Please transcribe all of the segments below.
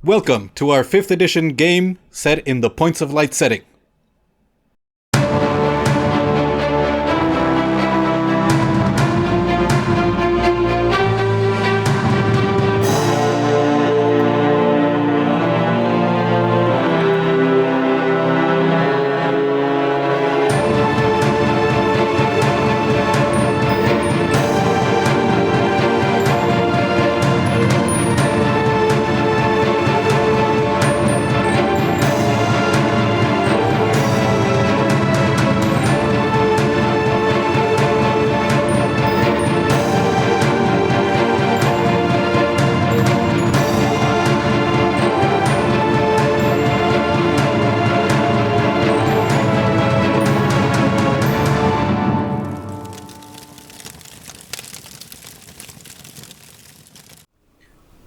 Welcome to our 5th edition game set in the Points of Light setting.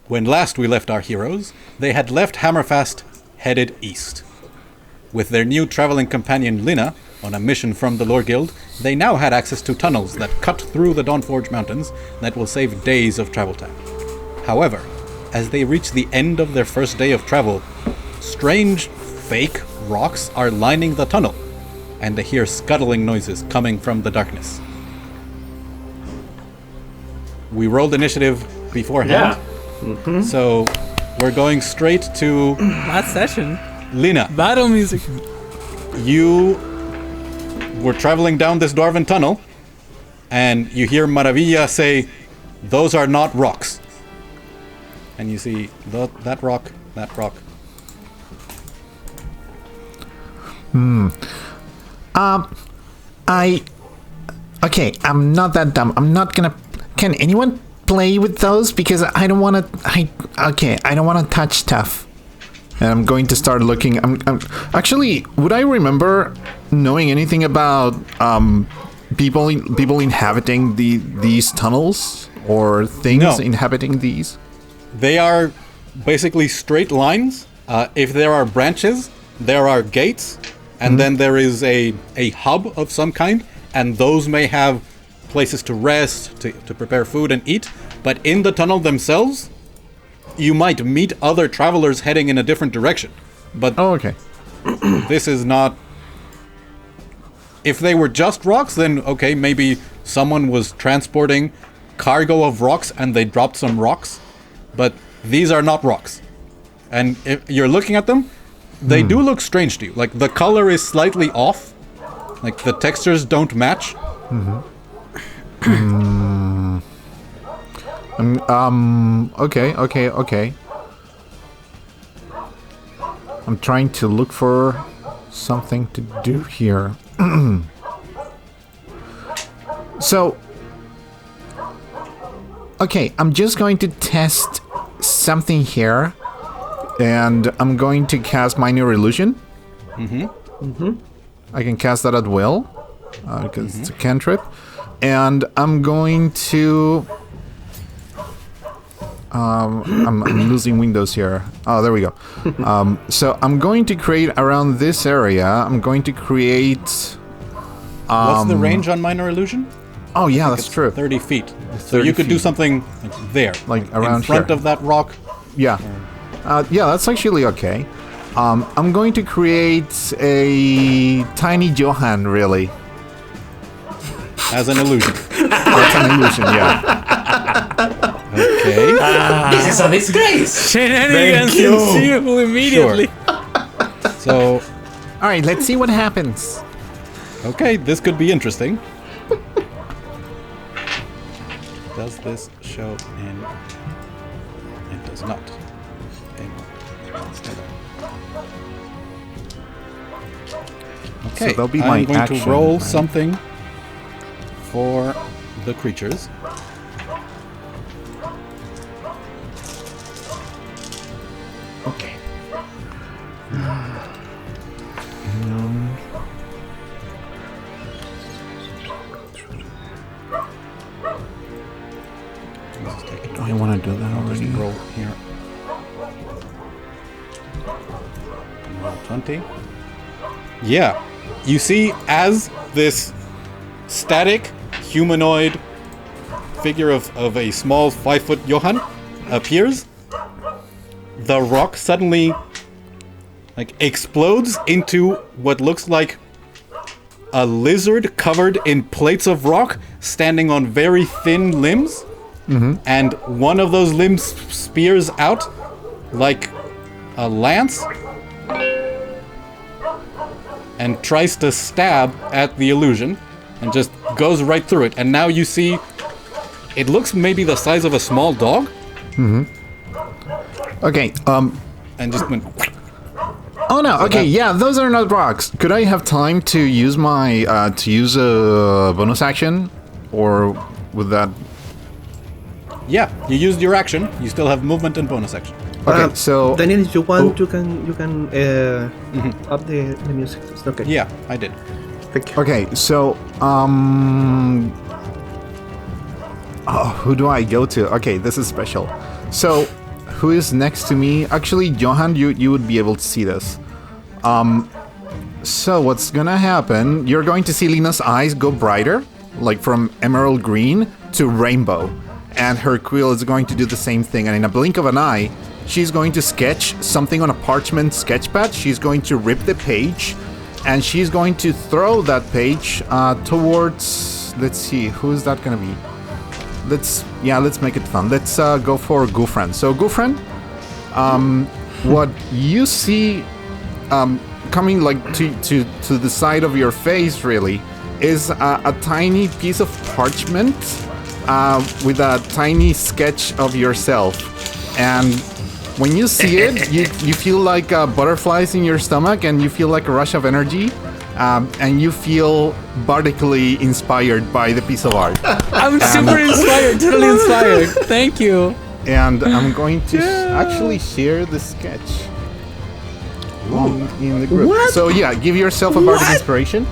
When last we left our heroes, they had left Hammerfast, headed east. With their new traveling companion Lina, on a mission from the Lore Guild, they now had access to tunnels that cut through the Dawnforge Mountains that will save days of travel time. However, as they reach the end of their first day of travel, strange, fake rocks are lining the tunnel, and they hear scuttling noises coming from the darkness. We rolled initiative beforehand. Yeah. Mm-hmm. So, we're going straight to Last session. Lina. Battle music. You were traveling down this Dwarven tunnel, and you hear Maravilla say, "Those are not rocks." And you see that rock. Okay, I'm not that dumb. I'm not gonna... Can anyone play with those? Because I don't want to... I don't want to touch stuff. And I'm going to start looking... Actually, would I remember knowing anything about people inhabiting these tunnels? Or things inhabiting these? They are basically straight lines. If there are branches, there are gates, and then there is a hub of some kind, and those may have places to rest, to prepare food and eat, but in the tunnel themselves, you might meet other travelers heading in a different direction. But okay. This is not... If they were just rocks, then okay, maybe someone was transporting cargo of rocks and they dropped some rocks, but these are not rocks. And if you're looking at them, they do look strange to you. Like, the color is slightly off, like the textures don't match. Okay. I'm trying to look for something to do here. So, okay, I'm just going to test something here, and I'm going to cast Minor Illusion. I can cast that at will, because it's a cantrip. And I'm going to... I'm losing windows here. Oh, there we go. So I'm going to create around this area. I'm going to create... What's the range on Minor Illusion? Oh, yeah, that's true. 30 feet. So you could do something like there. Like around in front here. of that rock. Yeah. Yeah, that's actually okay. I'm going to create a tiny Johan, really. As an illusion. That's an illusion, yeah. Okay. This is a disgrace! Shenanigans ensue immediately. Sure. So, Alright, let's see what happens. okay, this could be interesting. Does this show in... It does not. Okay, So that'll be I'm my going action, to roll right? something for the creatures. Okay. Do I want to do that already? Roll here. Roll 20. Yeah. You see, as this static humanoid figure of a small 5-foot Johan appears, the rock suddenly explodes into what looks like a lizard covered in plates of rock standing on very thin limbs. And one of those limbs spears out like a lance and tries to stab at the illusion and just goes right through it. And now you see it looks maybe the size of a small dog. Okay, And just went. oh no, okay, yeah, those are not rocks. Could I have time to use my, to use a bonus action? Or would that... Yeah, you used your action. You still have movement and bonus action. Okay, so... Daniel, if you want, you can up the music. It's okay. Yeah, I did. Thank you. Okay, so, oh, who do I go to? Okay, this is special. So, who is next to me? Actually, Johan, you would be able to see this. So what's gonna happen, you're going to see Lina's eyes go brighter, like from emerald green to rainbow. And her quill is going to do the same thing, and in a blink of an eye, she's going to sketch something on a parchment sketchpad. She's going to rip the page, and she's going to throw that page towards... Let's see, who is that gonna be? Let's make it fun. Let's go for Ghufran. So Ghufran, what you see coming like to the side of your face really is a tiny piece of parchment with a tiny sketch of yourself. And when you see it, you feel like butterflies in your stomach, and you feel like a rush of energy. And you feel bardically inspired by the piece of art. I'm super inspired, totally inspired. Thank you. And I'm going to actually share the sketch in the group. What? So yeah, give yourself a bardic inspiration.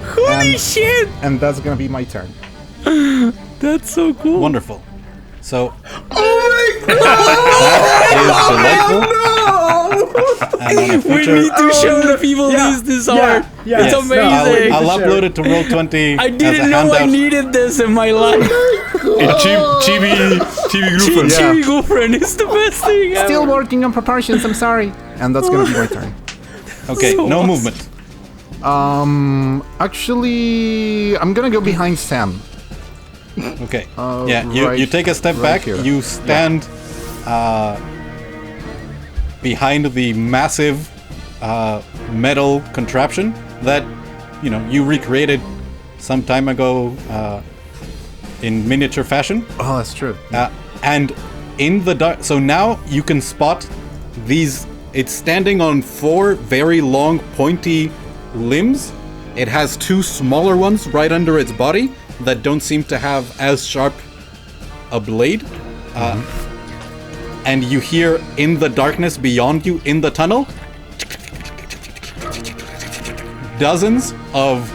Holy shit! And that's gonna be my turn. That's so cool. Wonderful. So Oh my that is delightful. And on a We future, need to show the people this art. yeah, It's yes, no, amazing. I'll upload it to Roll20 I as a didn't know I handout. needed this in my life. Chibi Ghufran. Yeah. Chibi Ghufran is the best thing ever. Still working on proportions, I'm sorry. And that's gonna be my turn. Okay, So no awesome. movement. Actually, I'm gonna go behind Sam. Okay. Yeah, you right- take a step right back. here. You stand behind the massive metal contraption that you recreated some time ago in miniature fashion. Oh, that's true. And in the dark, so now you can spot these. It's standing on 4 very long, pointy limbs. It has 2 smaller ones right under its body that don't seem to have as sharp a blade. And you hear in the darkness beyond you, in the tunnel, dozens of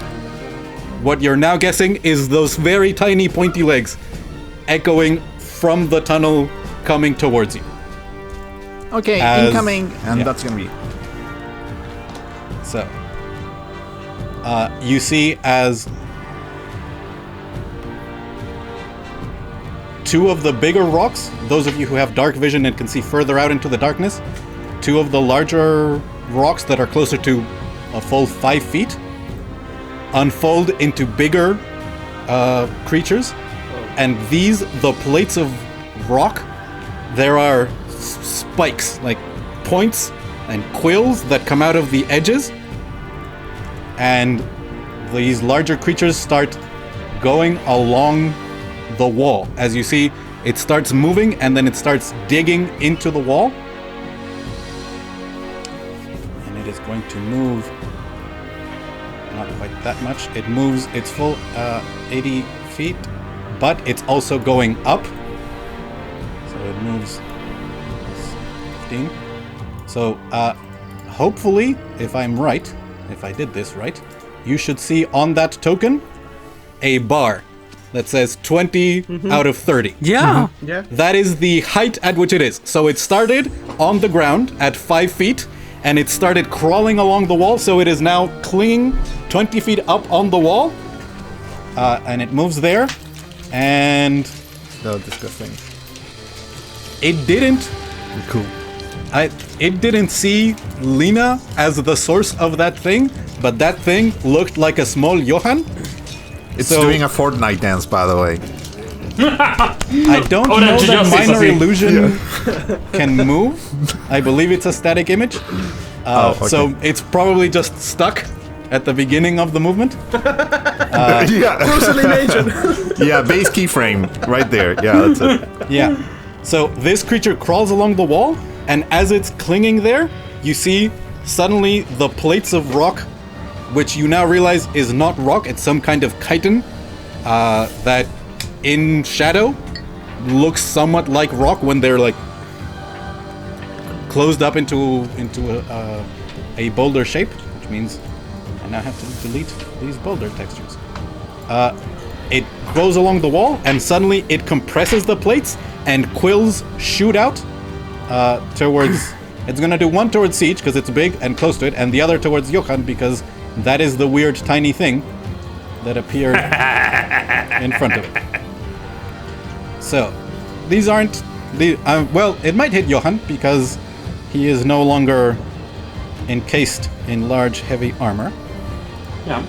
what you're now guessing is those very tiny pointy legs echoing from the tunnel coming towards you. Okay, As- incoming. And yeah. that's gonna be... So, you see as 2 of the bigger rocks, those of you who have dark vision and can see further out into the darkness, 2 of the larger rocks that are closer to a full 5 feet unfold into bigger creatures. And these, the plates of rock, there are spikes, like points and quills that come out of the edges. And these larger creatures start going along the wall. As you see, it starts moving and then it starts digging into the wall. And it is going to move not quite that much. It moves its full 80 feet, but it's also going up. So it moves 15. So hopefully, if I'm right, if I did this right, you should see on that token a bar that says 20 out of 30. Yeah. Yeah. That is the height at which it is. So it started on the ground at 5 feet, and it started crawling along the wall, so it is now clinging 20 feet up on the wall. And it moves there, and So disgusting. it didn't Cool. It didn't see Lena as the source of that thing, but that thing looked like a small Johan. It's doing a Fortnite dance, by the way. I don't know that minor illusion can move. I believe it's a static image. Okay. So it's probably just stuck at the beginning of the movement. Yeah. Yeah, base keyframe right there. Yeah, that's it. Yeah. So this creature crawls along the wall, and as it's clinging there, you see suddenly the plates of rock, which you now realize is not rock, it's some kind of chitin that in shadow looks somewhat like rock when they're like closed up into a boulder shape, which means I now have to delete these boulder textures. It goes along the wall, and suddenly it compresses the plates, and quills shoot out towards... It's gonna do one towards Siege, because it's big and close to it, and the other towards Johan, because that is the weird tiny thing that appeared in front of it. So, these aren't... well, it might hit Johan, because he is no longer encased in large, heavy armor. Yeah.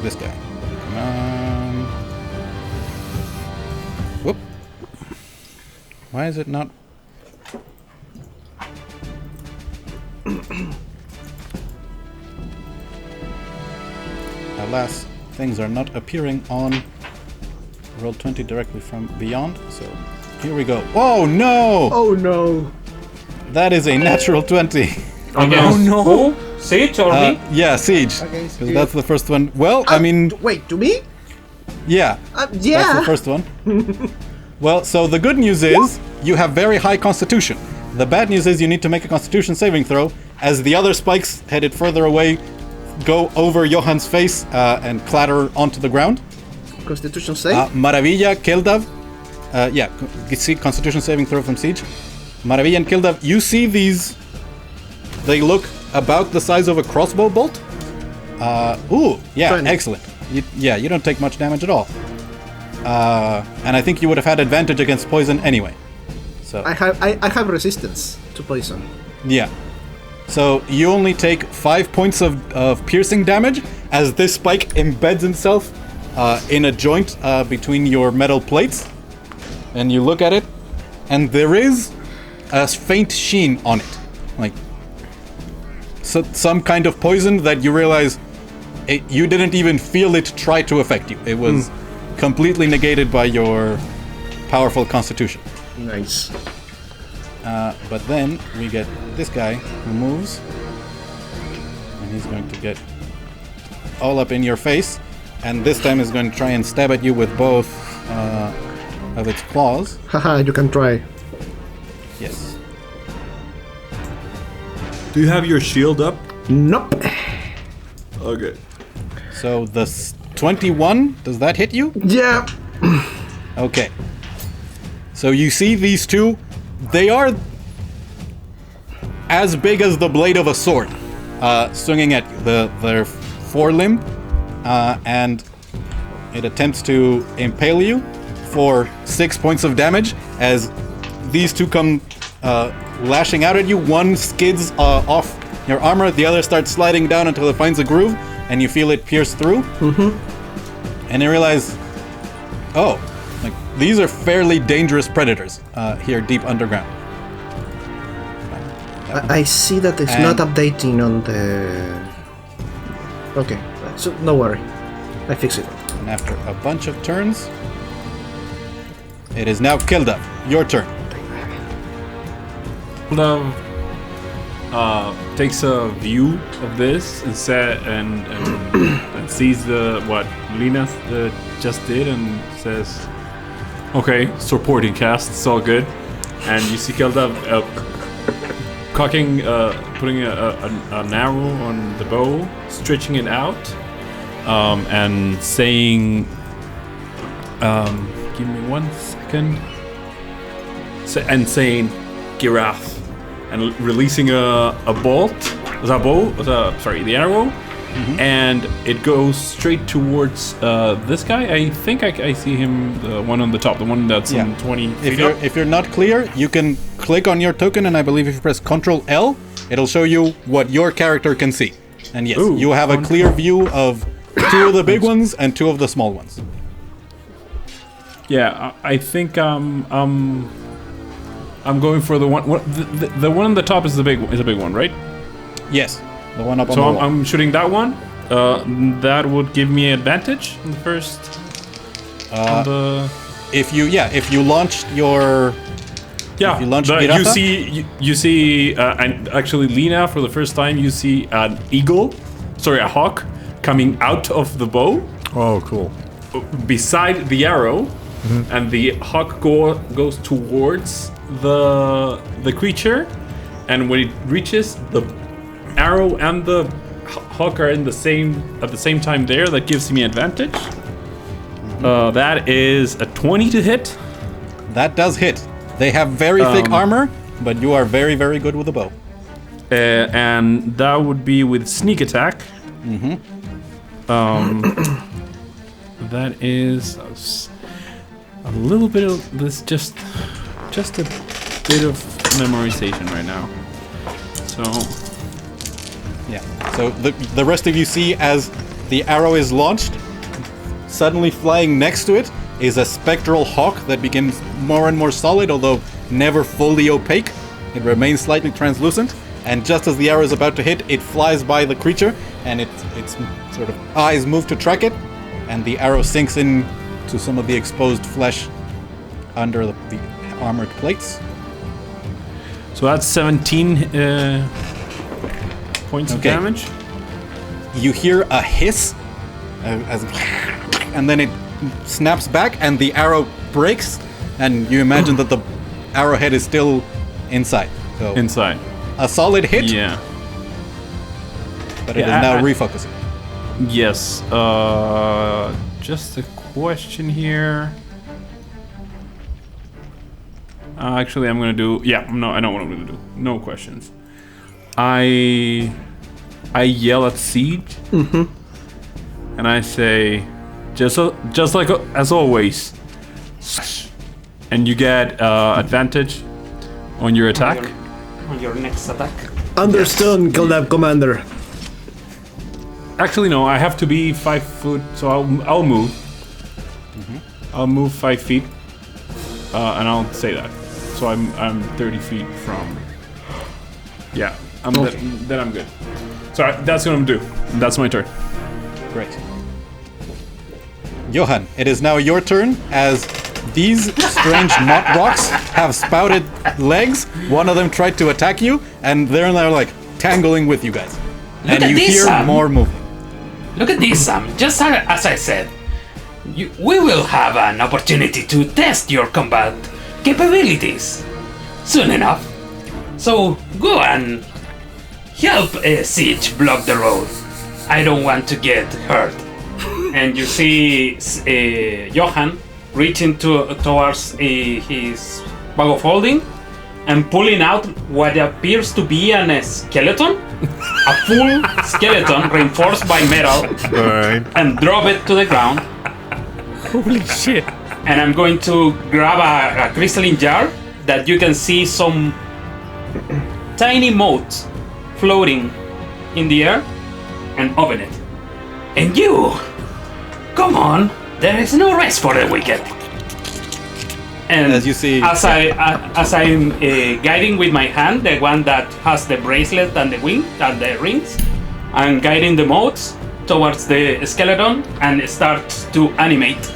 This guy. Come on. Whoop. Why is it not... Alas, things are not appearing on Roll20 directly from beyond, so here we go. Oh no! Oh no! That is a natural 20. Oh no! Siege or me? Yeah, Siege. Okay, 'Cause that's the first one. Well, I mean, Wait, to me? yeah. Yeah. That's the first one. Well, so the good news is you have very high constitution. The bad news is you need to make a constitution saving throw as the other spikes headed further away go over Johan's face and clatter onto the ground. Constitution save? Maravilla, Kildav. You see constitution saving throw from Siege. Maravilla and Kildav, you see these. They look about the size of a crossbow bolt. Ooh, yeah, 20. excellent. You don't take much damage at all. And I think you would have had advantage against poison anyway. So I have resistance to poison. yeah. So you only take 5 points of piercing damage as this spike embeds itself in a joint between your metal plates. And you look at it, and there is a faint sheen on it. Like some kind of poison that you realize you didn't even feel it try to affect you. It was completely negated by your powerful constitution. Nice. But then we get this guy who moves, and he's going to get all up in your face, and this time is going to try and stab at you with both of its claws. Haha, you can try. Yes. Do you have your shield up? Nope. Okay. So the 21, does that hit you? Yeah. Okay. So you see these two, they are as big as the blade of a sword, swinging at you. Their forelimb, and it attempts to impale you for 6 points of damage as these two come lashing out at you. One skids off your armor, the other starts sliding down until it finds a groove, and you feel it pierce through. And you realize, oh, like these are fairly dangerous predators here deep underground. I see that it's not updating on the... Okay, so no worry. I fix it. And after a bunch of turns, it is now Kilda. Your turn. Takes a view of this and sees what Lena just did and says, "Okay, supporting cast, it's all good." And you see Kelda cocking, putting an arrow on the bow, stretching it out, and saying, "Give me 1 second," and saying, "Girath." And releasing a bolt, the arrow, and it goes straight towards this guy. I think I see him, the one on the top, the one that's Yeah. on 20 feet up. If you're not clear, you can click on your token, and I believe if you press Ctrl L, it'll show you what your character can see. And yes, Ooh, you have a clear view of 2 of the big ones and 2 of the small ones. Yeah, I think I'm going for the one. The one on the top is the big one, right? Yes, the one up on So the wall. I'm shooting that one. That would give me advantage on the first. On the If you launched your yeah, you launch you Pirata? see, and actually Lena for the first time you see an eagle, sorry, a hawk coming out of the bow Oh, cool. beside the arrow, and the hawk goes towards the creature, and when it reaches the arrow and the hawk are at the same time there. That gives me advantage. That is a 20 to hit. That does hit. They have very thick armor, but you are very, very good with a bow. And that would be with sneak attack. That is a little bit of this, just a bit of memorization right now. So Yeah. So the rest of you see as the arrow is launched, suddenly flying next to it is a spectral hawk that begins more and more solid, although never fully opaque. It remains slightly translucent, and just as the arrow is about to hit, it flies by the creature, and its sort of eyes move to track it, and the arrow sinks in to some of the exposed flesh under the armored plates. So that's 17 points of Okay. damage. You hear a hiss, and then it snaps back, and the arrow breaks, and you imagine that the arrowhead is still inside. So Inside. a solid hit, Yeah. but it Yeah, is now I- refocusing. Yes. Just a question here. Actually, I'm gonna do. Yeah. No, I know what I'm gonna do. No questions. I yell at Siege, and I say, just like as always, and you get advantage on your attack. On your next attack. Understood, Gildab Commander. Actually, no. I have to be 5 foot, so I'll move. I'll move 5 feet, and I'll say that. So I'm 30 feet from. Yeah, then I'm good. So that's what I'm gonna do. That's my turn. Great. Johan, it is now your turn as these strange knot rocks have spouted legs. One of them tried to attack you, and they're now like tangling with you guys. Look and at you this, hear Sam. more movement. Look at this, Sam. Just as I said, we will have an opportunity to test your combat capabilities soon enough. So go and help Siege block the road. I don't want to get hurt. And you see Johan reaching towards his bag of holding and pulling out what appears to be a skeleton, a full skeleton reinforced by metal, Alright. and drop it to the ground. Holy shit! And I'm going to grab a crystalline jar that you can see some tiny motes floating in the air, and open it. And you, come on, there is no rest for the wicked. And As you see- as I'm guiding with my hand, the one that has the bracelet and the wing and the rings, I'm guiding the motes towards the skeleton and start to animate.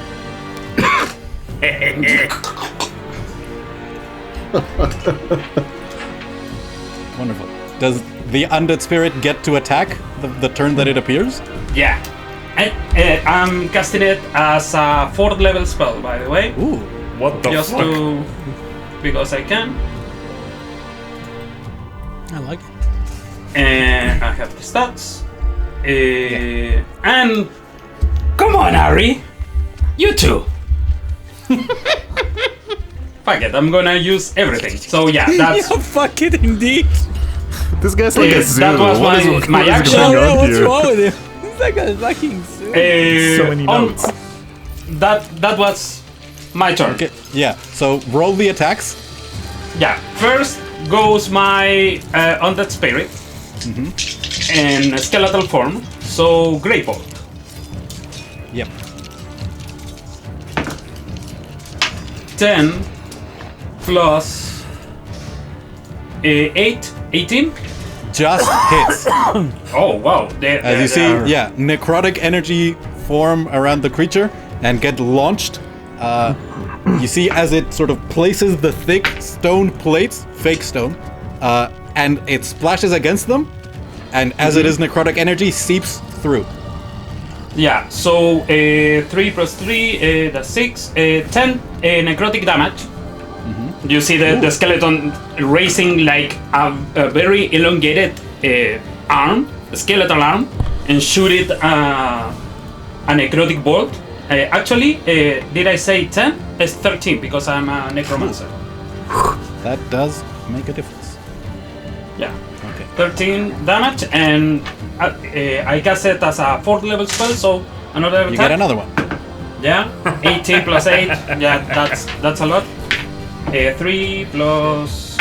Wonderful. Does the undead spirit get to attack the turn that it appears? Yeah. I'm casting it as a 4th level spell, by the way. Ooh. What the Just fuck? to. Because I can. I like it. And I have the stats. And. Come on, Ari! You too! Fuck it, I'm gonna use everything. So yeah, that's. Fuck it, indeed. This guy's like a zoo. That was What is- my what is action. going on What's here? wrong with him? He's like a fucking zoo. So many notes. That was my turn. Okay, yeah. So roll the attacks. Yeah. First goes my undead spirit in skeletal form. So Great Bolt. Yep. 10 plus 8, 18. Just hits. Oh wow! As you see, yeah, necrotic energy form around the creature and get launched. You see as it sort of places the thick stone plates, fake stone, and it splashes against them, and as it is necrotic energy, seeps through. Yeah. So 3 plus 3, that's 6. 10 necrotic damage. You see the skeleton raising like a very elongated arm, a skeletal arm, and shoot it a necrotic bolt. Actually, did I say 10? It's 13 because I'm a necromancer. That does make a difference. Yeah. Okay. 13 damage, and I cast it as a 4th level spell, so another You attack. get another one. Yeah, 18 plus 8. Yeah, that's a lot. 3 plus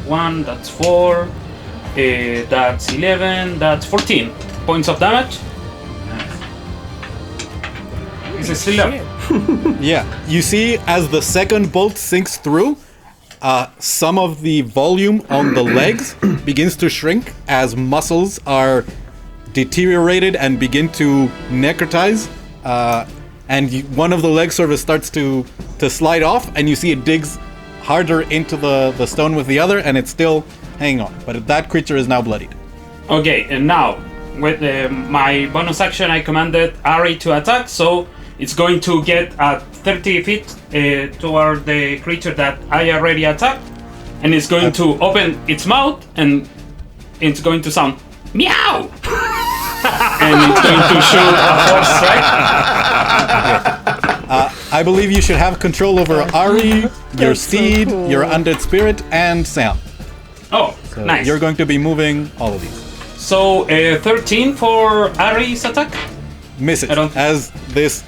1, that's 4. That's 11. That's 14 points of damage. Is it still up? Yeah, you see as the second bolt sinks through, some of the volume on the legs begins to shrink as muscles are deteriorated and begin to necrotize. And one of the legs sort of starts to slide off, and you see it digs harder into the stone with the other, and it's still hanging on. But that creature is now bloodied. Okay, and now with my bonus action, I commanded Ari to attack, so it's going to get at 30 feet toward the creature that I already attacked, and it's going to open its mouth, and it's going to sound meow, and it's going to shoot a force strike. I believe you should have control over Ari, your steed, your undead spirit, and Sam. Oh, So nice. You're going to be moving all of these. So 13 for Ari's attack. Misses. I don't- As this,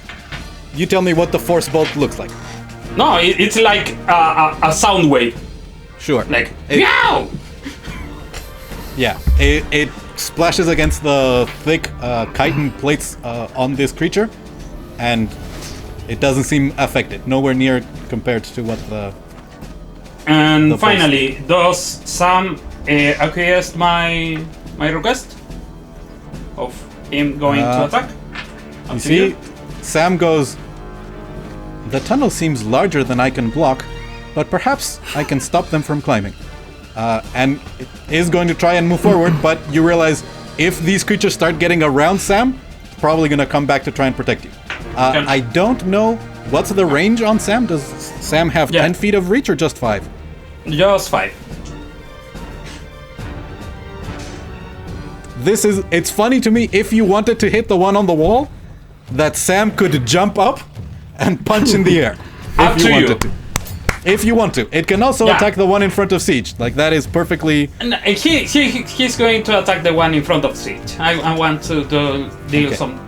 you tell me what the force bolt looks like. No, it's like a sound wave, Sure. like It- meow. Yeah, it splashes against the thick chitin plates on this creature, and it doesn't seem affected. Nowhere near compared to what the... And The force. finally, does Sam acquiesce my request of him going to attack? Up You to see, Sam goes, the tunnel seems larger than I can block, but perhaps I can stop them from climbing. And it is going to try and move forward, but you realize if these creatures start getting around Sam, it's probably going to come back to try and protect you. Okay. I don't know, what's the range on Sam? Does Sam have Yeah. 10 feet of reach or just 5? Just 5. It's funny to me, if you wanted to hit the one on the wall, that Sam could jump up and punch in the air. Up If to you you. wanted to. If you want to. It can also Yeah. attack the one in front of Siege. Like, that is perfectly... And he's going to attack the one in front of Siege. I want to deal Okay. some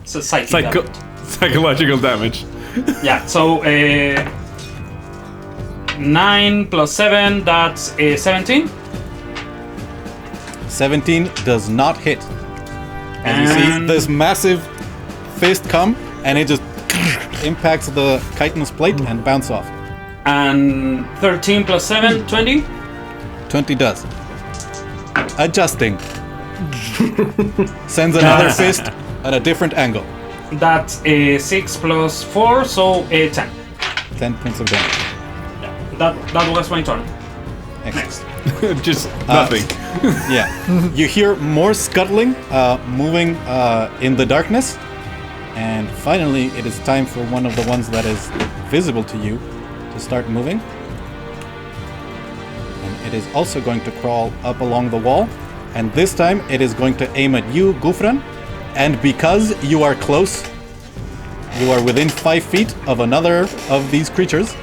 psychic damage. Psychological damage. Yeah, so 9 plus 7, that's 17. 17 does not hit. And you see And- this massive fist come, and it just impacts the chitinous plate and bounce off. And 13 plus 7, 20. 20 does. Adjusting. Sends another fist at a different angle. That's 6 plus 4, so 10. 10 points of damage. That was my turn. Next. Just nothing. Yeah. You hear more scuttling, moving in the darkness. And finally, it is time for one of the ones that is visible to you to start moving. And it is also going to crawl up along the wall. And this time, it is going to aim at you, Ghufran. And because you are close, you are within 5 feet of another of these creatures.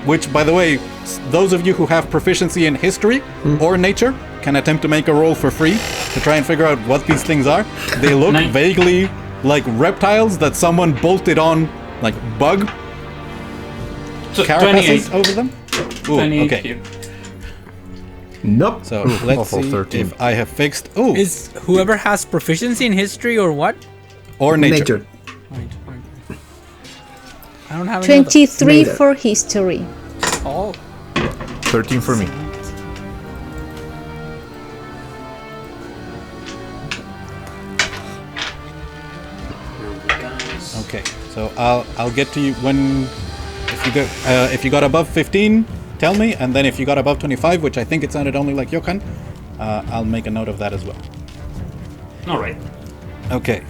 Which, by the way, those of you who have proficiency in history or nature can attempt to make a roll for free to try and figure out what these things are. They look vaguely like reptiles that someone bolted on, like bug carapaces over them. Ooh, okay. Here. Nope. So let's see 13. if I have fixed. Ooh, Is whoever has proficiency in history or what? or nature. I don't have any. 23 Neither. for history. Oh, 13 for me. Okay, so I'll get to you when if you got above 15, tell me, and then if you got above 25, which I think it sounded only like Johan, I'll make a note of that as well. All right. Okay.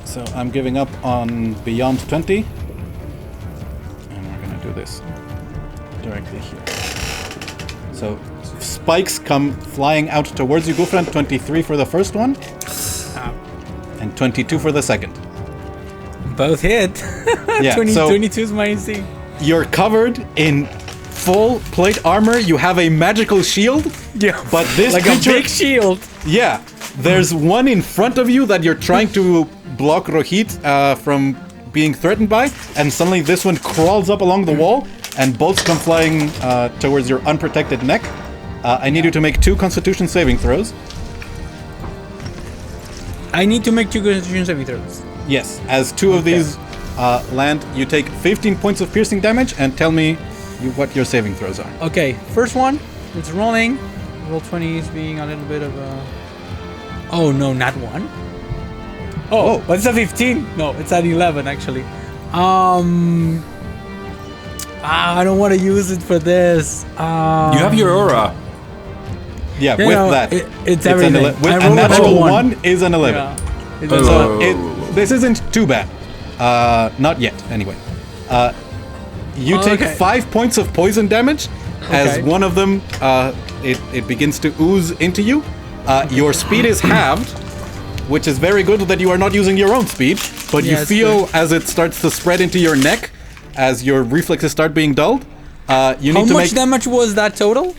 So I'm giving up on beyond 20, and we're gonna do this directly here. So spikes come flying out towards you, Ghufran. 23 for the first one, and 22 for the second. both hit. Yeah, 22 is my AC. You're covered in full plate armor. You have a magical shield. Yeah, But this like creature, a big shield. yeah, there's one in front of you that you're trying to block Rohit from being threatened by, and suddenly this one crawls up along the wall, and bolts come flying towards your unprotected neck. I need you to make 2 Constitution saving throws. I need to make 2 Constitution saving throws. Yes, as 2 of these land, you take 15 points of piercing damage, and tell me what your saving throws are. Okay, first one, it's rolling. Roll 20 is being a little bit of a... Oh, no, not 1. Oh, but it's a 15. No, it's an 11, actually. I don't want to use it for this. You have your aura. Yeah, You with know, that. it's everything. With I a rolled a natural one. 1 is an 11. Yeah. It's So this isn't too bad. Not yet, anyway. You take okay. 5 points of poison damage as Okay. one of them, it begins to ooze into you. Your speed is halved, which is very good that you are not using your own speed, but Yeah, you it's feel good. as it starts to spread into your neck, as your reflexes start being dulled. You How need to much make... damage was that total?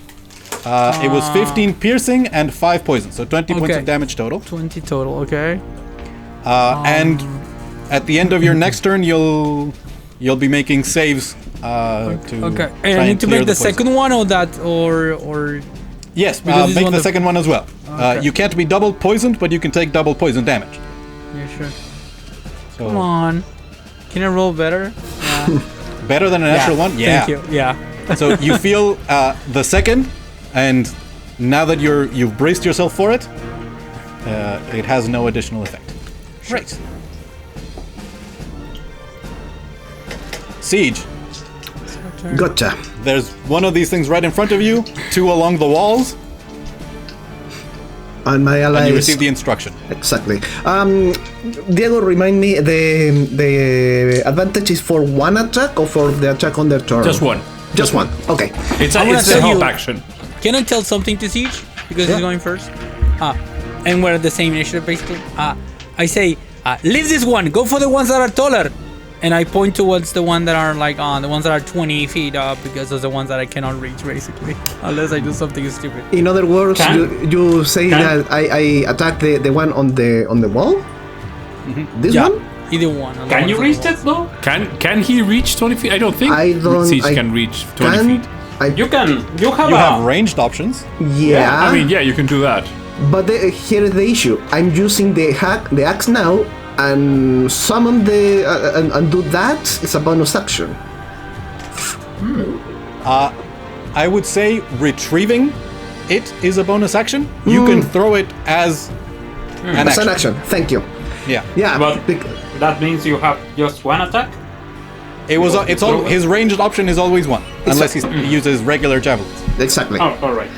It was 15 piercing and 5 poison, so 20 points Okay. of damage total. 20 total, okay. And at the end of your next turn, you'll be making saves to Okay, try and I need to clear make the poison. second one or that, or... Yes, because this make one the the- second one as well. Okay. You can't be double poisoned, but you can take double poison damage. Yeah, sure. So Come on. Can I roll better? Yeah. better than a natural one. Yeah. Thank you, yeah. So you feel the second, and now that you've braced yourself for it, it has no additional effect. Right. Siege. Gotcha. There's one of these things right in front of you, 2 along the walls, And my allies. and you receive the instruction. Exactly. Diego, remind me, the advantage is for one attack or for the attack on their turn? Just one. Just one. Okay. It's I a, wanna it's a tell help you- action. Can I tell something to Siege? Because he's going first. And we're at the same initiative, basically. I say, leave this one. Go for the ones that are taller. And I point towards the one that are like the ones that are 20 feet up, because those are the ones that I cannot reach, basically, unless I do something stupid. In other words, you say that I attack the one on the wall? This Yeah, one? either one. on the Can ones you on reach the that though? Can he reach 20 feet? I don't think I don't- Siege I can reach 20 Can feet. I? You can. You have You a. have ranged options. Yeah. I mean, yeah, you can do that. But here is the issue. I'm using the axe now, and summon the and do that. It's a bonus action. I would say retrieving it is a bonus action. You can throw it as an It's action. an action. Thank you. Yeah. Yeah. But that means you have just one attack. It's all his ranged option is always 1, unless he uses regular javelins. Exactly. Oh, all right.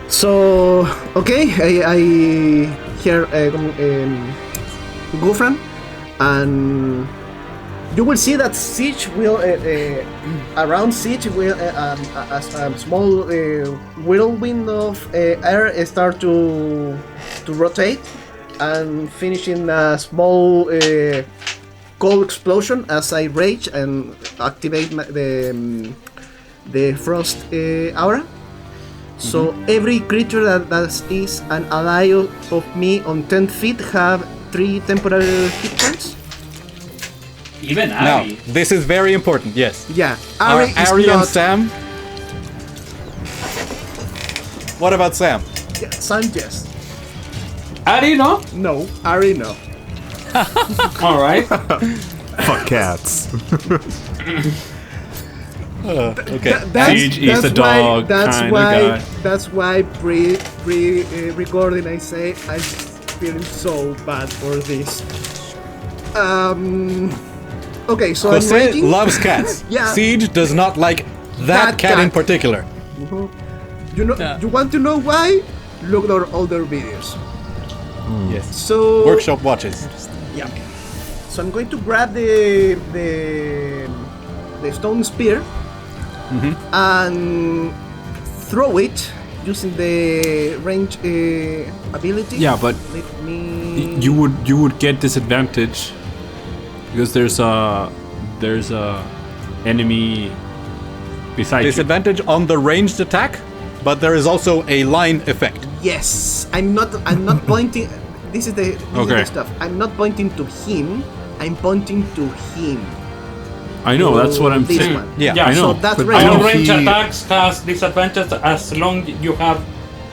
So okay, I hear Ghufran, and you will see that Siege will around Siege will a small whirlwind of air start to rotate, and finish in a small cold explosion as I rage and activate the frost aura. So every creature that is an ally of me on 10 feet have 3 temporary hit points. Even Now, Ari. this is very important, yes. Yeah, Are Ari is Ari and not. Sam? What about Sam? Yeah, Sam, yes. Ari, no? No, Ari, no. All right. Fuck cats. Okay. Siege is a dog kinda guy. That's why pre-recording I say I'm feeling so bad for this. Okay, so I'm Jose rating. loves cats. Yeah. Siege does not like that That cat in cat. particular. You know, Yeah. you want to know why? Look at our older videos. Yes. So Workshop watches. Yeah. So I'm going to grab the stone spear and throw it using the range ability. Yeah, but Let me. you would get disadvantage because there's a enemy beside you. Disadvantage on the ranged attack, but there is also a line effect. Yes, I'm not pointing. This is the Okay. stuff. I'm not pointing to him. I'm pointing to him. I know, that's what I'm This saying. one. Yeah. I know. So that's But range. I know. All range he- attacks has disadvantage as long you have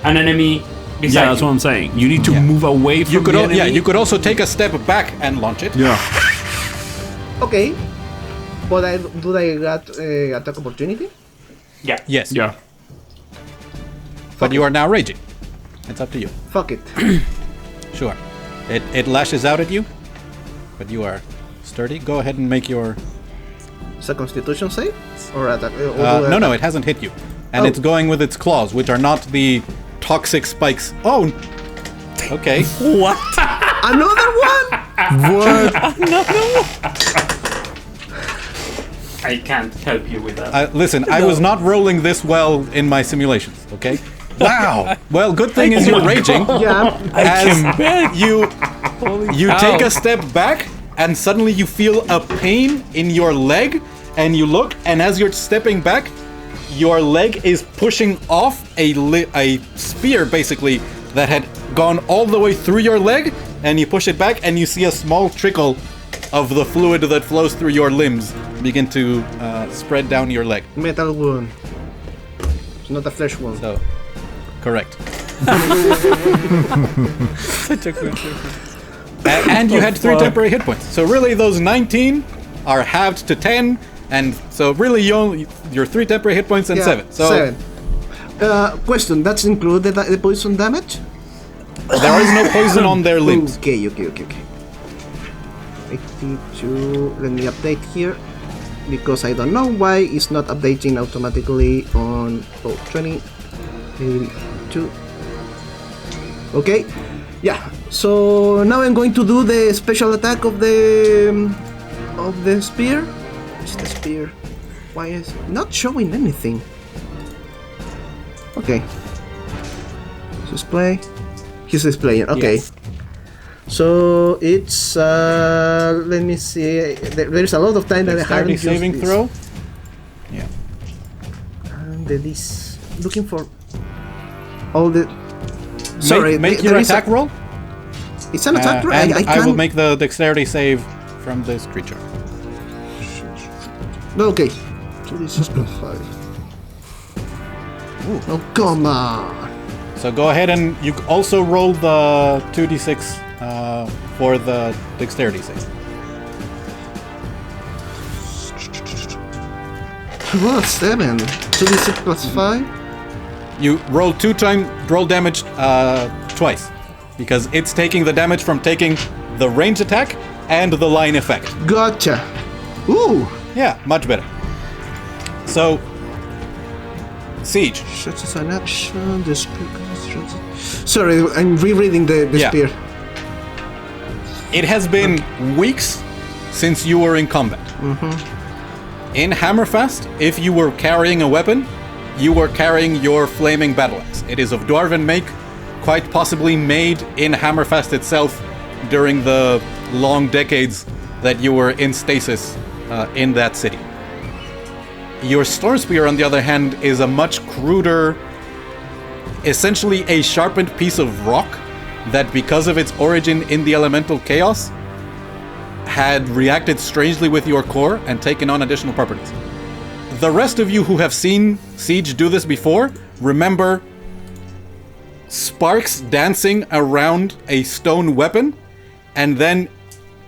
an enemy beside Yeah, that's you. what I'm saying. You need to Yeah. move away from You could the al- enemy. yeah, you could also take a step back and launch it. Yeah. Okay, but do I get attack opportunity? Yeah. Yes. Yeah. But you are now raging. It's up to you. Fuck it. Sure. It lashes out at you, but you are sturdy. Go ahead and make your. It's a Constitution save or attack? No, it hasn't hit you, and Oh. it's going with its claws, which are not the toxic spikes. Oh. Okay. What? Another one. What? I can't help you with that. Listen, I was not rolling this well in my simulations. Okay. Wow. Well, good thing is you're raging. Yeah. As you cow. take a step back and suddenly you feel a pain in your leg and you look, and as you're stepping back, your leg is pushing off a spear basically that had gone all the way through your leg, and you push it back and you see a small trickle of the fluid that flows through your limbs begin to spread down your leg. Metal wound. It's not a flesh wound. So, correct. Such a good difference. And you had 3 temporary hit points. So really those 19 are halved to 10, and so really your 3 temporary hit points and 7. So 7. Question, that's included the poison damage? there is no poison on their limbs. Okay. 82, let me update here. Because I don't know why it's not updating automatically on 20, 82. Okay, yeah. So now I'm going to do the special attack of the spear. What's the spear? Why is it not showing anything? Okay. Display. He's displaying. Okay. Yes. So it's let me see. There's a lot of time that I haven't Dexterity used saving this. throw. Yeah. And this looking for all the. Sorry, make there your is a- attack roll. It's an attack roll. And I I can't. will make the dexterity save from this creature. No, okay. 2d6 plus 5. Oh, come on. So go ahead and you also roll the 2d6 for the dexterity save. Well, 7. 2d6 plus 5. You roll roll damage twice, because it's taking the damage from taking the range attack and the line effect. Gotcha. Ooh. Yeah, much better. So, Siege. Such as an action. Sorry, I'm rereading the Yeah. spear. It has been weeks since you were in combat. In Hammerfast, if you were carrying a weapon, you were carrying your flaming battle axe. It is of dwarven make, quite possibly made in Hammerfast itself during the long decades that you were in stasis in that city. Your Storm Spear, on the other hand, is a much cruder, essentially a sharpened piece of rock that, because of its origin in the elemental chaos, had reacted strangely with your core and taken on additional properties. The rest of you who have seen Siege do this before, remember sparks dancing around a stone weapon and then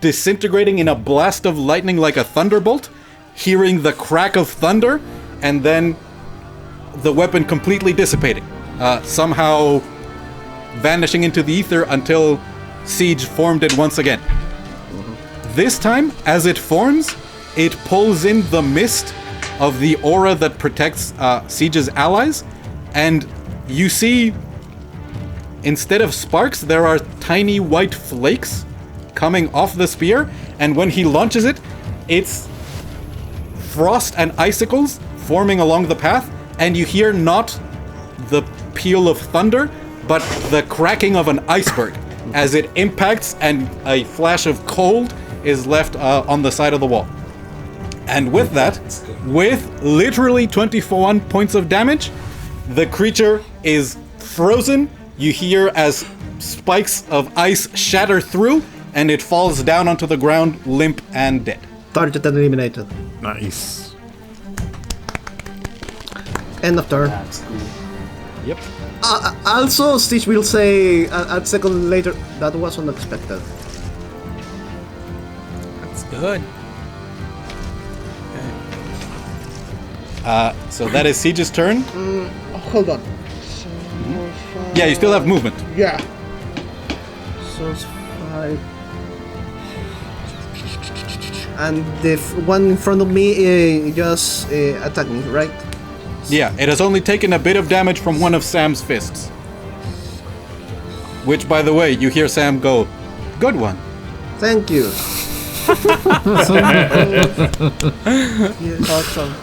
disintegrating in a blast of lightning like a thunderbolt, hearing the crack of thunder, and then the weapon completely dissipating, somehow vanishing into the ether until Siege formed it once again. This time, as it forms, it pulls in the mist of the aura that protects Siege's allies, and you see, instead of sparks, there are tiny white flakes coming off the spear, and when he launches it, it's frost and icicles forming along the path, and you hear not the peal of thunder, but the cracking of an iceberg as it impacts, and a flash of cold is left on the side of the wall. And with that, with literally 21 points of damage, the creature is frozen. You hear as spikes of ice shatter through, and it falls down onto the ground, limp and dead. Target eliminated. Nice. End of turn. That's cool. Yep. Also, Stitch will say a second later, that was unexpected. That's good. So that is Siege's turn. Hold on. Yeah, you still have movement. Yeah. So it's 5. And the one in front of me just attacked me, right? Yeah, it has only taken a bit of damage from one of Sam's fists. Which, by the way, you hear Sam go, "Good one." Thank you. Yes, awesome.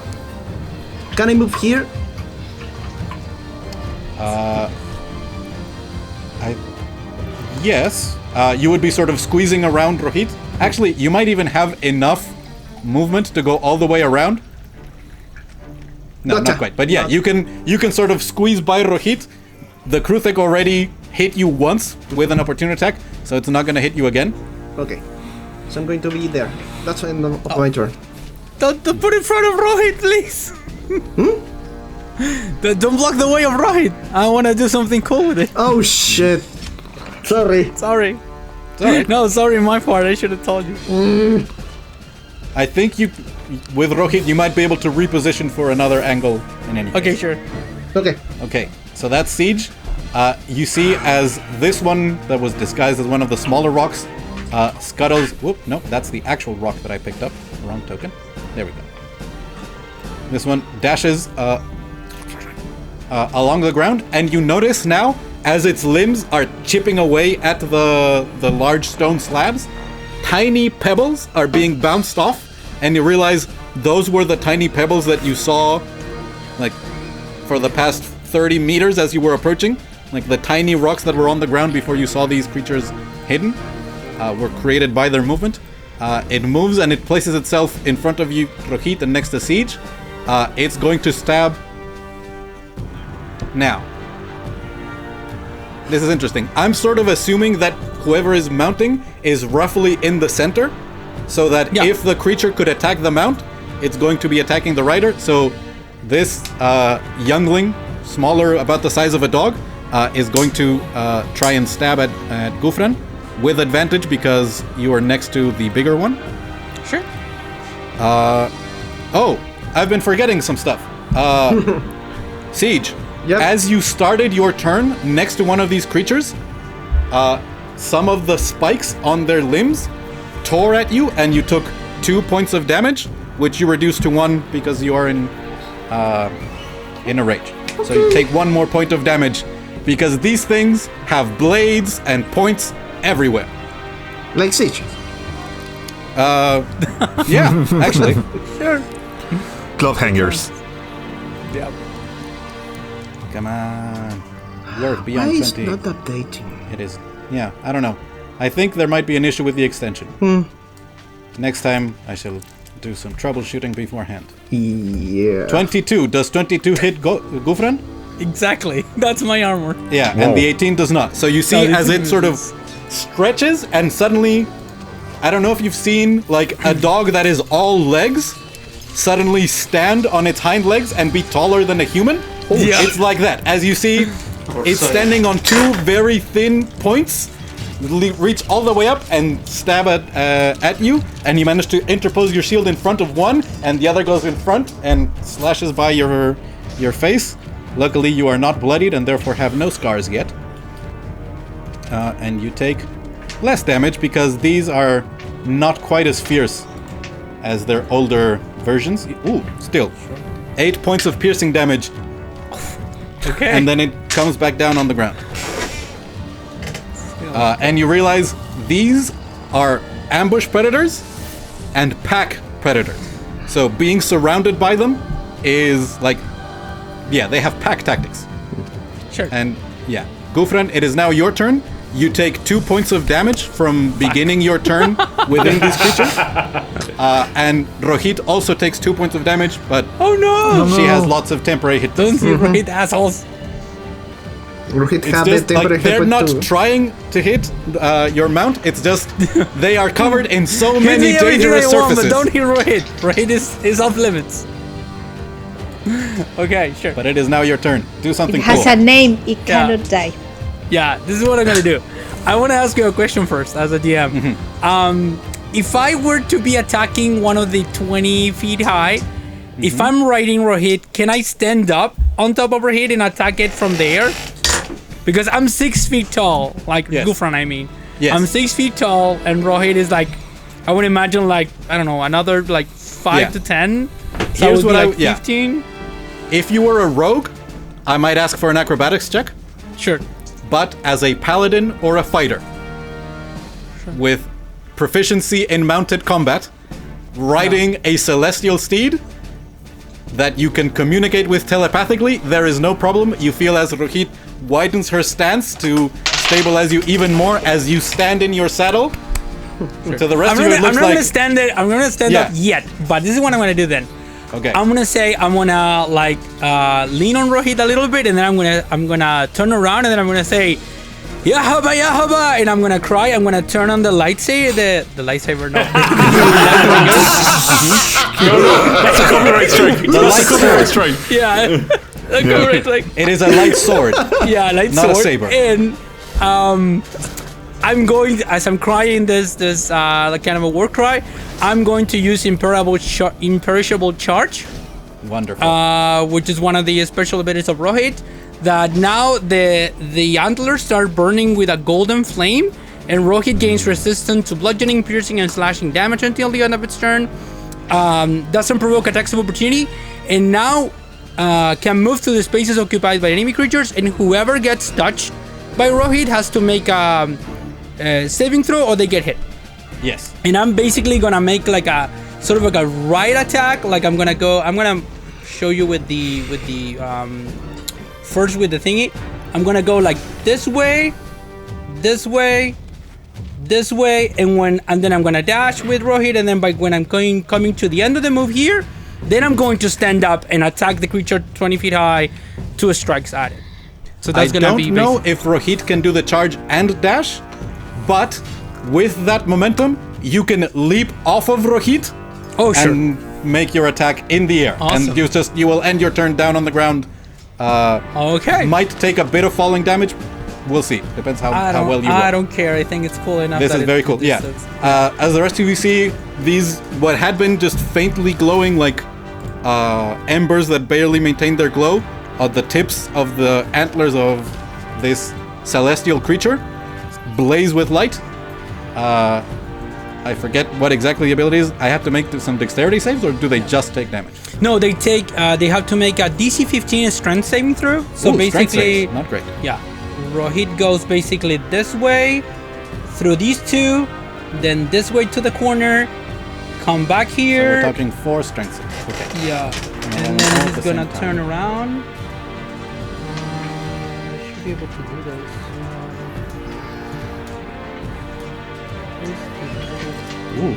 Can I move here? Yes. You would be sort of squeezing around Rohit. Actually, you might even have enough movement to go all the way around. No, Gotcha. not quite. But yeah, you can sort of squeeze by Rohit. The Kruthik already hit you once with an opportunity attack, so it's not going to hit you again. Okay. So I'm going to be there. That's the end of my turn. Don't put in front of Rohit, please. Don't block the way of Rohit. I want to do something cool with it. Oh shit. Sorry. Sorry. Sorry. No, sorry, my part. I should have told you. I think with Rohit, you might be able to reposition for another angle in any case. Okay, sure. Okay. Okay, so that's Siege. You see as this one that was disguised as one of the smaller rocks scuttles... Whoop, no, that's the actual rock that I picked up. Wrong token. There we go. This one dashes along the ground, and you notice now, as its limbs are chipping away at the large stone slabs, tiny pebbles are being bounced off, and you realize those were the tiny pebbles that you saw, like, for the past 30 meters as you were approaching. Like, the tiny rocks that were on the ground before you saw these creatures hidden were created by their movement. It moves and it places itself in front of you, Rohit, and next to Siege. It's going to stab... Now, this is interesting. I'm sort of assuming that whoever is mounting is roughly in the center, so that if the creature could attack the mount, it's going to be attacking the rider. So this youngling, smaller, about the size of a dog, is going to try and stab at Ghufran with advantage because you are next to the bigger one. Sure. Oh, I've been forgetting some stuff. Siege, Yep. as you started your turn next to one of these creatures, some of the spikes on their limbs tore at you, and you took 2 points of damage, which you reduced to 1 because you are in a rage. So you take 1 more point of damage because these things have blades and points everywhere. Like Siege. Yeah, actually. Sure. Cloth hangers. Yeah. Come on. Work Why beyond is 20. not updating? It is. Yeah, I don't know. I think there might be an issue with the extension. Next time, I shall do some troubleshooting beforehand. Yeah. 22. Does 22 hit Ghufran? Exactly. That's my armor. Yeah, and the 18 does not. So you see No, as it sort of stretches and suddenly, I don't know if you've seen like a dog that is all legs suddenly stand on its hind legs and be taller than a human. Yeah. It's like that. As you see, it's standing on two very thin points, reach all the way up and stab at you, and you manage to interpose your shield in front of one, and the other goes in front and slashes by your face. Luckily, you are not bloodied and therefore have no scars yet. And you take less damage because these are not quite as fierce as their older versions. Ooh, still. 8 points of piercing damage. Okay. And then it comes back down on the ground. And you realize these are ambush predators and pack predators. So being surrounded by them is like, yeah, they have pack tactics. Sure. And yeah, Ghufran, it is now your turn. You take 2 points of damage from beginning your turn within these creatures. And Rohit also takes 2 points of damage, but Oh no! she has lots of temporary hit Don't points. you hate assholes? Rohit It's had just the like temporary they're hit not too. trying to hit your mount. It's just they are covered in so many Hit me everything dangerous they want, surfaces. but don't hit Rohit. Rohit is off limits. Okay, sure. But it is now your turn. Do something It has cool. a name, it cannot die. Yeah, this is what I'm gonna do. I want to ask you a question first, as a DM. Mm-hmm. If I were to be attacking one of the 20 feet high, Mm-hmm. if I'm riding Rohit, can I stand up on top of Rohit and attack it from there? Because I'm 6 feet tall, like Yes. Ghufran, I mean. Yes. I'm 6 feet tall, and Rohit is like, I would imagine like, I don't know, another like 5 Yeah. to 10. So Here's it would what be I- like yeah. 15. If you were a rogue, I might ask for an acrobatics check. Sure. But as a paladin or a fighter, with proficiency in mounted combat, riding a celestial steed that you can communicate with telepathically, there is no problem. You feel as Rohit widens her stance to stabilize you even more as you stand in your saddle. To the rest I'm of you, it not looks like... gonna stand there. I'm gonna stand Yeah. up yet, but this is what I'm gonna do then. Okay. I'm gonna say I'm gonna like lean on Rohit a little bit, and then I'm gonna turn around, and then I'm gonna say Yahaba Yahaba, and I'm gonna cry. I'm gonna turn on the lightsaber. The lightsaber, no. That's a copyright strike. That's a copyright strike. Yeah. Copyright, like It is a light sword. yeah, light Not a sword. saber. And I'm going as I'm crying this like kind of a war cry. I'm going to use imperishable charge. Wonderful. Which is one of the special abilities of Rohit. That now the antlers start burning with a golden flame, and Rohit gains resistance to bludgeoning, piercing, and slashing damage until the end of its turn. Doesn't provoke attacks of opportunity, and now can move to the spaces occupied by enemy creatures, and whoever gets touched by Rohit has to make a saving throw or they get hit. Yes. And I'm basically gonna make like a sort of like a right attack. Like I'm gonna show you with the first with the thingy. I'm gonna go like this way, this way, this way, and then I'm gonna dash with Rohit, and then when I'm coming to the end of the move here, then I'm going to stand up and attack the creature 20 feet high, 2 strikes at it. So that's I gonna be don't know if Rohit can do the charge and dash, but with that momentum, you can leap off of Rohit and make your attack in the air. Awesome. And you will end your turn down on the ground. Okay. Might take a bit of falling damage. We'll see. Depends how well you roll. I don't care. I think it's cool enough. This that is very cool. Yeah. As the rest of you see, these what had been just faintly glowing like embers that barely maintained their glow at the tips of the antlers of this celestial creature blaze with light. I forget what exactly the ability is. I have to make some dexterity saves, or do they just take damage? No, they take. They have to make a DC 15 strength saving throw. So Ooh, strength basically, saves. Not great. yeah, Rohit goes basically this way, through these two, then this way to the corner, come back So here. we're talking 4 strength saves. Okay. Yeah, And and then all then at he's the gonna same turn time. around. I should be able to do this. Ooh.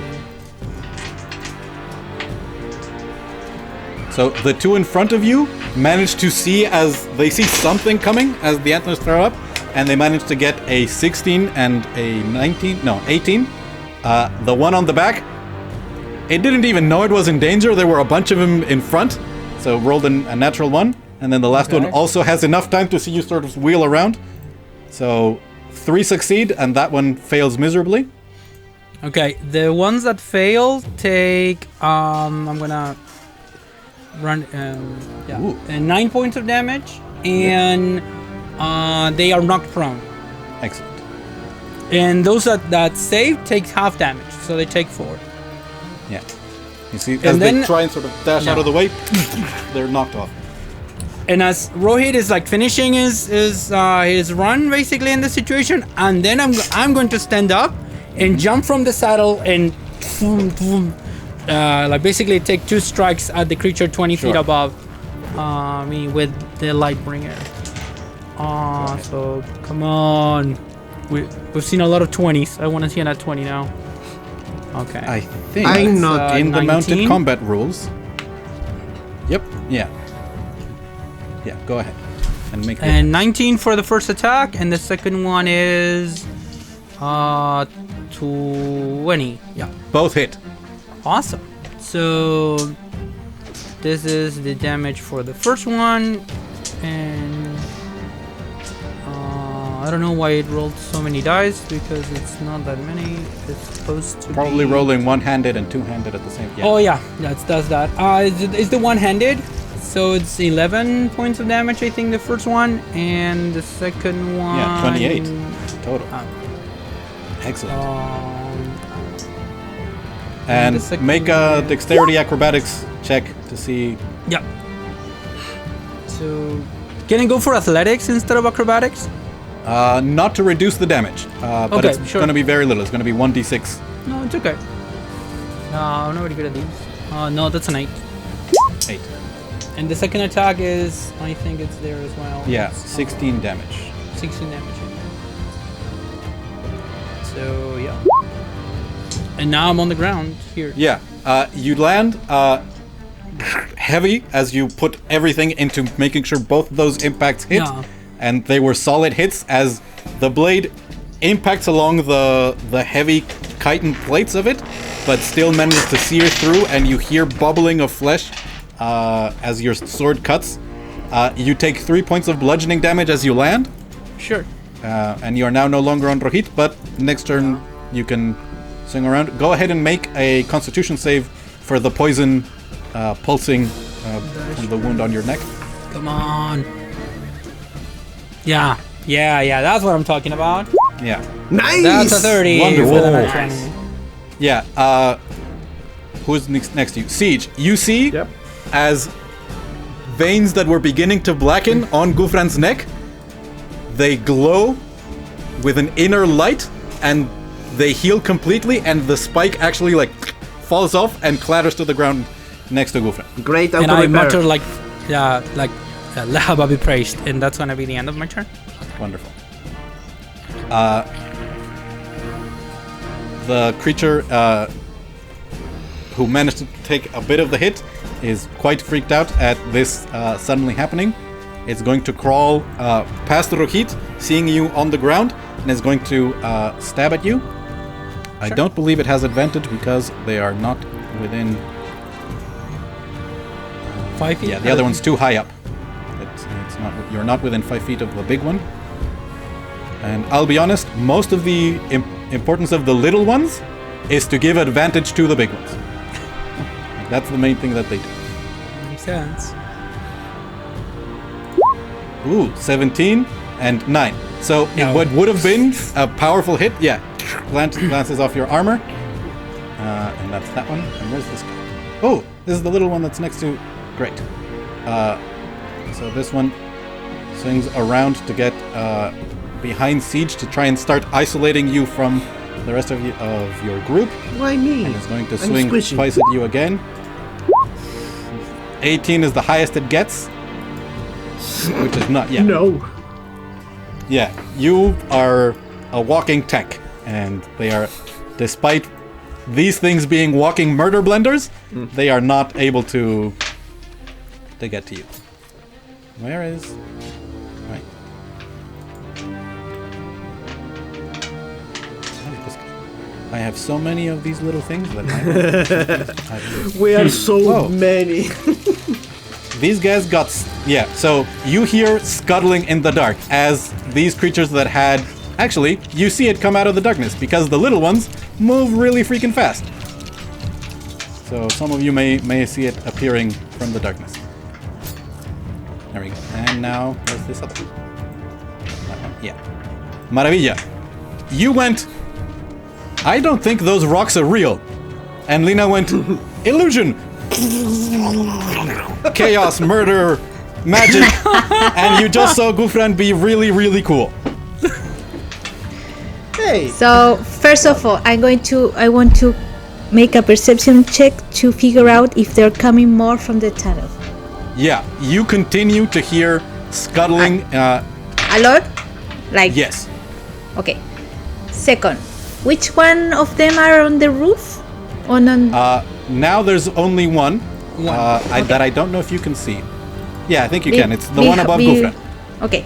So the two in front of you manage to see as they see something coming as the antlers throw up, and they manage to get a 16 and a 19. No, 18. The one on the back, it didn't even know it was in danger. There were a bunch of them in front, so rolled a natural one. And then the last one also has enough time to see you sort of wheel around. So 3 succeed, and that one fails miserably. Okay, the ones that fail take I'm gonna run 9 points of damage, and they are knocked prone. Excellent. And those that save take half damage, so they take 4. Yeah. You see, as they try and sort of dash out of the way, they're knocked off. And as Rohit is like finishing his run basically in this situation, and then I'm going to stand up and jump from the saddle and like basically take 2 strikes at the creature 20 feet above me with the Lightbringer. So come on, we've seen a lot of 20s. I want to see an at 20 now. Okay. I think I'm not in the 19? mounted combat rules. Yep. Yeah. Yeah. Go ahead and make. And 19 for the first attack, and the second one is 20. Yeah. Both hit. Awesome. So this is the damage for the first one, and I don't know why it rolled so many dice because it's not that many. It's supposed to Probably be... rolling one-handed and two-handed at the same time. Oh yeah, does that. It's the one-handed, so it's 11 points of damage. I think the first one, and the second one. Yeah, 28 total. Excellent. And make a dexterity acrobatics check to see. Yeah. So, can I go for athletics instead of acrobatics? Not to reduce the damage, but Okay, it's sure. going to be very little. It's going to be 1d6. No, it's okay. I'm not really good at these. No, that's an 8. 8. And the second attack is, I think it's there as well. Yeah, It's, 16 damage. 16 damage. So, yeah. And now I'm on the ground here. Yeah, you land heavy as you put everything into making sure both of those impacts hit. Yeah. And they were solid hits as the blade impacts along the heavy chitin plates of it, but still manages to sear through, and you hear bubbling of flesh as your sword cuts. You take 3 points of bludgeoning damage as you land, Sure. and you are now no longer on Rohit, but next turn you can swing around. Go ahead and make a constitution save for the poison pulsing from the wound on your neck. Come on. Yeah, that's what I'm talking about. Yeah. Nice. That's a 30. Wonderful. For the next one. Yeah, who's next to you? Siege, you see Yep. as veins that were beginning to blacken on Ghufran's neck, they glow with an inner light, and they heal completely, and the spike actually like falls off and clatters to the ground next to Ghufran. Great And auto I repair. mutter like Lahaba be praised, and that's gonna be the end of my turn. Wonderful. The creature who managed to take a bit of the hit is quite freaked out at this suddenly happening. It's going to crawl past Rohit, seeing you on the ground, and is going to stab at you. I don't believe it has advantage because they are not within... 5 feet? Yeah, the other one's too high up. It's not. You're not within 5 feet of the big one. And I'll be honest, most of the importance of the little ones is to give advantage to the big ones. That's the main thing that they do. Makes sense. Ooh, 17 and 9. So No. what would have been a powerful hit, yeah, glances off your armor. And that's that one. And where's this guy? Oh, this is the little one that's next to... Great. So this one swings around to get behind Siege to try and start isolating you from the rest of your group. Why me? And is going to I'm swing squishy. twice at you again. 18 is the highest it gets. Which is not... Yeah. No. Yeah, you are a walking tank, and they are, despite these things being walking murder blenders, they are not able to to get to you. Where is... Right. I have so many of these little things that I We are so Whoa. many. These guys got... Yeah, so you hear scuttling in the dark as these creatures that had... Actually, you see it come out of the darkness because the little ones move really freaking fast. So some of you may see it appearing from the darkness. There we go. And now, where's this other one? That one? Yeah. Maravilla. You went... I don't think those rocks are real. And Lina went... Illusion! Chaos, murder, magic, and you just saw Ghufran be really, really cool. Hey. So first of all, I want to make a perception check to figure out if they're coming more from the tunnel. Yeah, you continue to hear scuttling. A lot? Like Yes. Okay. Second, which one of them are on the roof? Now there's only one. That I don't know if you can see. Yeah, I think you can. It's the one above Ghufran. Okay.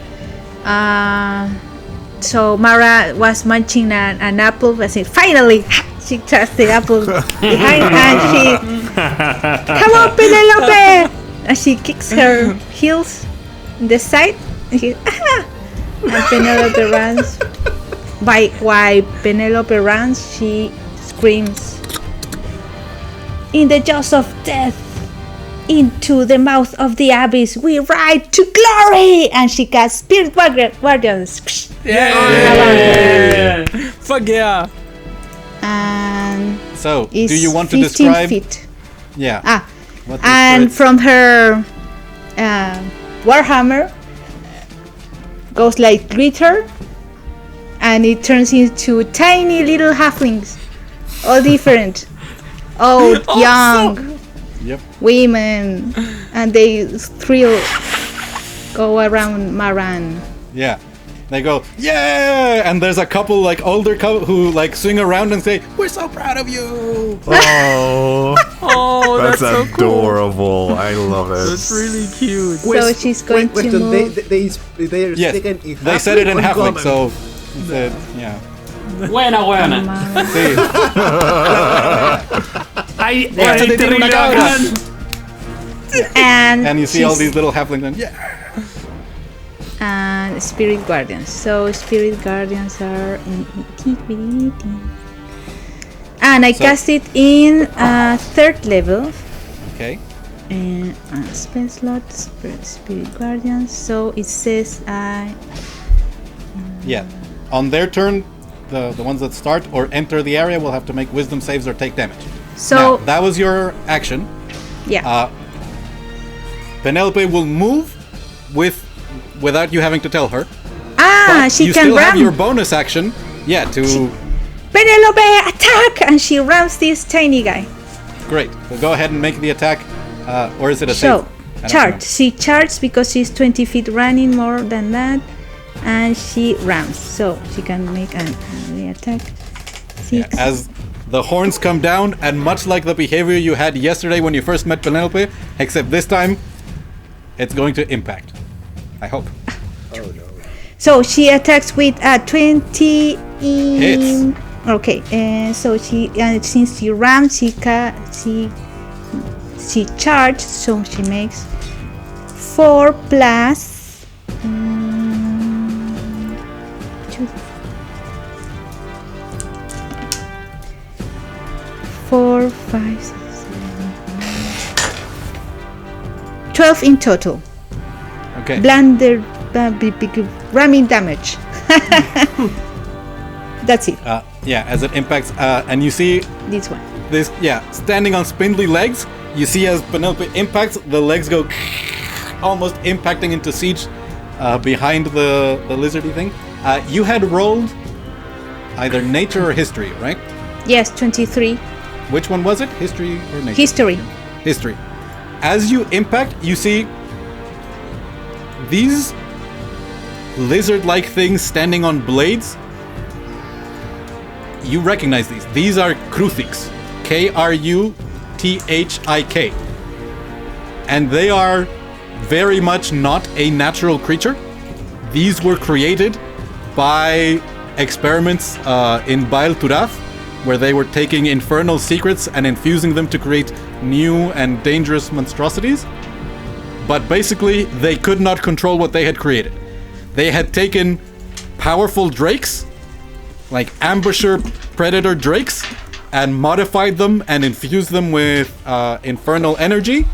So Mara was munching an apple. I said, finally, she touched the apple behind and she, come on, Penelope! And she kicks her heels in the side. And she, and Penelope runs. While Penelope runs, she screams, in the jaws of death, into the mouth of the abyss, we ride to glory! And she casts Spirit Guardians. Yeah! Fuck yeah! And So, do it's you want to 15 describe? feet. Yeah. What the And spirits- from her Warhammer goes like glitter, and it turns into tiny little halflings, all different, old, young, Yep. women, and they go around Maran. Yeah. They go, yeah! And there's a couple, like, older couple who, like, swing around and say, we're so proud of you! Oh, Oh, that's so cool. adorable. I love it. That's really cute. So she's going to move. They're Yes, speaking in they said it in halfling or halfling, common? so... yeah. Buena. See, And and you see all she's- these little halflings and, yeah! and Spirit Guardians. So Spirit Guardians are and I cast it in third level. Okay. And spell slot Spirit Guardians. So it says Yeah. On their turn, the ones that start or enter the area will have to make wisdom saves or take damage. so Now, that was your action. yeah. Penelope will move without you having to tell her. She You can still have ram. your bonus action. Yeah, to... Penelope, attack! And she rams this tiny guy. Great. So go ahead and make the attack. Or is it a So, save? I don't charge. know. She charges because she's 20 feet running more than that. And she rams. So she can make an attack. Yeah, 6. as the horns come down, and much like the behavior you had yesterday when you first met Penelope, except this time, it's going to impact. I hope. So she attacks with a 20 Hits. Okay, so since she rams, she charged, so she makes 4 plus 2, 4, 5, 6, 7, 12 in total. Okay. Blunder, ramming damage. That's it. Yeah, as it impacts, and you see This one. this, standing on spindly legs, you see as Penelope impacts, the legs go almost impacting into Siege behind the lizardy thing. You had rolled either nature or history, right? Yes, 23. Which one was it? History or nature? History. History. As you impact, you see these lizard-like things standing on blades. You recognize these. These are Kruthiks. Krutthik. And they are very much not a natural creature. These were created by experiments in Baal Turath, where they were taking infernal secrets and infusing them to create new and dangerous monstrosities. But basically, they could not control what they had created. They had taken powerful drakes, like ambusher predator drakes, and modified them and infused them with infernal energy.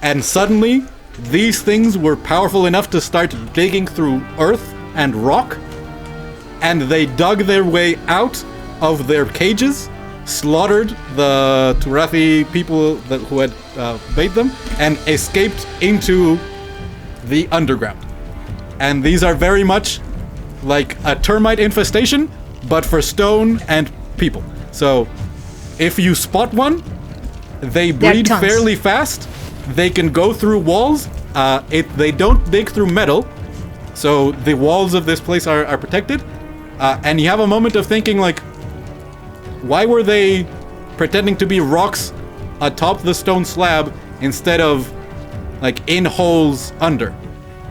And suddenly, these things were powerful enough to start digging through earth and rock. And they dug their way out of their cages, slaughtered the Turathi people who had bait them, and escaped into the underground. And these are very much like a termite infestation, but for stone and people. So, if you spot one, they breed fairly fast. They can go through walls. They don't dig through metal, so the walls of this place are protected. And you have a moment of thinking, like, why were they pretending to be rocks atop the stone slab instead of, like, in holes under?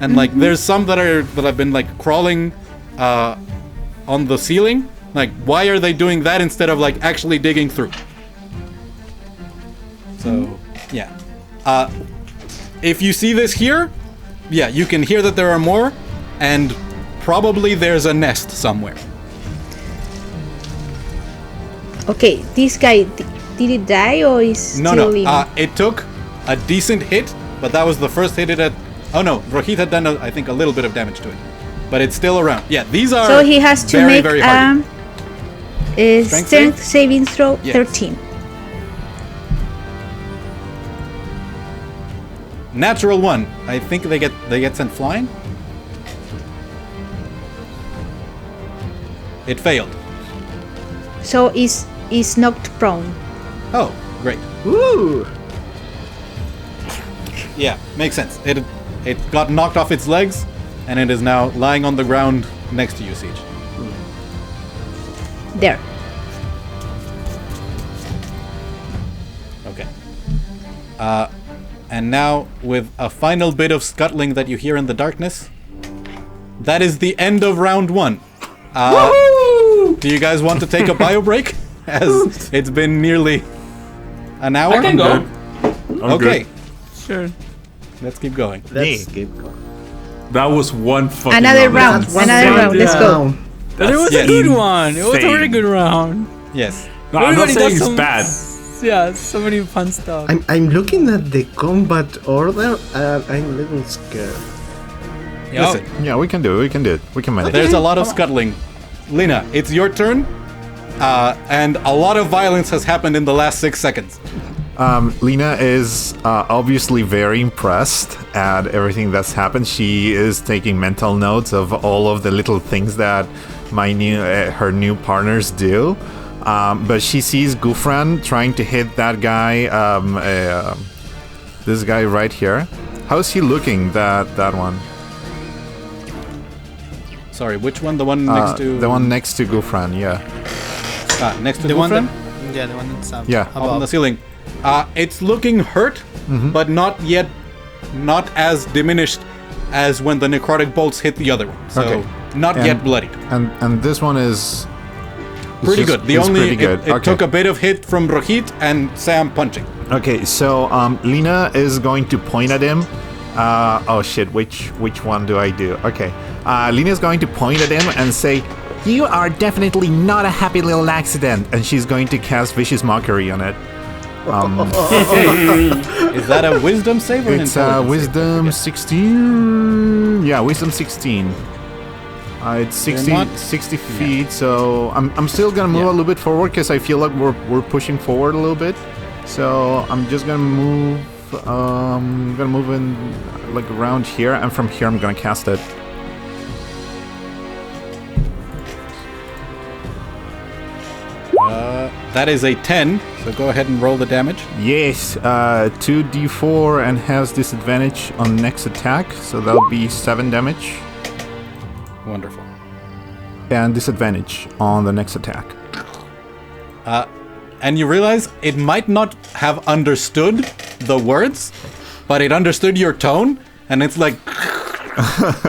And like, there's some that have been like crawling on the ceiling. Like, why are they doing that instead of like actually digging through? So, yeah. If you see this here, yeah, you can hear that there are more, and probably there's a nest somewhere. Okay, this guy, did he die or is still living? It took a decent hit, but that was the first hit it had. Oh no, Rohit had done, I think, a little bit of damage to it. But it's still around. Yeah, these are so he has to very, make very hardy. A strength saving throw, Yes. 13. Natural 1. I think they get sent flying. It failed. So is knocked prone. Oh, great. Ooh! Yeah, makes sense. It got knocked off its legs, and it is now lying on the ground next to you, Siege. There. Okay. And now, with a final bit of scuttling that you hear in the darkness, that is the end of round 1. Do you guys want to take a bio break? As it's been nearly an hour? I can go. Okay, Sure. let's keep going. Let's keep going. That was one fucking Another round. Another round. Let's go. But it was yes. a good one. It was a insane. really good round. Yes. No, I'm not Everybody saying does it's bad. Yeah, so many fun stuff. I'm looking at the combat order and I'm a little scared. Yup. Listen, Yeah, we can do it. We can manage. there's a lot of scuttling. Lina, it's your turn. And a lot of violence has happened in the last 6 seconds. Lena is obviously very impressed at everything that's happened. She is taking mental notes of all of the little things that her new partners do. But she sees Ghufran trying to hit that guy, this guy right here. How's he looking, that one? Sorry, which one? The one next to... The one next to Ghufran, yeah. Next to The one Ghufran? yeah, the one that's Yeah. On the above. ceiling. It's looking hurt, but not as diminished as when the necrotic bolts hit the other one. So Okay. not And- yet bloodied. And this one is Pretty good. It Okay. took a bit of hit from Rohit and Sam punching. Okay, so Lena is going to point at him. Oh shit! Which one do I do? Okay, Lena is going to point at him and say, "You are definitely not a happy little accident," and she's going to cast Vicious Mockery on it. Is that a wisdom save or an It's intelligence save? Wisdom 16. Yeah, Wisdom 16. It's 60, not- 60 feet, so I'm still gonna move a little bit forward because I feel like we're pushing forward a little bit. So I'm just gonna move. Gonna move in like around here, and from here I'm gonna cast it. That is a 10, so go ahead and roll the damage. Yes, 2d4 and has disadvantage on next attack, so that'll be 7 damage, Wonderful. and disadvantage on the next attack. And you realize it might not have understood the words, but it understood your tone, and it's like,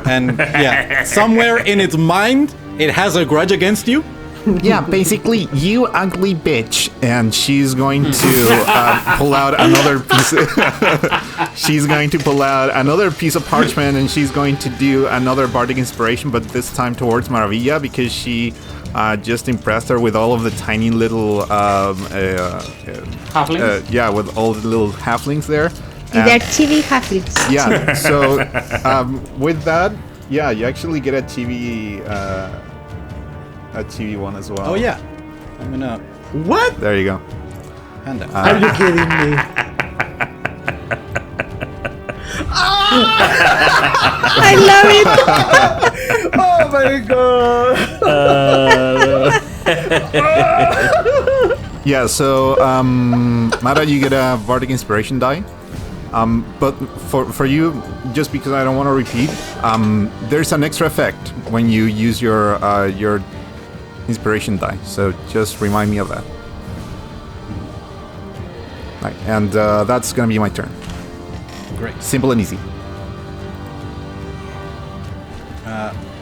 and yeah, somewhere in its mind, it has a grudge against you. Yeah, basically, you ugly bitch, and she's going to pull out another piece. She's going to pull out another piece of parchment, and she's going to do another bardic inspiration, but this time towards Maravilla, because she just impressed her with all of the tiny little Halflings? yeah, with all the little halflings there. They're chibi halflings. Yeah. So with that, yeah, you actually get a chibi one as well. Oh yeah, I'm gonna What? There you go. hand out. Are you kidding me? I love it. Oh my god! Yeah, so Mara, you get a bardic inspiration die. But for you, just because I don't want to repeat, there's an extra effect when you use your inspiration die. So just remind me of that. Right, and that's gonna be my turn. Great. Simple and easy.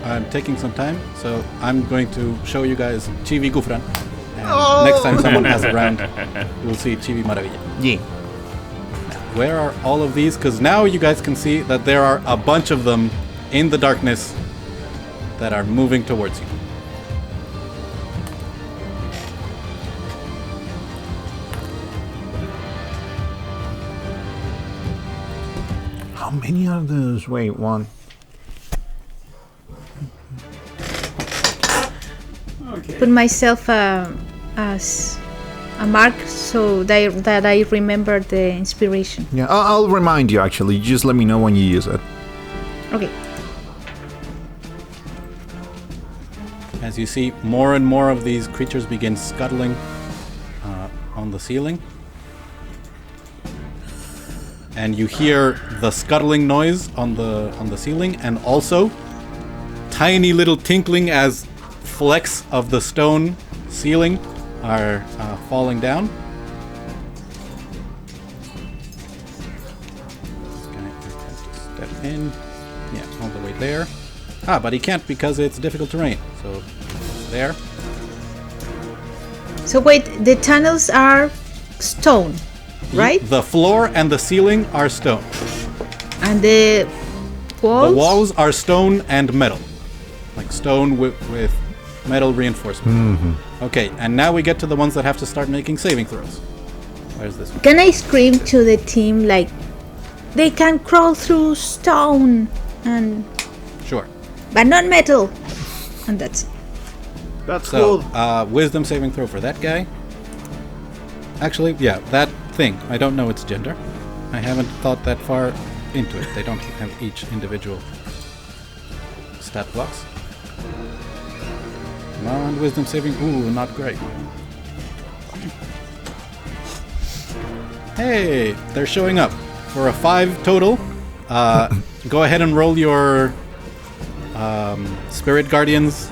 I'm taking some time, so I'm going to show you guys Chibi Ghufran. And next time someone has a round, we'll see Chibi Maravilla. Yeah. Where are all of these? Because now you guys can see that there are a bunch of them in the darkness that are moving towards you. How many are those? Wait, one. Put myself as a mark so that I remember the inspiration. Yeah, I'll remind you actually. You just let me know when you use it. Okay. As you see, more and more of these creatures begin scuttling on the ceiling. And you hear the scuttling noise on the ceiling, and also tiny little tinkling as flecks of the stone ceiling are falling down. This guy has to step in. Yeah, all the way there. Ah, but he can't because it's difficult terrain. So there. So wait, the tunnels are stone, right? The floor and the ceiling are stone. And the walls? The walls are stone and metal. Like stone with metal reinforcement. Okay, and now we get to the ones that have to start making saving throws. Where's this one? Can I scream to the team like, they can crawl through stone, Sure. but not metal? And that's it. That's So, cool. wisdom saving throw for that guy. Actually, yeah, that thing. I don't know its gender. I haven't thought that far into it. They don't have each individual stat blocks. Come on, wisdom saving. Ooh, not great. Hey, they're showing up for a 5 total. Go ahead and roll your Spirit Guardians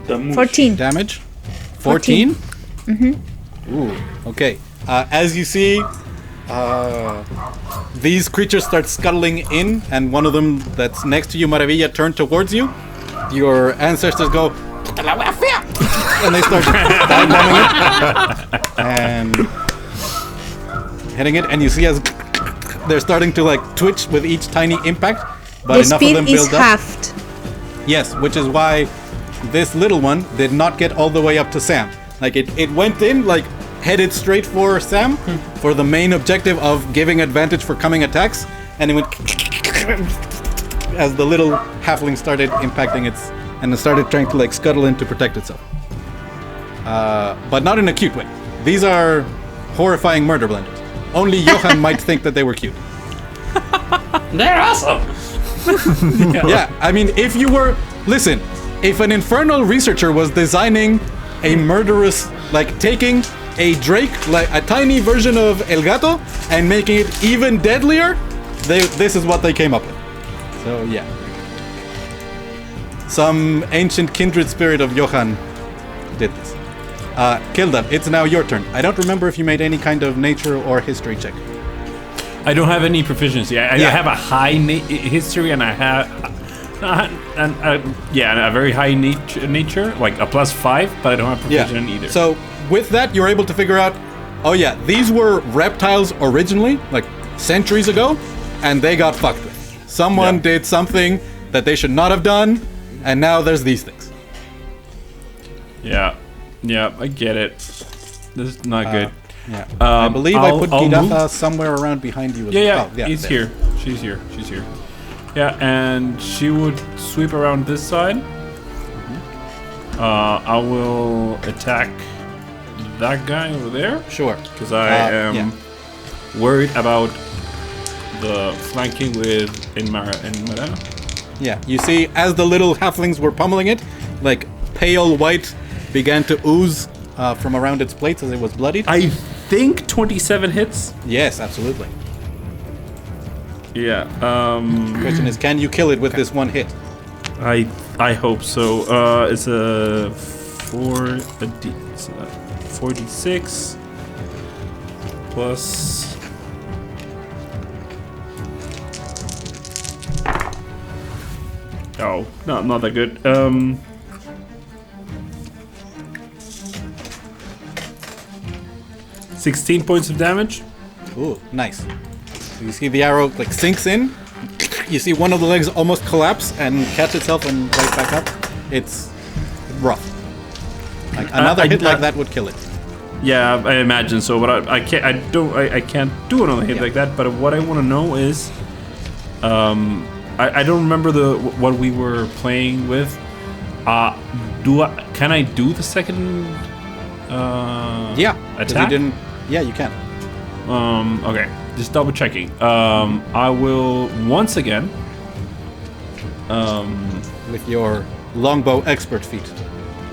14. damage. 14? Ooh, okay. As you see, these creatures start scuttling in, and one of them that's next to you, Maravilla, turn towards you. Your ancestors go, and they start dive-bombing it and hitting it, and you see as they're starting to like twitch with each tiny impact, but The enough of speed them is build up. halved. Yes, which is why this little one did not get all the way up to Sam. Like it went in, like headed straight for Sam for the main objective of giving advantage for coming attacks, and it went as the little halfling started impacting its, and it started trying to like scuttle in to protect itself. But not in a cute way. These are horrifying murder blenders. Only Johan might think that they were cute. They're awesome. Yeah, I mean, if you were... Listen, if an infernal researcher was designing a murderous... Like, taking a drake, like a tiny version of Elgato, and making it even deadlier, this is what they came up with. So, yeah. Some ancient kindred spirit of Johan did this. Kilda, it's now your turn. I don't remember if you made any kind of nature or history check. I don't have any proficiency. I have a high history, and I have a very high nature, like a +5, but I don't have proficiency either. So with that, you're able to figure out, oh yeah, these were reptiles originally, like centuries ago, and they got fucked with. Someone did something that they should not have done, and now there's these things. Yeah, I get it. This is not good. Yeah, I believe I put Gidatha somewhere around behind you. He's here. She's here. Yeah, and she would sweep around this side. I will attack that guy over there. Sure. Because I am worried about the flanking with Moradin. Yeah, you see, as the little halflings were pummeling it, like pale white began to ooze from around its plates as it was bloodied. I think 27 hits. Yes, absolutely. Yeah. The question is, can you kill it with this one hit? I hope so. It's a 4d6 plus. Oh, no, not that good. 16 points of damage. Ooh, nice. So you see the arrow like sinks in. You see one of the legs almost collapse and catch itself and right back up. It's rough. Like another hit like that would kill it. Yeah, I imagine so, but I can't do another hit like that. But what I want to know is, I don't remember what we were playing with. Can I do the second? Attack. You can. Okay, just double checking. I will once again. With your longbow expert feat.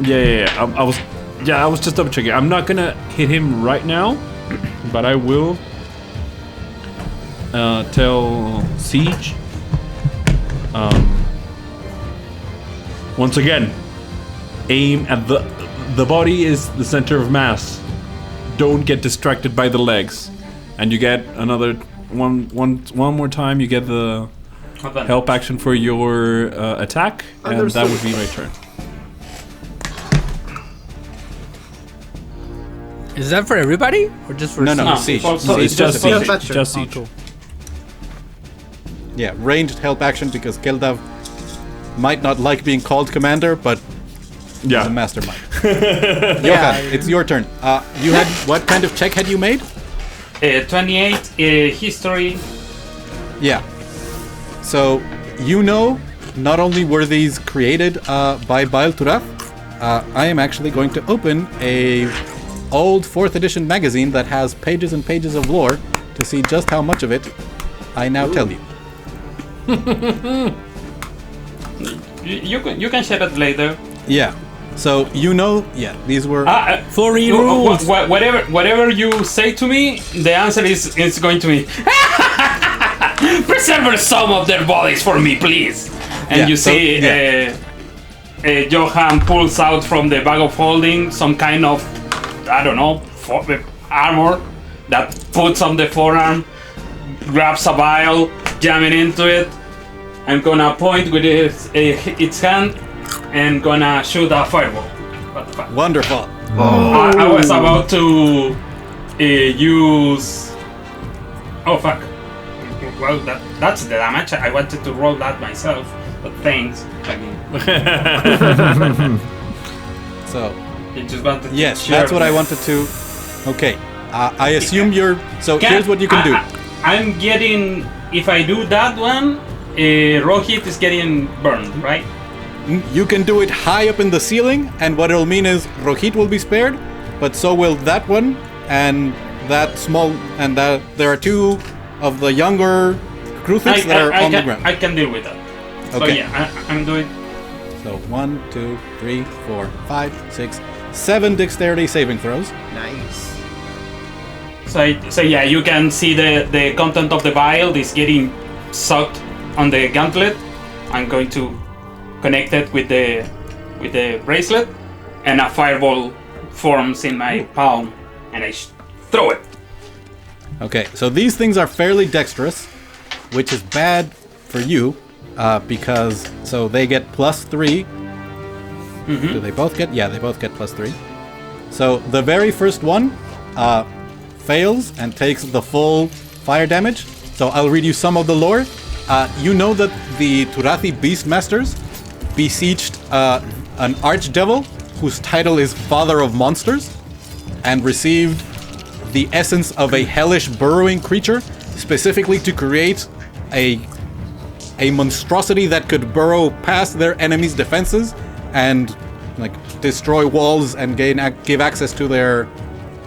I was just double checking. I'm not gonna hit him right now, but I will tell Siege. Once again, aim at the body is the center of mass. Don't get distracted by the legs, and you get another one more time. You get the help action for your attack, and that would be my turn. Is that for everybody or just for No, Siege? Siege. It's just Siege. Siege. Just Siege. Cool. Yeah, ranged help action because Keldav might not like being called commander, but he's a mastermind. Johan, it's your turn. You had what kind of check had you made? 28 history. Yeah. So you know, not only were these created by Baal Turath, I am actually going to open a old 4th edition magazine that has pages and pages of lore to see just how much of it I now tell you. You can share it later. Yeah. So you know, these were For rules. Whatever you say to me, the answer is going to be preserve some of their bodies for me, please. And you see, Johan pulls out from the bag of holding some kind of, I don't know, armor that puts on the forearm, grabs a vial, jamming into it, and gonna point with its hand and gonna shoot a fireball. What the fuck? wonderful. I was about to use. Oh fuck! Well, that's the damage. I wanted to roll that myself, but thanks. I mean, So you just wanted. yes, to that's share. what I wanted to. Okay. I assume you're. So here's what you can do. I'm getting. If I do that one, Rohit is getting burned, right? You can do it high up in the ceiling, and what it'll mean is Rohit will be spared, but so will that one, and that small, and that there are two of the younger Kruthiks that are on the ground. I can deal with that. So Okay. yeah, I'm doing. So 1, 2, 3, 4, 5, 6, 7 dexterity saving throws. Nice. So yeah, you can see the content of the vial is getting sucked on the gauntlet. I'm going to connect it with the bracelet, and a fireball forms in my palm, and I throw it. Okay, so these things are fairly dexterous, which is bad for you, because so they get +3. Do they both get? Yeah, they both get +3. So the very first one fails and takes the full fire damage. So I'll read you some of the lore. You know that the Turathi Beastmasters besieged an archdevil whose title is Father of Monsters and received the essence of a hellish burrowing creature specifically to create a monstrosity that could burrow past their enemies' defenses and like destroy walls and give access to their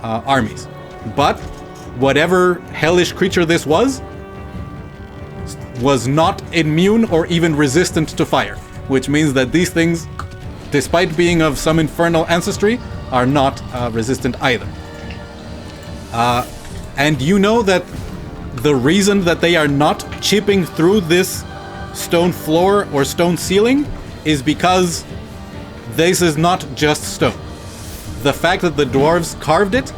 armies. But whatever hellish creature this was not immune or even resistant to fire, which means that these things, despite being of some infernal ancestry, are not resistant either. And you know that the reason that they are not chipping through this stone floor or stone ceiling is because this is not just stone. The fact that the dwarves carved it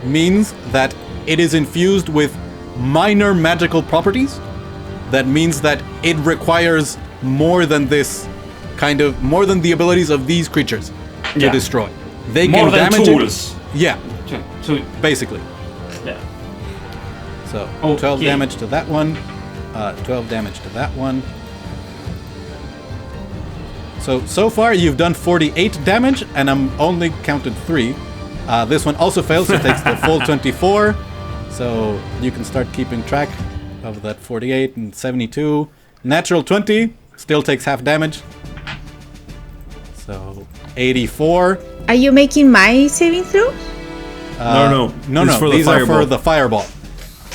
means that it is infused with minor magical properties. That means that it requires more than more than the abilities of these creatures to destroy. They More can than damage tools. it. Yeah, To, basically. yeah. So, Okay. 12 damage to that one, 12 damage to that one. So far you've done 48 damage, and I'm only counted 3. This one also fails, so it takes the full 24. So you can start keeping track of that 48 and 72. Natural 20, still takes half damage. So 84. Are you making my saving throws? No. No, It's for the these are for fireball. the fireball,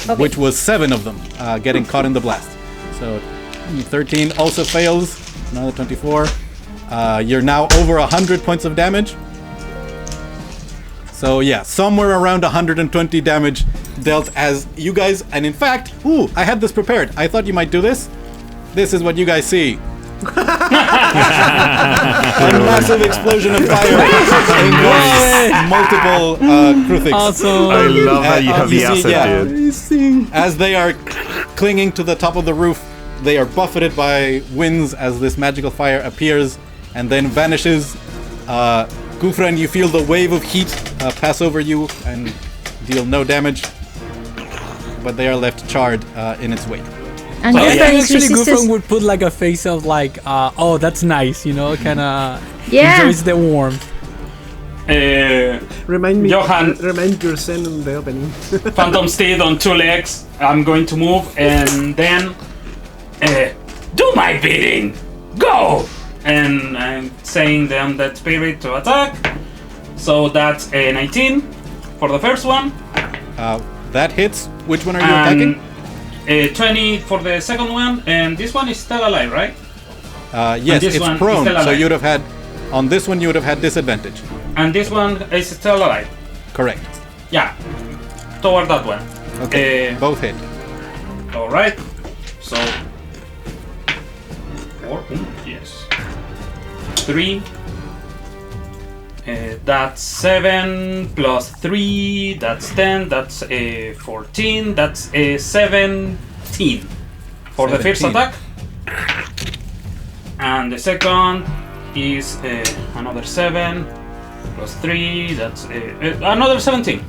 Okay. which was 7 of them getting caught in the blast. So 13 also fails, another 24. You're now over 100 points of damage. So yeah, somewhere around 120 damage dealt as you guys, and in fact, I had this prepared. I thought you might do this. This is what you guys see. A massive explosion of fire engulfs multiple Kruthiks. Awesome. I love that you have the you see, asset, dude. As they are clinging to the top of the roof, they are buffeted by winds as this magical fire appears and then vanishes. Ghufran, you feel the wave of heat pass over you and deal no damage, but they are left charred in its wake. And I your think friends actually resistance. Ghufran would put like a face of like, oh, that's nice, you know, kind of Yeah. enjoys the warmth. Remind yourself in the opening. Phantom Steed on 2 legs. I'm going to move and then do my bidding. Go! And I'm saying them that spirit to attack. So that's a 19 for the first one. That hits. Which one are you attacking? 20 for the second one, and this one is still alive, right? Yes, this it's one is prone, still so alive. you'd have had... On this one, you would have had disadvantage. And this one is still alive. Correct. Yeah, toward that one. Okay, both hit. All right. So 4. Yes. 3. That's 7 plus 3. That's 10. That's 14. That's 17 for the first 17. attack. And the second is another 7 plus 3. That's another 17.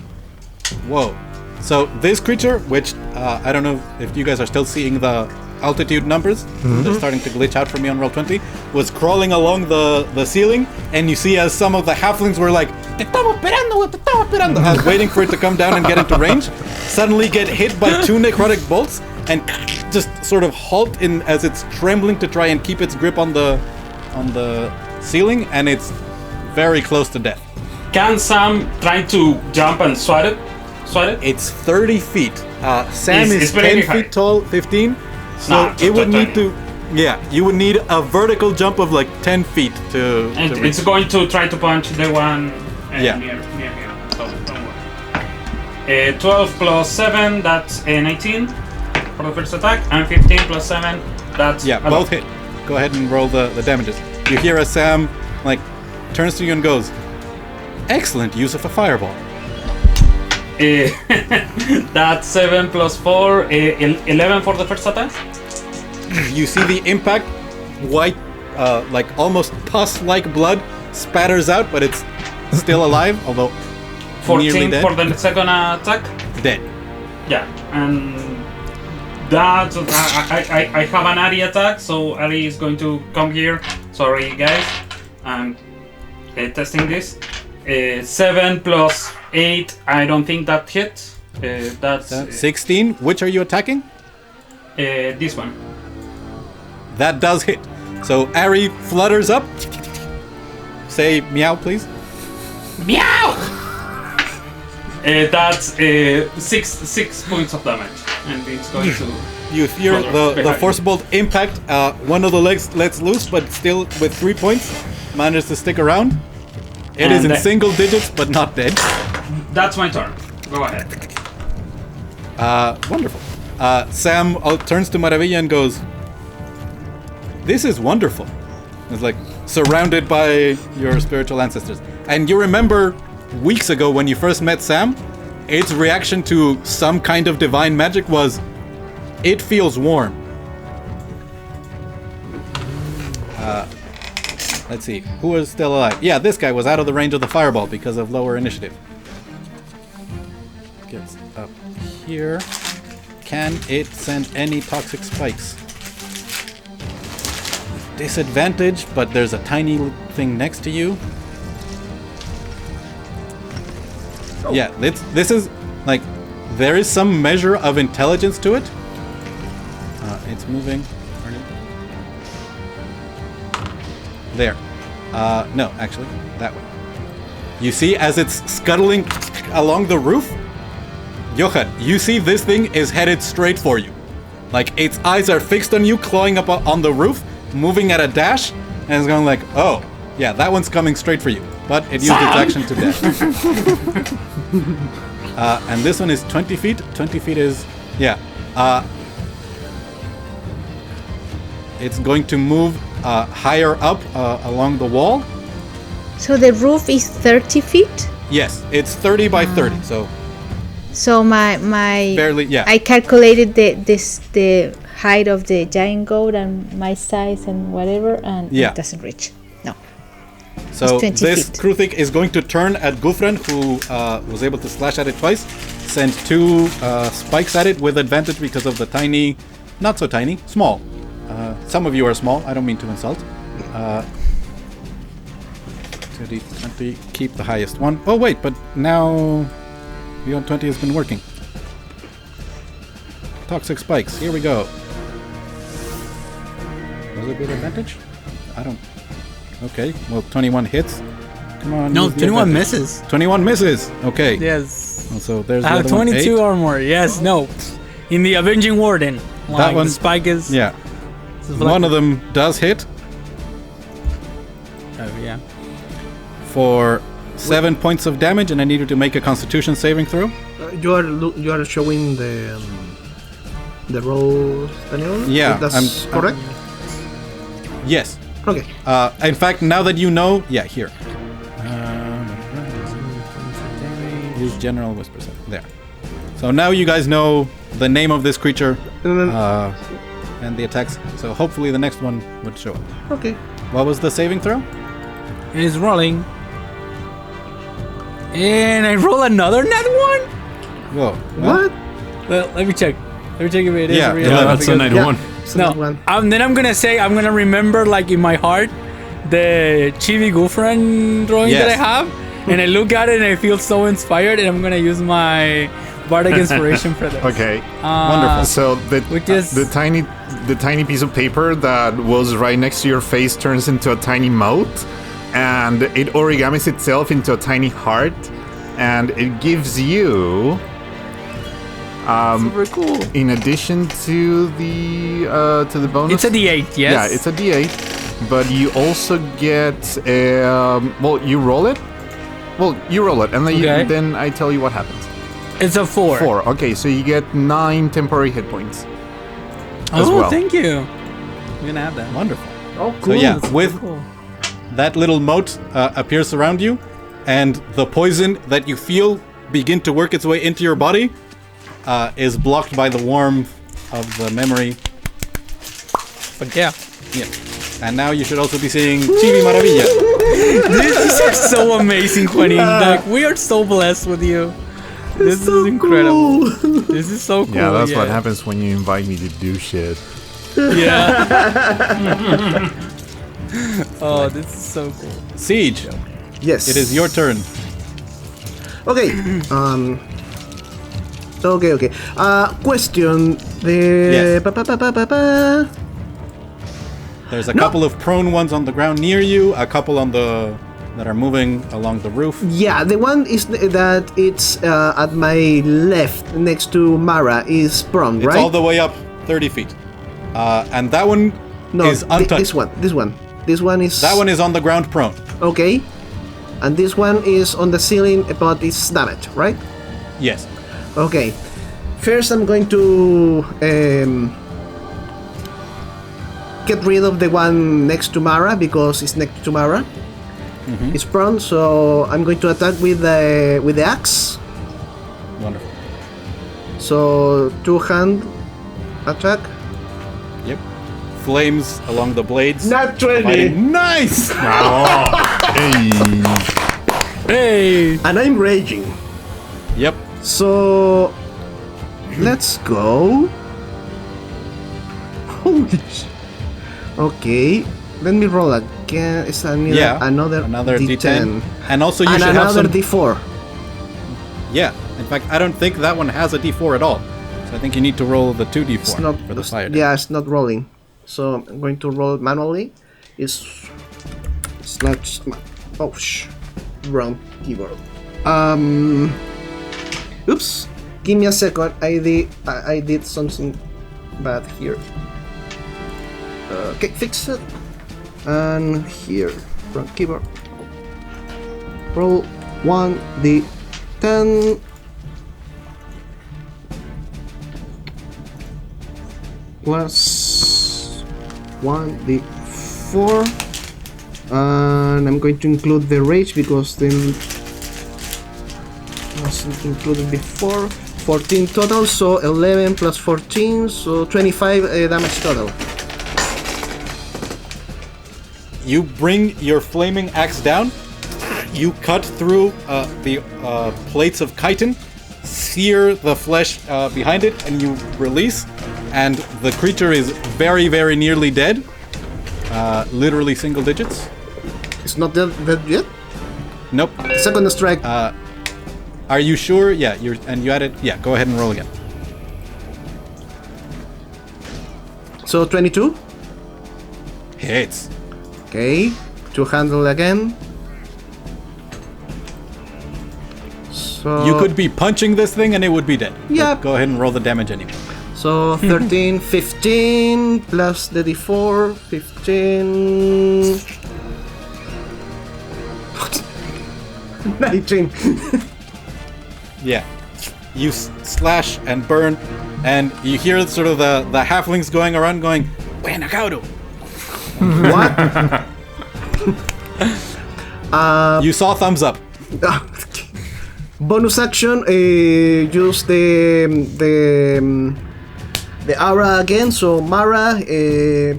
Whoa. So this creature, which I don't know if you guys are still seeing the altitude numbers, they're starting to glitch out for me on Roll20, was crawling along the ceiling, and you see as some of the halflings were like, "Te estamos esperando," as waiting for it to come down and get into range, suddenly get hit by 2 necrotic bolts and just sort of halt in as it's trembling to try and keep its grip on the ceiling, and it's very close to death. Can Sam try to jump and swat it? It's 30 feet. Sam It's is pretty 10 high. feet tall, 15. So Nah, it would 20. need to... Yeah, you would need a vertical jump of like 10 feet to And reach. it's going to try to punch the one Yeah. near here. So don't worry. 12 plus 7, that's 19 for the first attack, and 15 plus 7, that's Yeah, both hit. Go ahead and roll the damages. You hear as Sam turns to you and goes, "Excellent use of a fireball." That's 7 plus 4, 11 for the first attack. You see the impact, white, like almost pus-like blood spatters out, but it's still alive, although 14 nearly dead. for the second attack. Dead. Yeah, and that I have an Ari attack, so Ari is going to come here. Sorry, guys, I'm testing this. 7 plus 8. I don't think that hits. That's 16. Which are you attacking? this one. That does hit. So Ari flutters up. Say meow, please. Meow. That's 6 points of damage, and it's going to. You hear the behind. forcible impact. One of the legs lets loose, but still with 3 points, manages to stick around. It is And in single digits, but not dead. That's my turn. Go ahead. Wonderful. Sam turns to Maravilla and goes, "This is wonderful." It's like surrounded by your spiritual ancestors. And you remember weeks ago when you first met Sam, its reaction to some kind of divine magic was, "It feels warm." Let's see, who is still alive? Yeah, this guy was out of the range of the fireball because of lower initiative. Gets up here. Can it send any toxic spikes? Disadvantage, but there's a tiny thing next to you. Yeah, this is like there is some measure of intelligence to it. It's moving. There. No, actually, that way. You see, as it's scuttling along the roof, Johan, you see this thing is headed straight for you. Like its eyes are fixed on you, clawing up on the roof, moving at a dash, and it's going like, oh, yeah, that one's coming straight for you. But it used its action to dash. And this one is 20 feet. 20 feet is, yeah. It's going to move higher up along the wall. So the roof is 30 feet? Yes, it's 30 by 30, So my barely, yeah. I calculated the height of the giant goat and my size and whatever, and Yeah. it doesn't reach. No. So It's 20 this feet. Kruthik is going to turn at Ghufran, who was able to slash at it twice, send 2 spikes at it with advantage because of the tiny, not so tiny, small. Some of you are small, I don't mean to insult. 20, keep the highest one. Oh wait, but now Beyond 20 has been working. Toxic spikes, here we go. Was it with advantage? I don't... Okay, well 21 hits. Come on. No, use the 21 advantage. misses. 21 misses, okay. Yes. So there's the I have other one, 22 8. or more. Yes, no. In the Avenging Warden. Like, That one- the spike is... Yeah. is like- One of them does hit Oh, yeah. for 7 points of damage, and I need you to make a Constitution saving throw. You are showing the roll, Daniel? Yeah, That's I'm- correct? Yes. Okay. In fact, now that you know, yeah, here. Use General Whisper. There. So now you guys know the name of this creature and the attacks. So hopefully the next one would show up. Okay. What was the saving throw? It is rolling. And I roll another net one? Whoa. What? Well, let me check. Let me check if it is Yeah, real. Yeah, that's a because- 91. No, One. then I'm gonna say, I'm gonna remember, like, in my heart, the Chibi Ghufran drawing that I Yes. have, and I look at it and I feel so inspired, and I'm gonna use my Bardic Inspiration for this. Okay. Wonderful. So Which is- the tiny piece of paper that was right next to your face turns into a tiny mote, and it origamis itself into a tiny heart, and it gives you, Super cool. in addition to the bonus. It's a D8, yes? Yeah, it's a D8, but you also get well, you roll it. Well, you roll it, and then, Okay. then I tell you what happens. It's a 4. 4. Okay, so you get 9 temporary hit points. as Oh, well. thank you. I'm gonna have that. Wonderful. Oh, So cool. yeah, with Cool. that little moat appears around you, and the poison that you feel begin to work its way into your body is blocked by the warmth of the memory. But yeah. Yeah. And now you should also be seeing Chibi Maravilla. These are so amazing, Juanin. Like, we are so blessed with you. This is incredible. This is so cool. Yeah, that's what happens when you invite me to do shit. Yeah. Oh, this is so cool. Siege, Yes. it is your turn. Okay. Okay. Question. Yes. The. There's a couple of prone ones on the ground near you, a couple on the that are moving along the roof. Yeah, the one is that it's at my left, next to Mara, is prone, It's right? all the way up 30 feet. And that one is untouched. This one is. That one is on the ground prone. Okay. And this one is on the ceiling, but it's damaged, right? Yes. Okay. First, I'm going to get rid of the one next to Mara because it's next to Mara. It's prone, so I'm going to attack with the axe. Wonderful. So 2-hand attack. Yep. Flames along the blades. Not 20. Fighting. Nice! Hey! And I'm raging. Yep. So let's go. Holy shit. Okay, let me roll again. It's another D10. And also you and should have another some... D4. Yeah. In fact, I don't think that one has a D4 at all. So I think you need to roll the 2D4 It's not for the fire. Yeah, it's not rolling. So I'm going to roll it manually. It's not. Oh wrong keyboard. Oops. Give me a second. I did something bad here. Okay, fix it. And here, wrong keyboard. Roll 1d10. Plus 1d4. And I'm going to include the rage because then wasn't included before. 14 total, so 11 plus 14, so 25 damage total. You bring your flaming axe down. You cut through the plates of chitin, sear the flesh behind it, and you release. And the creature is very, very nearly dead. Literally single digits. It's not dead yet? Nope. Second strike. Are you sure? Yeah, you added. Yeah, go ahead and roll again. So 22. Hits. Okay. 2-handle again. So You could be punching this thing and it would be dead. Yeah. But go ahead and roll the damage anyway. So 13, 15 plus the D4, 15. 19. Yeah. You slash and burn, and you hear sort of the halflings going around going, "Buena caudo." What? You saw thumbs up. Bonus action, use the aura again. So Mara,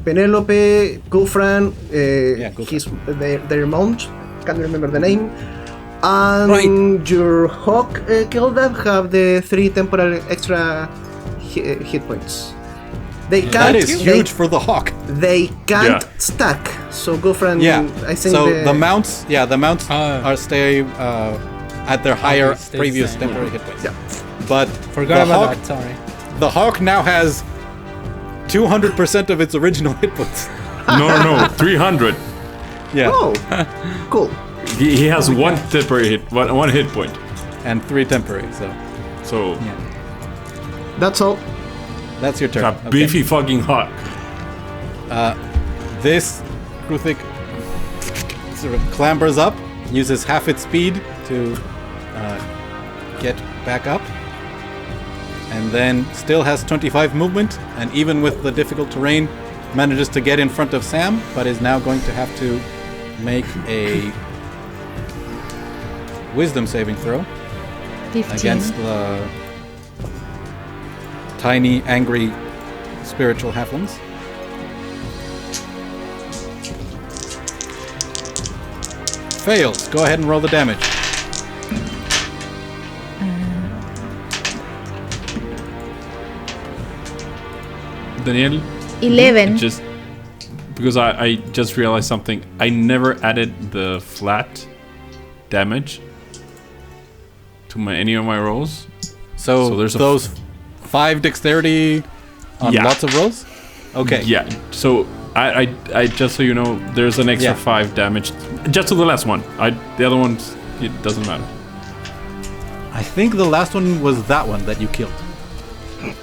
Penelope, Ghufran, Ghufran. their mount, can't remember the name, and your hawk Kilda have the 3 temporary extra hit points. They can't. That is huge for the hawk. They can't stack. So Ghufran, I think. So the mounts, are stay at their higher previous temporary hit points. Yeah. But Forgot about that, sorry. The hawk now has 200% of its original hit points. No, 300. Yeah. Oh, cool. He has one temporary hit, one hit point. And 3 temporary, So That's all. that's your turn. a Okay. beefy fucking hawk. This Kruthik sort of clambers up, uses half its speed to get back up, and then still has 25 movement, and even with the difficult terrain, manages to get in front of Sam, but is now going to have to make a wisdom saving throw. 15. against the tiny, angry, spiritual halflings. Fails. Go ahead and roll the damage. Daniel, 11. just because I just realized something. I never added the flat damage to any of my rolls. So there's those 5 dexterity on Yeah. lots of rolls? Okay. Yeah. So I just so you know, there's an extra Yeah. 5 damage just to the last one. The other ones, it doesn't matter. I think the last one was that one that you killed.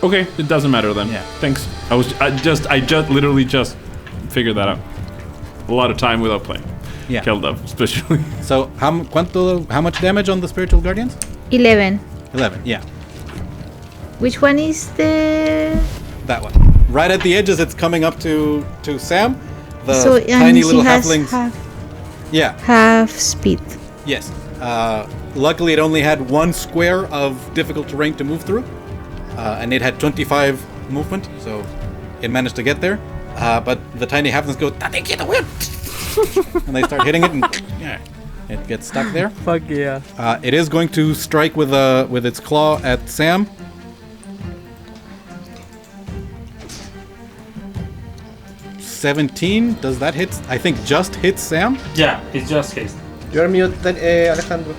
Okay, it doesn't matter then. Yeah. Thanks. I just literally just figured that out. A lot of time without playing. Yeah. Killed up, especially. So how much damage on the spiritual guardians? 11. 11. Yeah. Which one is the... That one. Right at the edges, it's coming up to Sam. The So, and tiny she little has halflings. half Yeah. speed. Yes. Luckily, it only had one square of difficult terrain to move through, and it had 25 movement, so it managed to get there. But the tiny halflings go, and they start hitting it, and it gets stuck there. Fuck yeah. It is going to strike with its claw at Sam. $17. Does that hit? I think just hits Sam. Yeah, it's just haste. You're mute, Alejandro.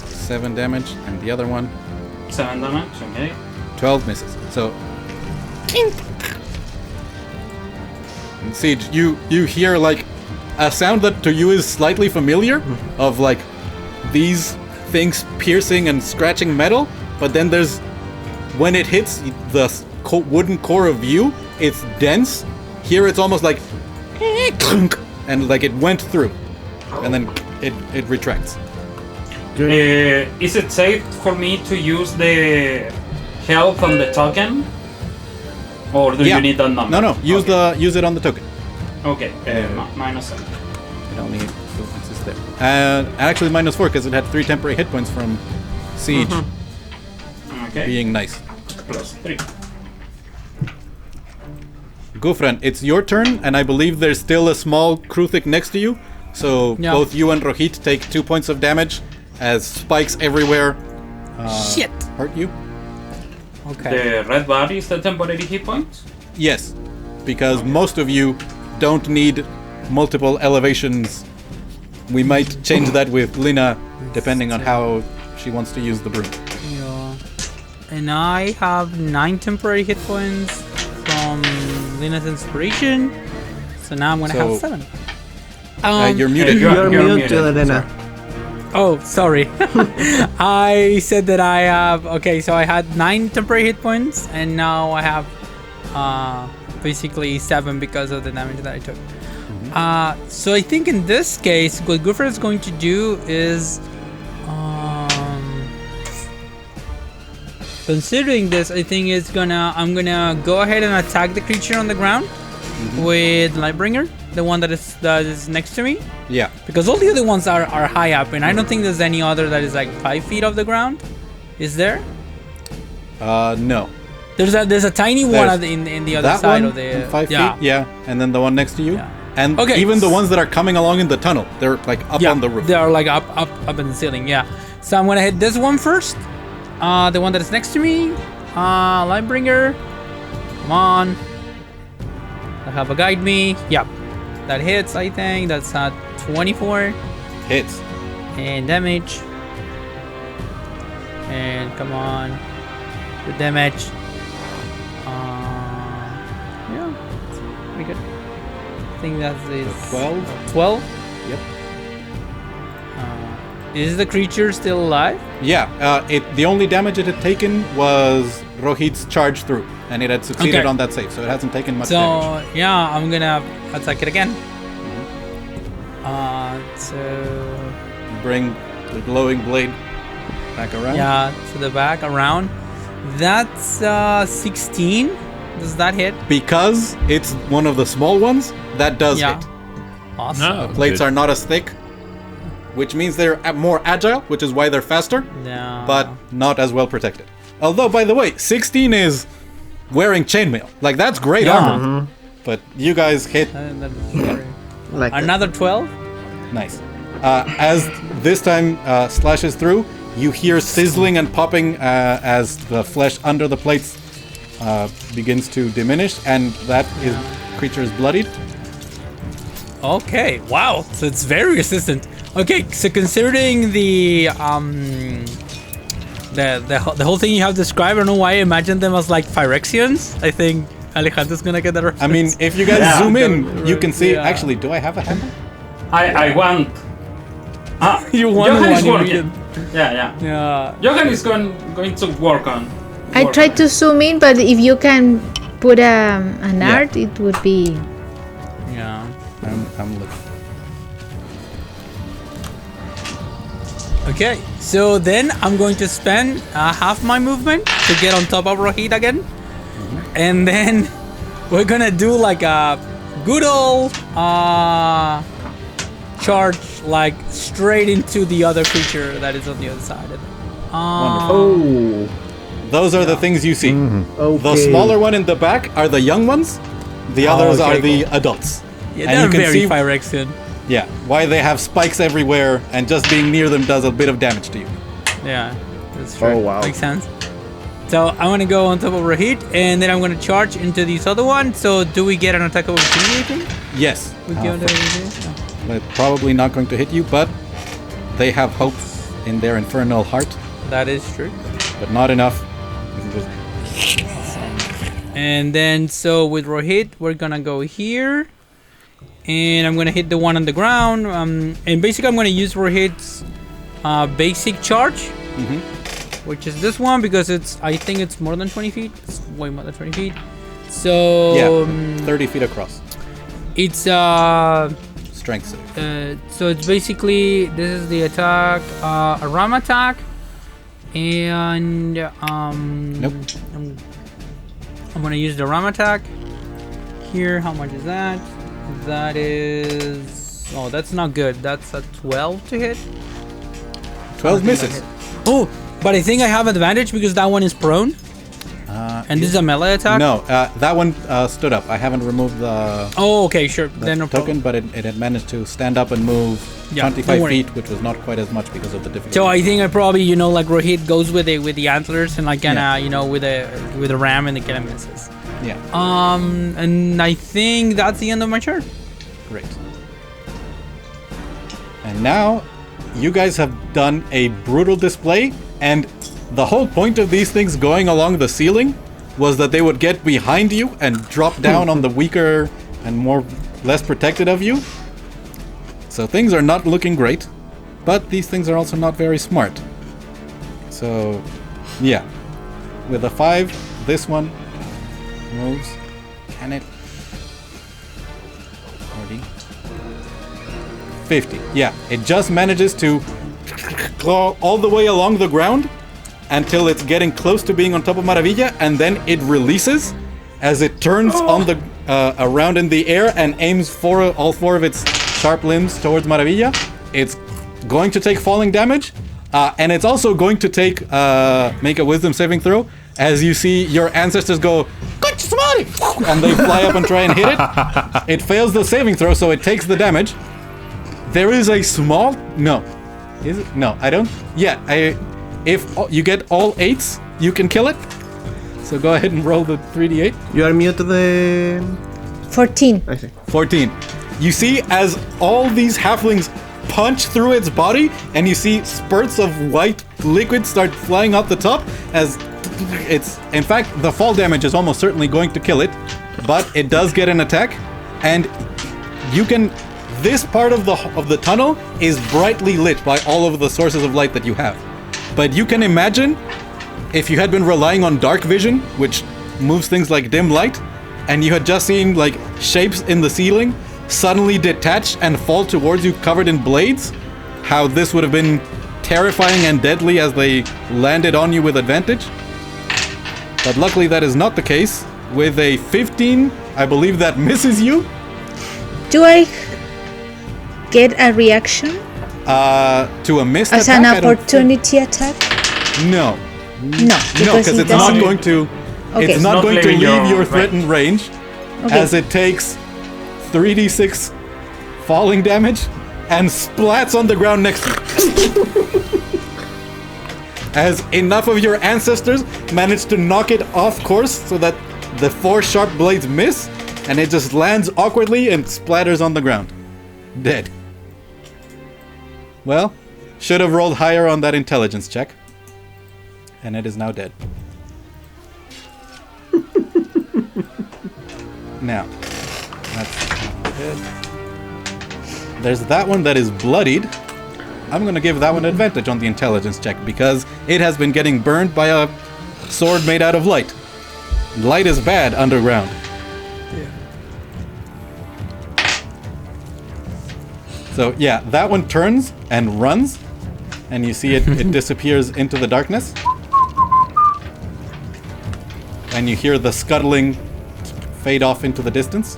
7 damage, and the other one 7 damage, okay. 12 misses. So, in Siege, you hear like a sound that to you is slightly familiar, of like these things piercing and scratching metal. But then there's when it hits the wooden core of you, it's dense. Here it's almost like and like it went through, and then it retracts. Is it safe for me to use the health on the token? Or do Yeah. you need that number? No, use it on the token. Okay, minus 7. It only influences there. And actually -4 because it had 3 temporary hit points from Siege Okay, being nice. plus 3. Ghufran, it's your turn, and I believe there's still a small Kruthik next to you. So Yeah. both you and Rohit take 2 points of damage as spikes everywhere Shit. hurt you. Okay. The red bar is the temporary hit points? Yes, because most of you don't need multiple elevations. We might change that with Lina, depending on how she wants to use the broom. Yeah. And I have 9 temporary hit points from Lina's inspiration. So now I'm gonna have 7. You're muted. You're You're mute, muted, Elena. Oh, sorry. I said that I have... Okay, so I had 9 temporary hit points, and now I have basically 7 because of the damage that I took. So I think in this case, what Ghufran is going to do is... considering this, I think I'm gonna go ahead and attack the creature on the ground with Lightbringer, the one that is next to me. Yeah. Because all the other ones are high up, and I don't think there's any other that is like 5 feet off the ground. Is there? No. There's a tiny one There's in the other That side one, of the 5 yeah. feet, yeah, and then the one next to you, Yeah. and Okay. even the ones that are coming along in the tunnel, they're like up Yeah, on the roof. they are like up in the ceiling. Yeah. So I'm gonna hit this one first. The one that is next to me. Lightbringer. Come on. I have a guide me. Yep. That hits. I think that's 24 Hits. and damage. And come on, the damage. Yeah, it's pretty good. I think that's is 12. 12. Yep. Is the creature still alive? Yeah. The only damage it had taken was Rohit's charge through, and it had succeeded Okay. on that save, so it hasn't taken much damage. So yeah, I'm gonna attack it again. So Bring the glowing blade back around. yeah, to the back around. That's 16. Does that hit? Because it's one of the small ones, that does Yeah. hit. Awesome. No. Plates are not as thick. which means they're more agile, which is why they're faster, No. but not as well protected. Although, by the way, 16 is wearing chainmail. Like, that's great Yeah. armor. But you guys hit Like Another 12? nice. As this time slashes through, you hear sizzling and popping as the flesh under the plates begins to diminish, and that creature is bloodied. Okay, wow. So it's very resistant. Okay, so considering the whole thing you have described, I don't know why I imagined them as like Phyrexians. I think Alejandro's gonna get that reference. I mean, if you guys zoom in, you can see. Yeah. Actually, do I have a hammer? I want. you want Johan is one, you working. need Yeah. Yeah. Johan is going to work on. I tried to zoom in, but if you can put an art, it would be. Yeah. I'm looking. Okay, so then I'm going to spend half my movement to get on top of Rohit again. And then we're gonna do like a good old charge, like straight into the other creature that is on the other side. oh, Those are the things you see. okay. The smaller one in the back are the young ones. The others okay, are the cool. adults. Yeah, And they're you can very see- Phyrexian. Yeah, why they have spikes everywhere, and just being near them does a bit of damage to you. Yeah, that's true. Oh, wow. Makes sense. So I'm gonna go on top of Rohit, and then I'm gonna charge into this other one. So do we get an attack of opportunity, I think? Yes, We give it a- but probably not going to hit you, but they have hope in their infernal heart, That is true. but not enough. And then so with Rohit, we're gonna go here, and I'm gonna hit the one on the ground. And basically I'm gonna use Rohit's basic charge, which is this one because I think it's more than 20 feet. It's way more than 20 feet. So Yeah, 30 feet across. it's Strength save. so it's basically this is the attack, a ram attack, and Nope. I'm gonna use the ram attack here. How much is that? That is that's not good. That's a 12 to hit. 12 misses. Oh, but I think I have advantage because that one is prone, and this is a melee attack. No, that one stood up. I haven't removed the Oh, okay, sure. Then no token, problem. but it had managed to stand up and move Yeah, don't 25 worry. feet, which was not quite as much because of the difficulty. So I think I probably like Rohit goes with the antlers and like kinda with a ram and it kinda misses. Yeah, And I think that's the end of my turn. great. And now, you guys have done a brutal display, and the whole point of these things going along the ceiling was that they would get behind you and drop down on the weaker and less protected of you. So things are not looking great, but these things are also not very smart. So, yeah. With a 5, this one moves. Can it? 40. 50. Yeah, it just manages to claw all the way along the ground until it's getting close to being on top of Maravilla, and then it releases as it turns on the around in the air and aims all 4 of its sharp limbs towards Maravilla. It's going to take falling damage, and it's also going to make a wisdom saving throw as you see your ancestors go, "Good somebody!" and they fly up and try and hit it. It fails the saving throw, so it takes the damage. There is a small... No. Is it? No, I don't... Yeah, if you get all 8s, you can kill it. So go ahead and roll the 3d8. You are mute to the. 14. I see. 14. You see as all these halflings punch through its body, and you see spurts of white liquid start flying out the top as it's... In fact, the fall damage is almost certainly going to kill it, but it does get an attack, and you can... This part of the tunnel is brightly lit by all of the sources of light that you have. But you can imagine if you had been relying on dark vision, which moves things like dim light, and you had just seen like shapes in the ceiling suddenly detach and fall towards you covered in blades, how this would have been terrifying and deadly as they landed on you with advantage. But luckily that is not the case. With a 15, I believe that misses you. Do I get a reaction? To a missed As attack, an I don't opportunity attack? think- No. No, Because it it's not doesn't- going to. Okay. It's not not going to leaving leave your your threatened range, Okay. as it takes 3d6 falling damage and splats on the ground next to you. As enough of your ancestors managed to knock it off course so that the 4 sharp blades miss, and it just lands awkwardly and splatters on the ground. Dead. Well, should have rolled higher on that intelligence check. And it is now dead. Now, that's dead. There's that one that is bloodied. I'm gonna give that one advantage on the intelligence check because it has been getting burned by a sword made out of light. Light is bad underground. So yeah, that one turns and runs, and you see it disappears into the darkness. And you hear the scuttling fade off into the distance.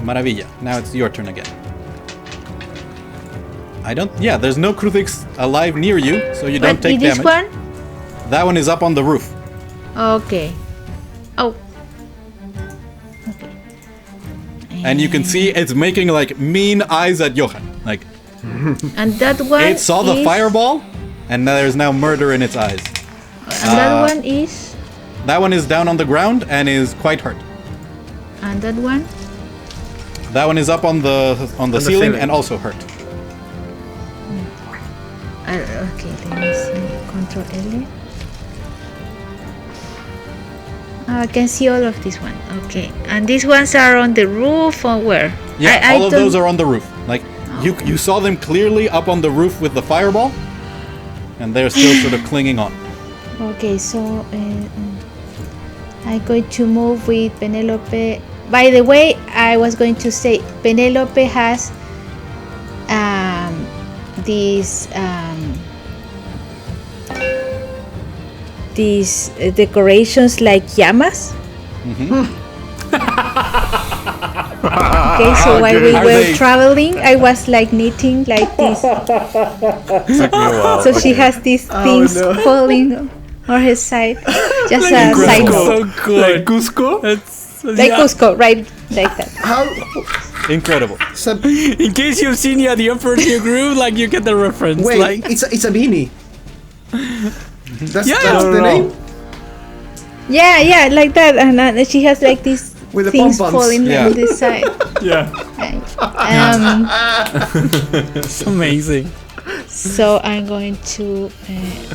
Maravilla. Now it's your turn again. There's no Kruthiks alive near you, so you don't But take this damage. one? That one is up on the roof. Okay. Oh. And you can see it's making like mean eyes at Johan. Like And that one it saw the is- fireball, and there's now murder in its eyes. And that one is... That one is down on the ground and is quite hurt. And that one? That one is up on the ceiling ceiling. and also hurt. Okay, let me see. Control L. I can see all of this one. Okay. And these ones are on the roof or where? Yeah, I all of don't- those are on the roof. Like you saw them clearly up on the roof with the fireball, and they're still sort of clinging on. Okay, so I'm going to move with Penelope. By the way, I was going to say Penelope has these decorations like llamas. Okay, so while we Are were they- traveling, I was like knitting like this. So she has these things falling on her side. Just a side note. So good. Like Cusco? That's, Like Cusco, right? Like that. How? Incredible. in case you've seen the Emperor's New Groove, like you get the reference. Wait, like it's a beanie. That's the name? Yeah, like that. And she has like these With the things pom-poms. falling Yeah. on this side. Yeah. it's amazing. So I'm going to. Wait.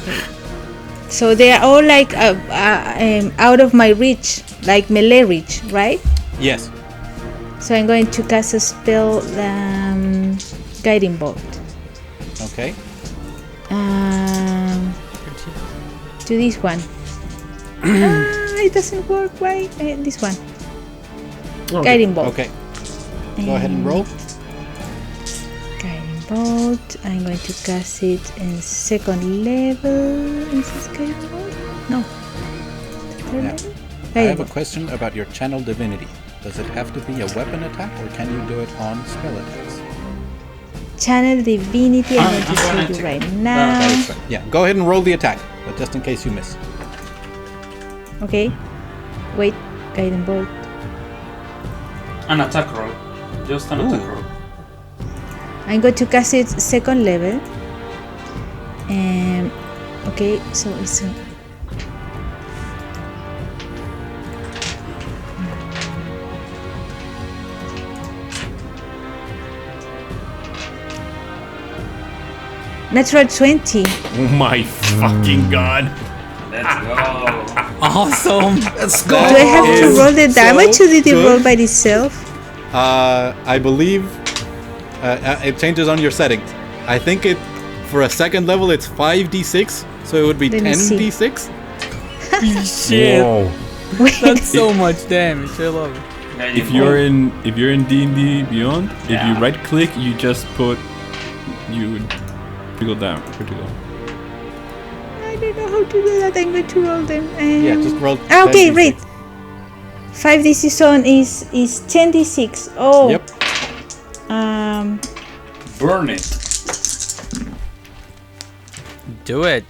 So they are all like out of my reach, like melee reach, right? Yes. So I'm going to cast a spell, Guiding Bolt. Okay. To this one. It doesn't work, right? This one. Guiding Bolt. Okay. Go ahead and roll. Guiding Bolt. I'm going to cast it in second level. Is this Guiding Bolt? No. Third Yeah. level? I Guiding have a Bolt. question about your channel divinity. Does it have to be a weapon attack, or can you do it on spell attacks? Channel Divinity. I'm going to show you right That now. is right. Yeah. Go ahead and roll the attack, but just in case you miss. Okay. Wait. Guiding Bolt. An attack roll. Just an attack roll. I'm going to cast it second level. Okay, so it's natural 20. Oh my fucking god. Let's go. Awesome. Let's Do go. I have to is roll the damage so or did it good. roll by itself? I believe it changes on your settings. I think for a second level it's 5d6, so it would be Let me see. 10d6. Shit. Whoa. Wait. That's so much damage. I love it. If you're in D&D Beyond, if you right click, you just put critical down. Critical. I don't know how to do that. I'm going to roll them. Yeah, just roll. Okay, 10d6. right. 5DC zone is 10d6. Oh. Yep. Burn it. Do it.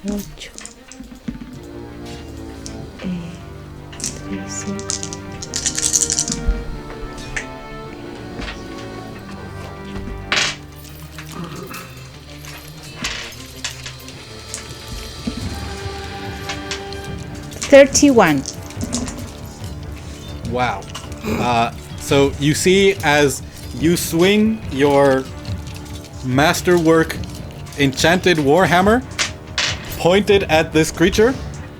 8, 36. $31. Wow. So you see as you swing your masterwork enchanted warhammer pointed at this creature,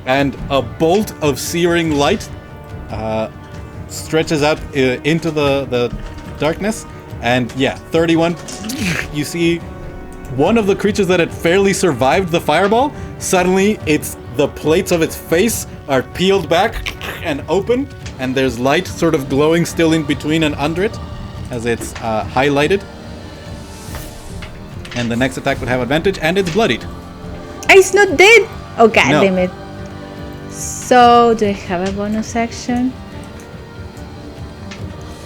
and a bolt of searing light stretches out into the darkness. And yeah, 31. You see one of the creatures that had fairly survived the fireball. Suddenly, the plates of its face are peeled back and open, and there's light sort of glowing still in between and under it as it's highlighted. And the next attack would have advantage, and it's bloodied. It's not dead. Oh god No. damn it. So do I have a bonus action?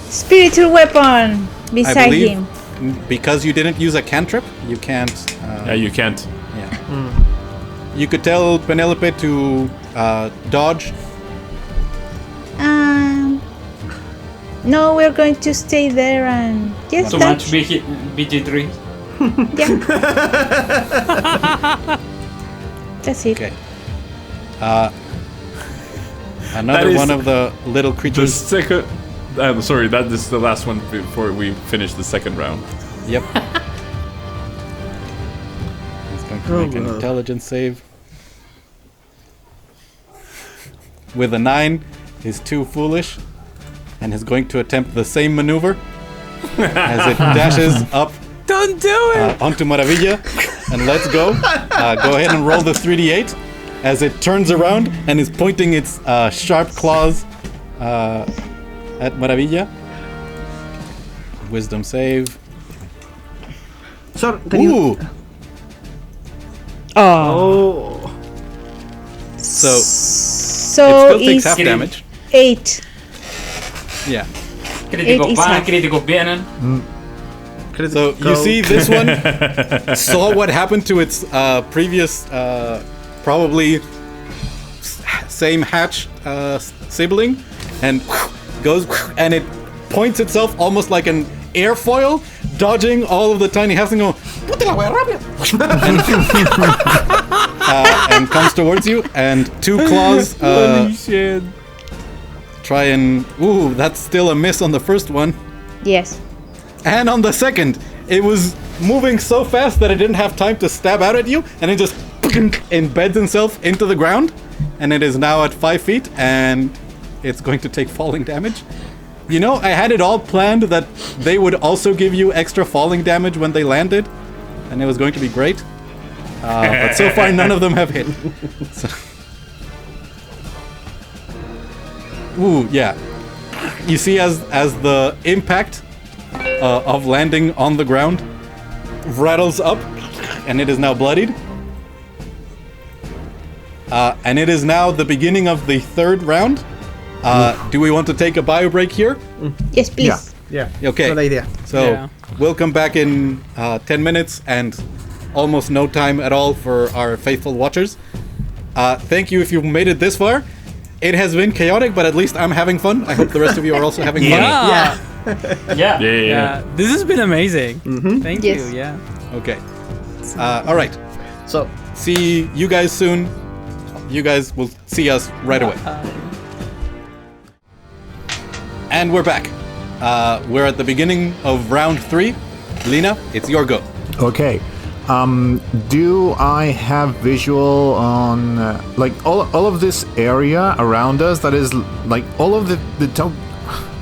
Spiritual weapon beside I believe him. because you didn't use a cantrip, you can't. Yeah, you can't. Yeah. You could tell Penelope to dodge. No, we're going to stay there and just So touch. much BG3. Yeah. That's it. Okay. Another is one of the little The creatures. second. I'm sorry, that is the last one before we finish the second round. Yep. He's going to make an intelligence save. With a 9, he's too foolish, and is going to attempt the same maneuver as it dashes up Don't do it. onto Maravilla. And let's go. Go ahead and roll the 3d8 as it turns around and is pointing its sharp claws at Maravilla. Wisdom save. So, can you... Ooh! Oh. So it So still takes it's half damage. 8. Yeah. Críticos is van, half. críticos vienen. So you see this one saw what happened to its previous, probably same hatch sibling, and goes and it points itself almost like an airfoil, dodging all of the tiny halves and go and comes towards you, and two claws try and that's still a miss on the first one. Yes. And on the second, it was moving so fast that it didn't have time to stab out at you, and it just embeds itself into the ground, and it is now at 5 feet, and it's going to take falling damage. You know, I had it all planned that they would also give you extra falling damage when they landed, and it was going to be great. But so far, none of them have hit. So. Yeah. You see, as the impact of landing on the ground rattles up, and it is now bloodied. And it is now the beginning of the third round. Do we want to take a bio break here? Yes, please. Yeah. Okay. Good idea. So Yeah. we'll come back in 10 minutes and almost no time at all for our faithful watchers. Thank you if you've made it this far. It has been chaotic, but at least I'm having fun. I hope the rest of you are also having fun. Yeah. Yeah. Yeah. This has been amazing. Thank Yes. you. Yeah. Okay. All right. So, See you guys soon. You guys will see us right away. And we're back. We're at the beginning of round 3. Lena, it's your go. Okay. Do I have visual on like all of this area around us? That is like all of the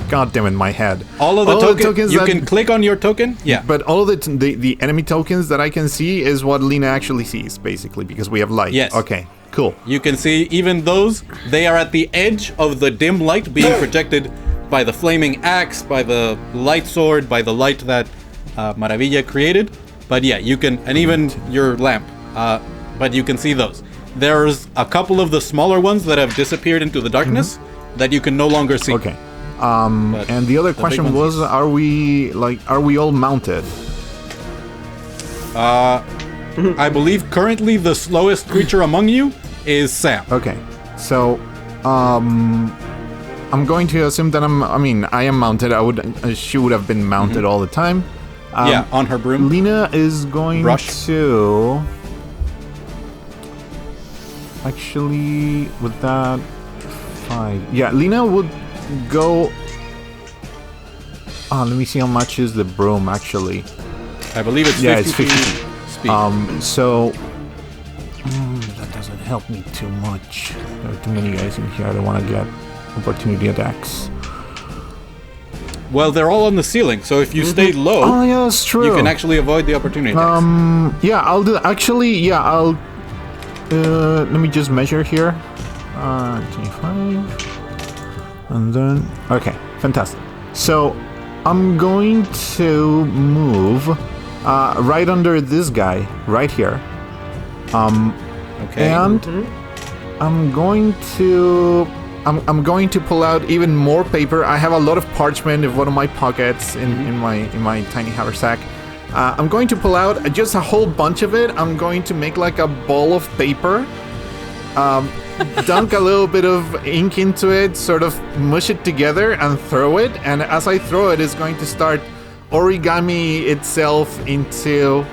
God damn it, my head. All of the tokens. You that- can click on your token. Yeah. But all of the enemy tokens that I can see is what Lena actually sees, basically, because we have light. Yes. Okay. Cool. You can see even those. They are at the edge of the dim light being projected by the flaming axe, by the light sword, by the light that Maravilla created. But yeah, you can, and even your lamp. But you can see those. There's a couple of the smaller ones that have disappeared into the darkness. that you can no longer see. Okay. But And the other the big question ones, was, yes. are we all mounted? I believe currently the slowest creature among you is Sam. Okay. So, I'm going to assume that I am mounted. She would have been mounted all the time. Yeah, on her broom. Lena is going Brush. to... Actually, with that... 5... Yeah, Lena would go... let me see how much is the broom, actually. I believe it's 50 Yeah, it's 50 feet speed. So... that doesn't help me too much. There are too many guys in here. I don't want to get opportunity attacks. Well, they're all on the ceiling, so if you stay low, Oh, yeah, that's true. you can actually avoid the opportunity attacks. Yeah, I'll do. Actually, yeah, I'll. Let me just measure here. 25. And then. Okay, fantastic. So, I'm going to move right under this guy, right here. Okay. And I'm going to. I'm going to pull out even more paper. I have a lot of parchment in one of my pockets in my tiny haversack. I'm going to pull out just a whole bunch of it. I'm going to make like a ball of paper, dunk a little bit of ink into it, sort of mush it together and throw it. And as I throw it, it's going to start origami itself into.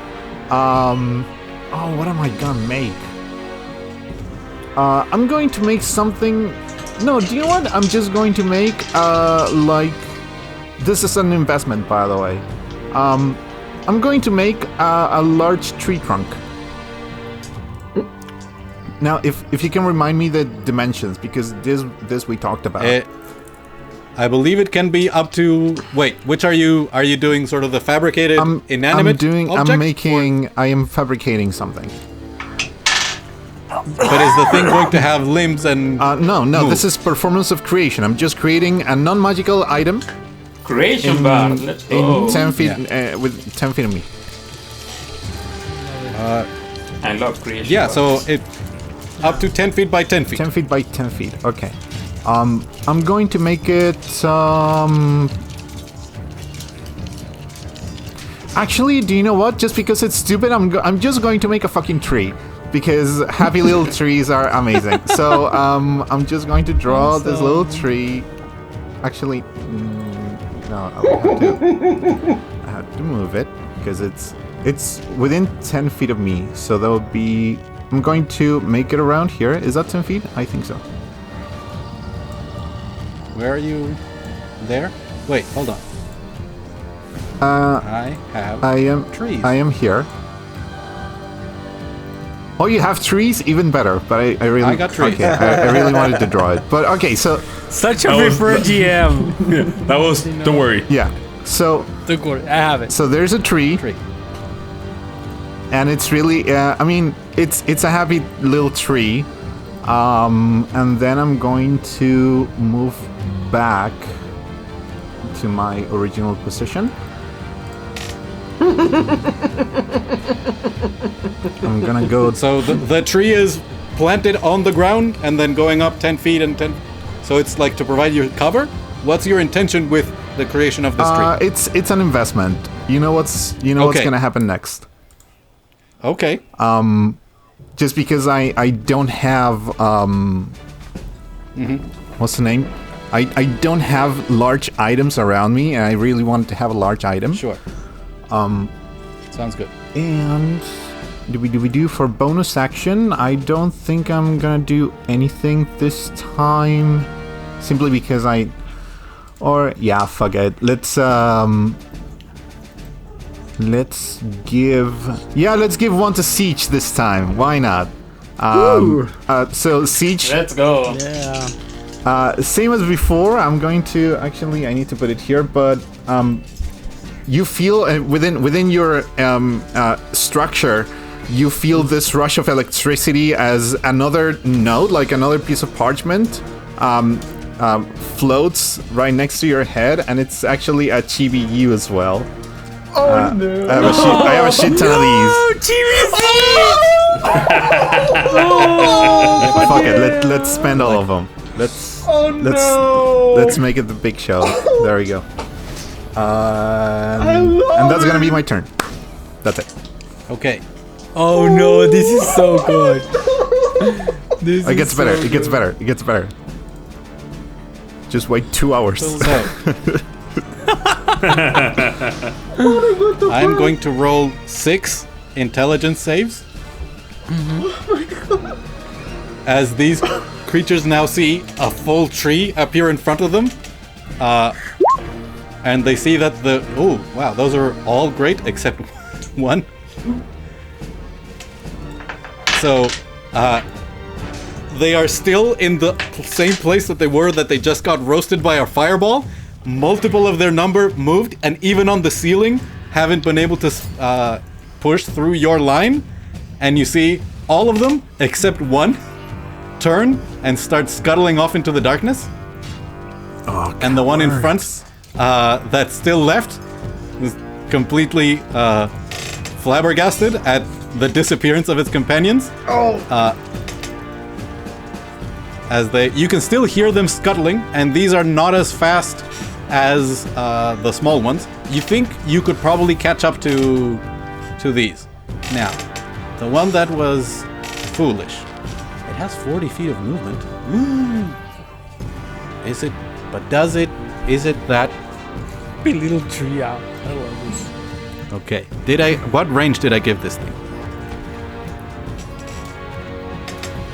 What am I gonna make? I'm going to make something. No, do you know what? I'm just going to make, this is an investment, by the way. I'm going to make a large tree trunk. Now, if you can remind me the dimensions, because this we talked about. I believe it can be up to... Wait, which are you? Are you doing sort of the fabricated inanimate object? I am fabricating something. But is the thing going to have limbs and... No, move? this is performance of creation. I'm just creating a non-magical item. Creation bar. Let's go. In 10 feet, with 10 feet of me. I love creation. Yeah, bars. so it... Up to 10 feet by 10 feet. 10 feet by 10 feet, okay. I'm going to make it, Actually, do you know what? Just because it's stupid, I'm just going to make a fucking tree. Because happy little trees are amazing. So, I'm just going to draw this little tree. Actually, no, I have to move it. Because it's within 10 feet of me. So that would be... I'm going to make it around here. Is that 10 feet? I think so. Where are you? There? Wait, hold on. I have trees. I am here. Oh, you have trees? Even better. But I really... I got trees. Okay, I really wanted to draw it. But okay, so... Such a preferred GM. Yeah, that was... Don't worry. Yeah. So... Don't worry, I have it. So there's a tree. And it's really... I mean, it's a happy little tree. And then I'm going to move back to my original position. I'm gonna go... So the tree is planted on the ground and then going up 10 feet and 10... So it's like to provide you cover? What's your intention with the creation of this tree? It's an investment. You know what's gonna happen next. Okay. Just because I don't have what's the name? I don't have large items around me, and I really wanted to have a large item. Sure. Sounds good. And do for bonus action? I don't think I'm gonna do anything this time, simply because fuck it. Let's give one to Siege this time. Why not? So Siege. Let's go. Yeah. Same as before. I'm going to actually. I need to put it here, but you feel within your structure, you feel this rush of electricity as another node, like another piece of parchment, floats right next to your head, and it's actually a Chibi U as well. Oh no! I have a shit ton of these. Chibi Siege! Fuck it, let's spend all of them. Let's make it the big show. There we go. And that's gonna be my turn. That's it. Okay. Oh no, this is so good. This It gets is better. so It gets good. better. It gets better. Just wait 2 hours. So I'm going to roll 6 intelligence saves. As these creatures now see a full tree appear in front of them. And they see that oh, wow, those are all great except one. So, they are still in the same place that they were that they just got roasted by a fireball. Multiple of their number moved, and even on the ceiling, haven't been able to push through your line. And you see all of them, except one, turn and start scuttling off into the darkness. Oh, And the one in front that's still left is completely flabbergasted at the disappearance of its companions. You can still hear them scuttling, and these are not as fast as the small ones. You think you could probably catch up to these. Now, the one that was foolish, it has 40 feet of movement. Is it? But does it? Is it that? Big little tree out. I love this. Okay. What range did I give this thing?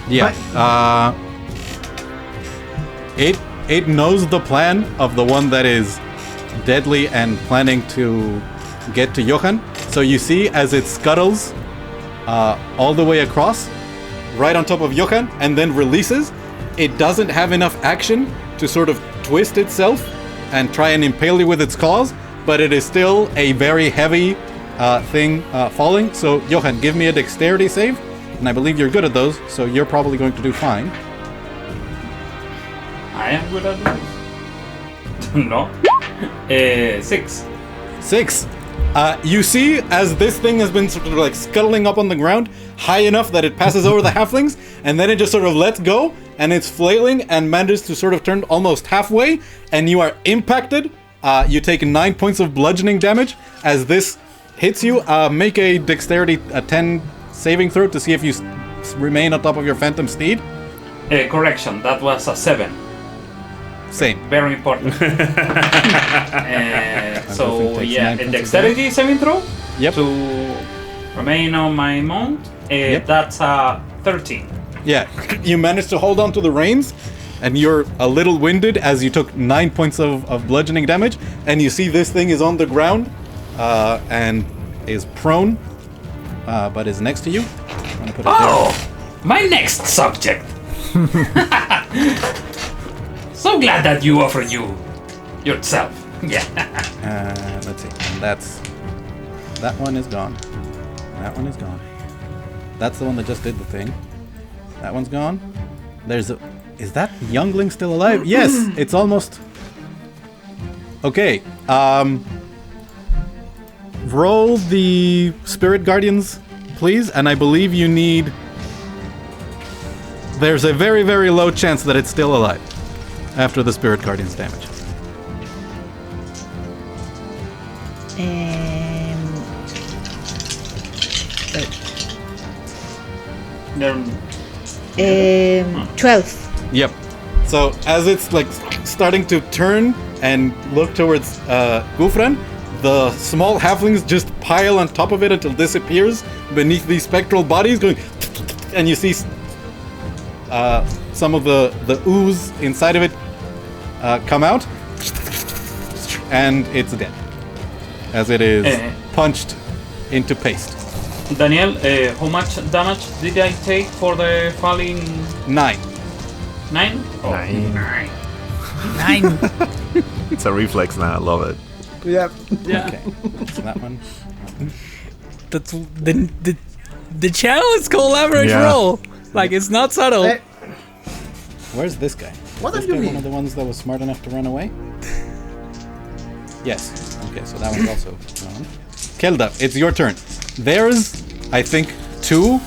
Yeah. It knows the plan of the one that is deadly and planning to get to Johan. So you see as it scuttles all the way across, right on top of Johan, and then releases, it doesn't have enough action to sort of twist itself and try and impale you with its claws, but it is still a very heavy thing falling. So Johan, give me a dexterity save, and I believe you're good at those, so you're probably going to do fine. I am good at this. No. 6. 6. You see, as this thing has been sort of like scuttling up on the ground, high enough that it passes over the halflings, and then it just sort of lets go, and it's flailing and manages to sort of turn almost halfway, and you are impacted. You take 9 points of bludgeoning damage as this hits you. Make a dexterity 10 saving throw to see if you remain on top of your phantom steed. Correction, that was a 7. Same. Very important. So takes yeah, 9 points of dexterity saving throw. Yep. To remain on my mount. Yep. That's 13. Yeah, you managed to hold on to the reins, and you're a little winded as you took 9 points of bludgeoning damage, and you see this thing is on the ground and is prone, but is next to you. I'm gonna put it Oh, my next subject. So glad that you offered yourself. Yeah. there. Let's see. And that one is gone. That one is gone. That's the one that just did the thing. That one's gone. Is that youngling still alive? Yes, it's almost. Okay. Roll the spirit guardians, please, and I believe you need. There's a very, very low chance that it's still alive after the spirit guardians damage. They're 12. Yep. So as it's like starting to turn and look towards Ghufran, the small halflings just pile on top of it until it disappears beneath these spectral bodies, going, and you see some of the ooze inside of it come out, and it's dead as it is punched into paste. Daniel, how much damage did I take for the falling? 9. 9? Oh, 9. 9. It's a reflex now. I love it. Yeah. Yeah. Okay, so that one. That's the channel is called average Yeah. roll. Like it's not subtle. Hey, Where's this guy? What This have you guy one mean? of the ones that was smart enough to run away? Yes. Okay, so that one's also gone. Kelda, it's your turn. There's, I think, 3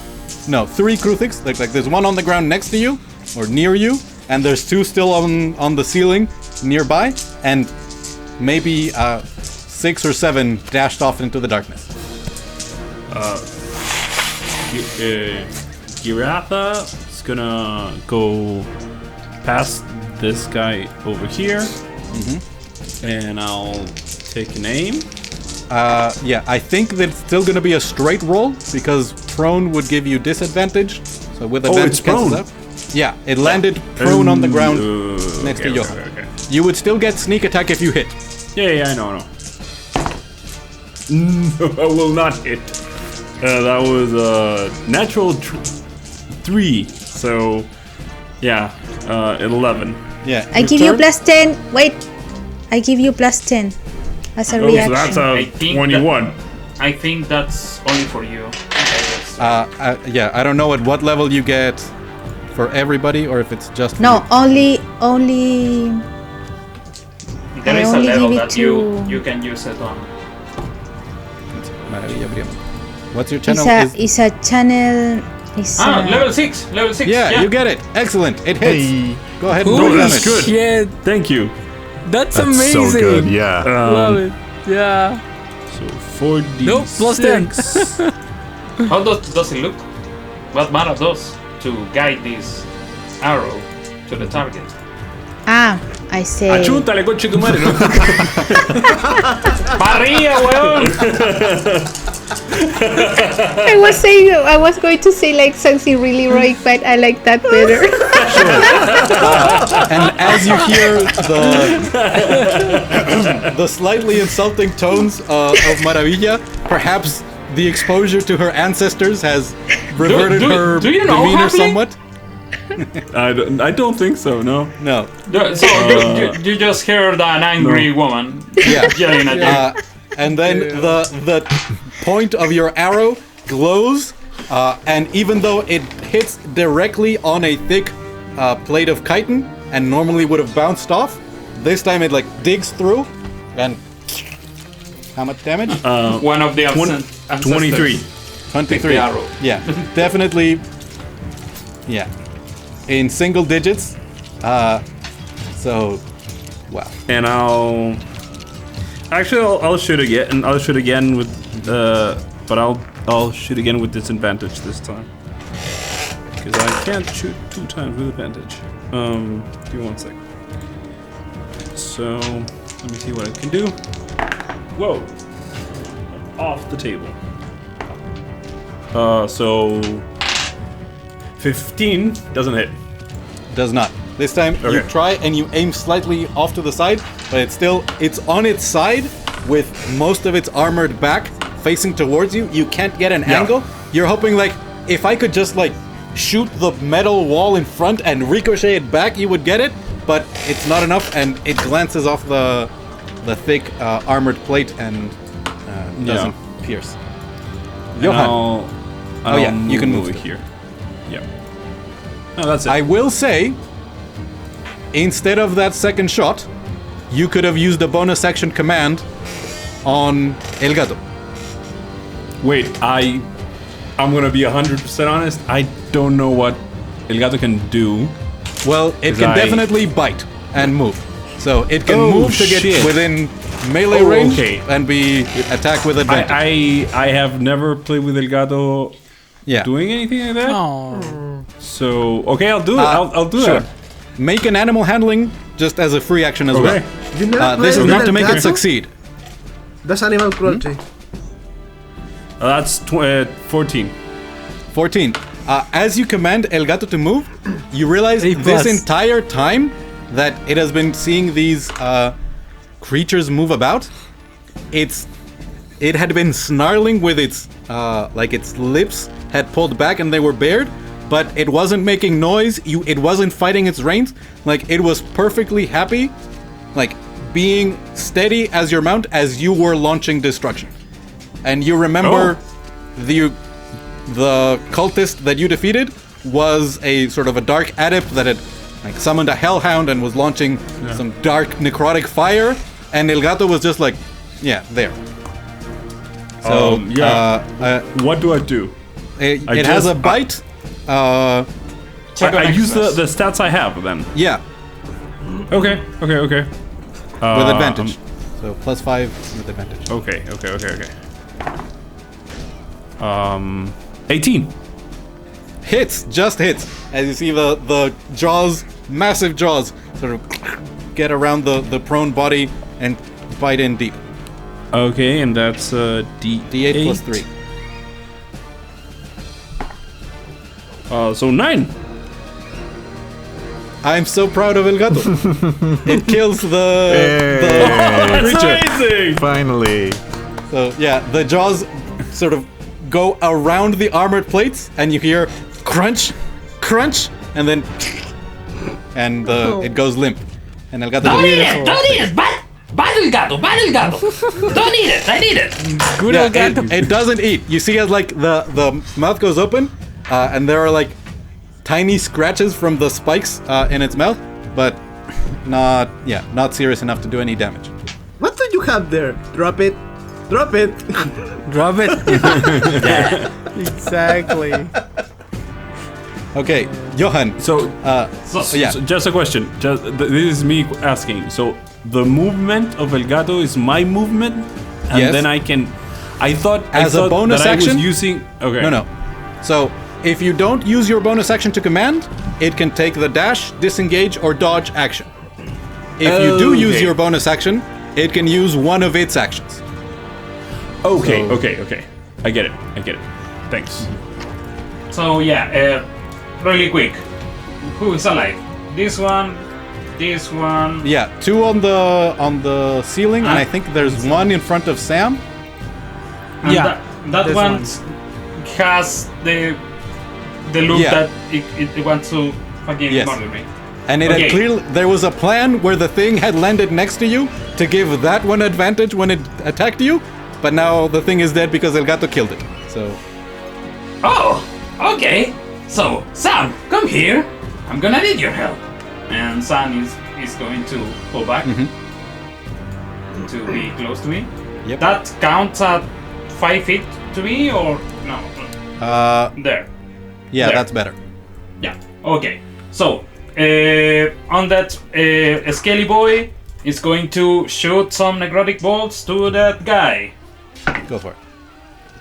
Kruthiks. Like there's one on the ground next to you, or near you, and there's 2 still on the ceiling nearby, and maybe 6 or 7 dashed off into the darkness. Giratha is gonna go past this guy over here, and I'll take an aim. Yeah, I think that it's still going to be a straight roll because prone would give you disadvantage. So with advantage, it's prone. cancels out. Yeah, it landed prone on the ground next to Johan. Okay. You would still get sneak attack if you hit. Yeah, I know. No, I will not hit. That was a natural 3. So, yeah, 11. Yeah. I give you +10. Wait. I give you +10 as a Oh, so reaction. that's I a think 21. I think that's only for you. Yeah, I don't know at what level you get for everybody or if it's just for No, you. only. There I is a only level give it that you can use it on. Maravilla, Brian. What's your It's channel? a channel. It's Level 6. Level 6. Yeah, you get it. Excellent. It hits. Hey. Go ahead and Holy roll that's damage. good. shit. Thank you. That's That's amazing. so good. Yeah. Love it. Yeah. So 4d6. Nope, +10. How does it look? What mana does to guide this arrow to the target? I say. Achúntale, coche tu madre, ¿no? ¡Parrilla, weón! I was going to say like something really heroic, but I like that better. And as you hear the slightly insulting tones of Maravilla, perhaps the exposure to her ancestors has reverted her do you know demeanor Harley? somewhat. I don't think so, no. No. So you just heard an angry woman Yeah. yelling at you. And then the point of your arrow glows, and even though it hits directly on a thick plate of chitin and normally would have bounced off, this time it like digs through and how much damage? One of the 23. 23. arrow. Yeah, definitely. Yeah, in single digits. So, wow. And I'll shoot again. And I'll shoot again with but I'll shoot again with disadvantage this time because I can't shoot 2 times with advantage. Give me 1 second. So let me see what I can do. Whoa! Off the table. So 15 doesn't hit. Does not. This time you Okay. try and you aim slightly off to the side, but it's on its side with most of its armored back facing towards you. You can't get an Yeah. angle. You're hoping like if I could just like shoot the metal wall in front and ricochet it back, you would get it, but it's not enough and it glances off the thick armored plate and doesn't pierce. Johan. I'll you can move it still. here. Yeah. No, that's it. I will say, instead of that second shot, you could have used a bonus action command on Elgato. Wait, I'm gonna be 100% honest. I don't know what Elgato can do. Well, it can definitely bite and move. So it can move to get shit. within melee Oh, range okay. and be attacked with advantage. I have never played with Elgato Yeah. doing anything like that. Oh. So okay, I'll do it. I'll do sure. that. Make an animal handling just as a free action as Okay. well. You never This is played not with to make it Elgato? succeed. That's animal cruelty. That's 14. 14. As you command Elgato to move, you realize A this plus. entire time that it has been seeing these creatures move about, it had been snarling with its its lips had pulled back and they were bared, but it wasn't making noise. It wasn't fighting its reins. Like it was perfectly happy, like being steady as your mount as you were launching destruction. And you remember the cultist that you defeated was a sort of a dark adept that had like summoned a hellhound and was launching some dark necrotic fire, and Elgato was just like, yeah, there. So What do I do? it I has just- a bite. check on I use extras. the stats I have then. Yeah, Okay. with advantage. So +5 with advantage. Okay. 18. Hits, just hits. As you see the jaws, massive jaws, sort of get around the prone body and bite in deep. Okay, and that's D8 plus 3. So 9. I'm so proud of Elgato. It kills the creature. Amazing! Finally. So yeah, the jaws sort of go around the armored plates, and you hear crunch, crunch, and then it goes limp. And Elgato Don't goes, eat it! Don't eat it! Bad Elgato! Don't eat it! I need it! Good yeah, Elgato. it doesn't eat. You see as like the mouth goes open, and there are like tiny scratches from the spikes in its mouth, but not serious enough to do any damage. What do you have there? Drop it. Drop it. Drop it. Exactly. Okay, Johan. So, yeah. so just a question. This is me asking. So the movement of Elgato is my movement, and Yes. then I thought As a bonus that action? I was using. Okay. No. So if you don't use your bonus action to command, it can take the dash, disengage, or dodge action. If you do use Okay. your bonus action, it can use one of its actions. Okay. So- Okay. I get it. Thanks. So yeah, really quick. Who is alive? This one. Yeah, 2 on the ceiling, and I think there's one in front of Sam. And Yeah, that this one one. has the look Yeah. that it wants to fucking Yes. murder me. And it Okay. had clearly there was a plan where the thing had landed next to you to give that one advantage when it attacked you, but now the thing is dead because Elgato killed it. So Oh, okay. So, Sam, come here. I'm gonna need your help. And Sun is going to pull back to be close to me. Yep. That counts at 5 feet to me, or no? There. yeah, There. that's better. Yeah. Okay. So on that scaly boy is going to shoot some necrotic bolts to that guy. Go for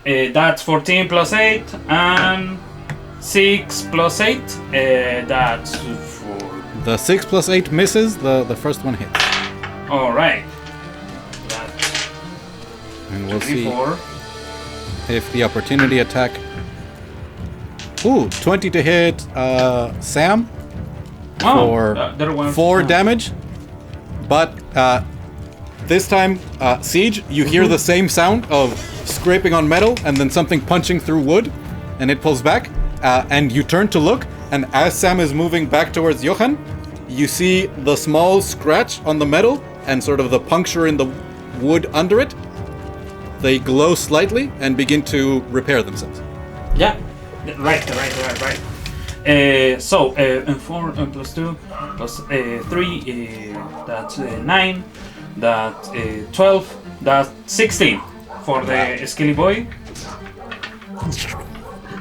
it. That's 14 plus 8 and 6 plus 8. That's 4. The 6 plus 8 misses. The first one hits, All right. That's and we'll see 4. if the opportunity attack. Ooh, 20 to hit Sam for there was 4 damage. But this time, Siege, you hear the same sound of scraping on metal and then something punching through wood, and it pulls back. And you turn to look, and as Sam is moving back towards Johan, you see the small scratch on the metal and sort of the puncture in the wood under it. They glow slightly and begin to repair themselves. Yeah. Right. So 4 plus 2 plus 3. That's 9. That's 12. That's 16 for the scaly boy.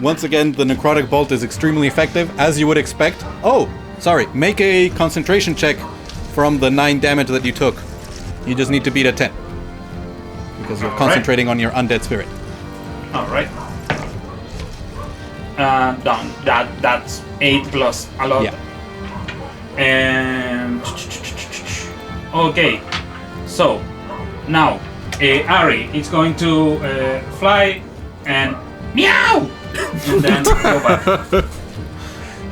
Once again, the necrotic bolt is extremely effective, as you would expect. Oh, sorry. Make a concentration check from the 9 damage that you took. You just need to beat a 10. Because you're Alright. concentrating on your undead spirit. All right. Done. That's 8 plus a lot. Yeah. And okay. So now Ari is going to fly and meow, and then go back.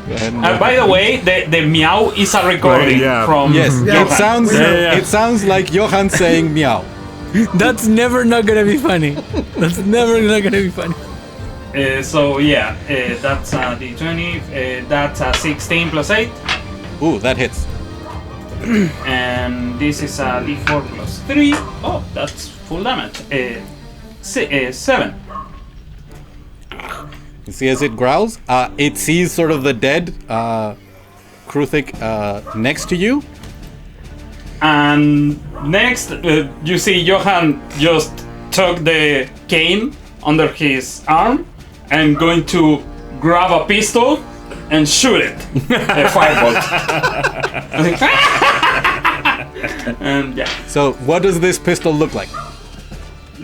And, By the way, the meow is a recording Right, yeah. from yes, Johan. it sounds like Johan saying meow. That's never not gonna be funny. That's never not gonna be funny. So yeah, that's a d20. That's a 16 plus 8, Ooh, that hits. and this is a d4 plus 3. Oh, that's full damage. 7. You see as it growls, it sees sort of the dead Kruthik next to you. And next, you see Johan just took the cane under his arm and going to grab a pistol and shoot it. A firebolt. And yeah, So, what does this pistol look like?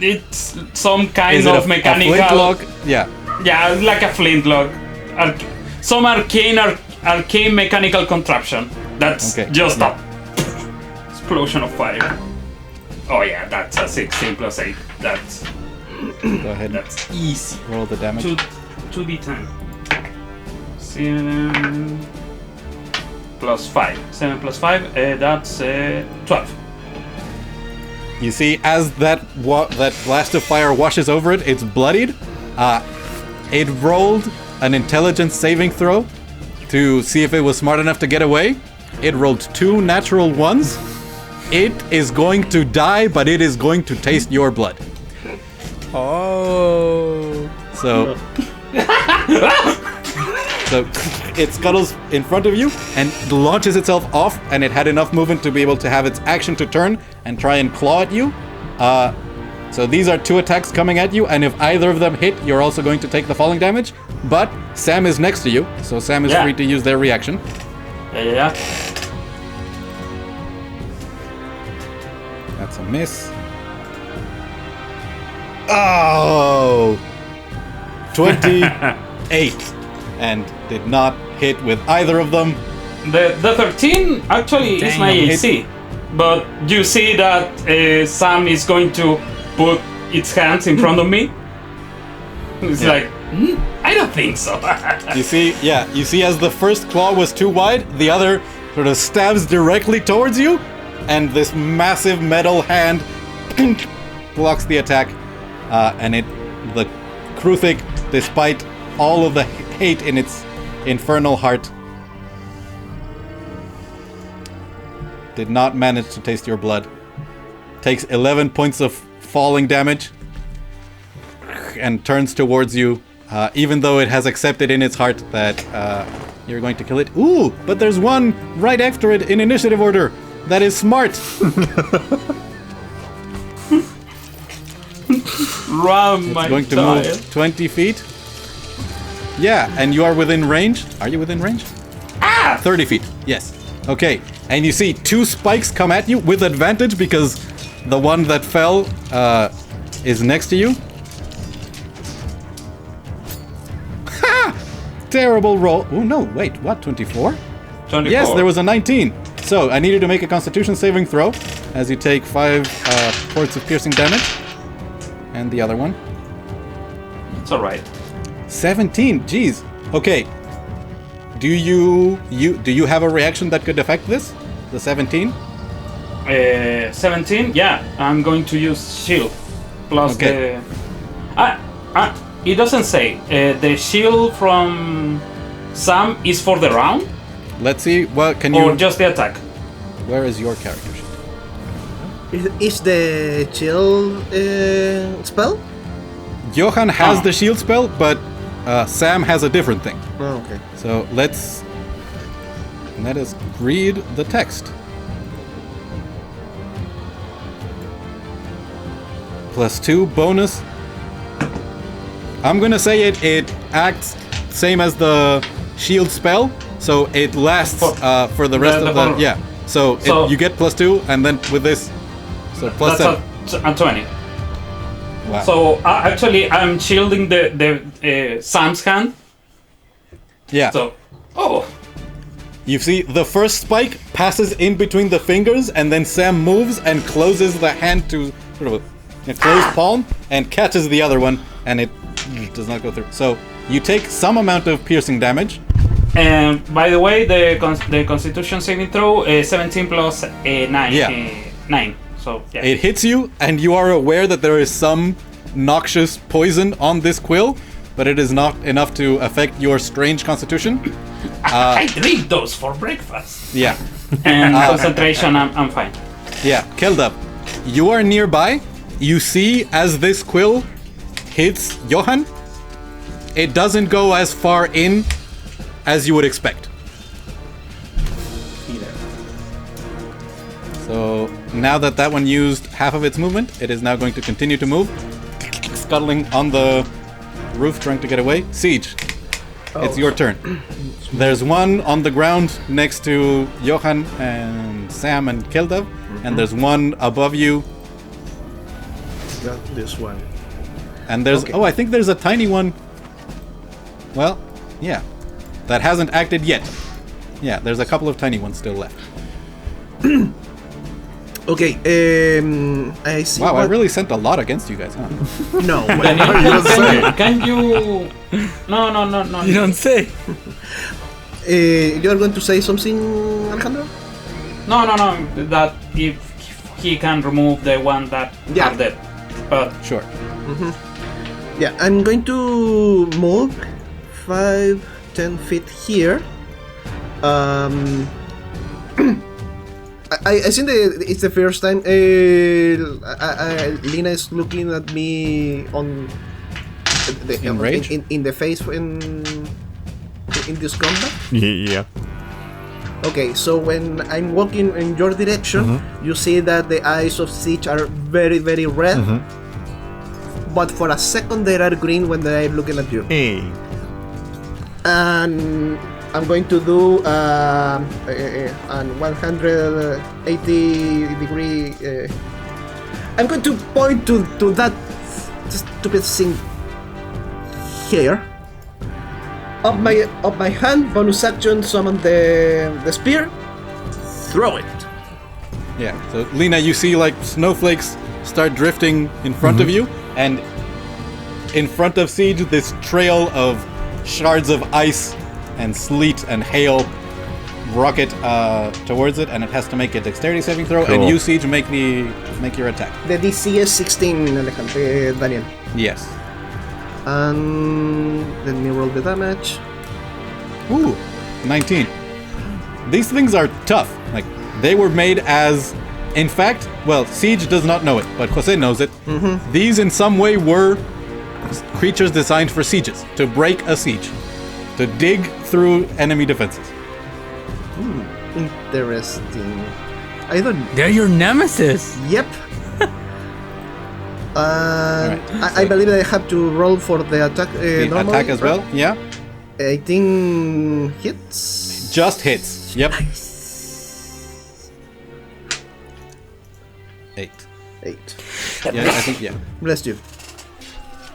it's some kind Is it of a mechanical. flintlock? Yeah. Yeah, like a flintlock. Some arcane mechanical contraption. That's Okay. just a explosion of fire. Oh yeah, that's a 16 plus 8. That's Go ahead and that's easy. roll the damage. 2d10. 7 plus 5. 7 plus 5. That's 12. You see, as that blast of fire washes over it, it's bloodied. It rolled an intelligence saving throw to see if it was smart enough to get away. It rolled 2 natural ones. It is going to die, but it is going to taste your blood. Oh. So it scuttles in front of you and launches itself off, and it had enough movement to be able to have its action to turn and try and claw at you. So these are 2 attacks coming at you, and if either of them hit, you're also going to take the falling damage. But Sam is next to you, so Sam is free to use their reaction. Yeah. That's a miss. Oh! 28. And did not hit with either of them. The 13 actually is my Damn. AC. But you see that Sam is going to put its hands in front of me. It's like, I don't think so. You see as the first claw was too wide, the other sort of stabs directly towards you, and this massive metal hand blocks the attack, and the Kruthik, despite all of the hate in its infernal heart, did not manage to taste your blood. Takes 11 points of falling damage and turns towards you, even though it has accepted in its heart that you're going to kill it. Ooh, but there's one right after it in initiative order. That is smart. Run, my It's going to child. move 20 feet. Yeah, and you are within range. Are you within range? 30 feet, yes. Okay, and you see 2 spikes come at you with advantage because the one that fell is next to you. Ha! Terrible roll. Oh no, wait, what, 24? 24. Yes, there was a 19. So I need you to make a constitution saving throw as you take 5 points of piercing damage. And the other one. It's alright. 17, jeez. Okay. Do you have a reaction that could affect this? The 17? 17? Yeah, I'm going to use shield. Plus Okay. it doesn't say. The shield from Sam is for the round? Let's see. What can you? Or just the attack? Where is your character sheet? Is the chill spell? Johan has the shield spell, but Sam has a different thing. Oh, okay. So let us read the text. +2 bonus. I'm gonna say it acts same as the shield spell, so it lasts for the rest of the yeah. So you get +2, and then with this, so plus that's 7. a 20. Wow. So actually, I'm shielding the Sam's hand. Yeah. So, You see, the first spike passes in between the fingers, and then Sam moves and closes the hand to sort of a closed palm and catches the other one, and it does not go through. So you take some amount of piercing damage. and by the way, the Constitution saving throw 17 plus 9. Yeah. 9. So yeah. It hits you, and you are aware that there is some noxious poison on this quill, but it is not enough to affect your strange constitution. I drink those for breakfast. Yeah. And concentration, I'm fine. Yeah, Keldab, you are nearby. You see as this quill hits Johan, it doesn't go as far in as you would expect. So now that one used half of its movement, it is now going to continue to move, scuttling on the roof, trying to get away. Siege. It's your turn. There's one on the ground next to Johan and Sam and Keldav, and there's one above you, Got this one. and there's Okay. I think there's a tiny one. Well, yeah, that hasn't acted yet. Yeah, there's a couple of tiny ones still left. Okay, I see. Wow, I what- really sent a lot against you guys, huh? No. Can you? No. You don't say. You're going to say something, Alejandro? No. That if he can remove the one that Yeah. are dead, but Sure. Yeah, I'm going to move 5, 10 feet here. I think it's the first time Lina is looking at me on In rage? in the face in this combat. Yeah. Okay, so when I'm walking in your direction, you see that the eyes of Siege are very, very red. But for a second, they are green when they are looking at you. Hey. And I'm going to do an 180 degree. I'm going to point to that stupid thing here. Up my hand, bonus action, summon the spear, throw it. Yeah. So Lena, you see like snowflakes start drifting in front of you, and in front of Siege, this trail of shards of ice and sleet and hail rocket towards it, and it has to make a dexterity saving throw. And Cool. you, Siege, make your attack. The DC is 16, Alejandro, Daniel. Yes. And let me roll the damage. Ooh, 19. These things are tough. Like, they were made as... In fact, well, Siege does not know it, but Jose knows it. These in some way were creatures designed for sieges, to break a siege, to dig through enemy defenses. Interesting. I don't. They're your nemesis. Yep. Alright, I believe I have to roll for the attack. The normally, attack as right? well, yeah? 18 hits. Just hits. Yep. 8. 8. Yeah, I think, yeah. Bless you.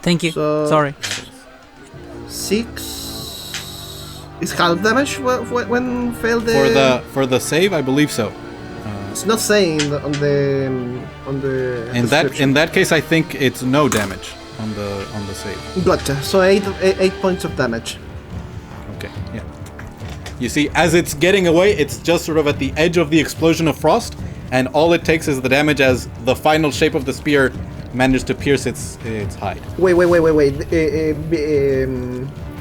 Thank you. So- Sorry. 6. Is half damage when failed the. For the save, I believe so. It's not saying on the. In description. that case, I think it's no damage on the save. Gotcha. So 8 points of damage. Okay, yeah. You see, as it's getting away, it's just sort of at the edge of the explosion of frost, and all it takes is the damage as the final shape of the spear manages to pierce its hide. Wait.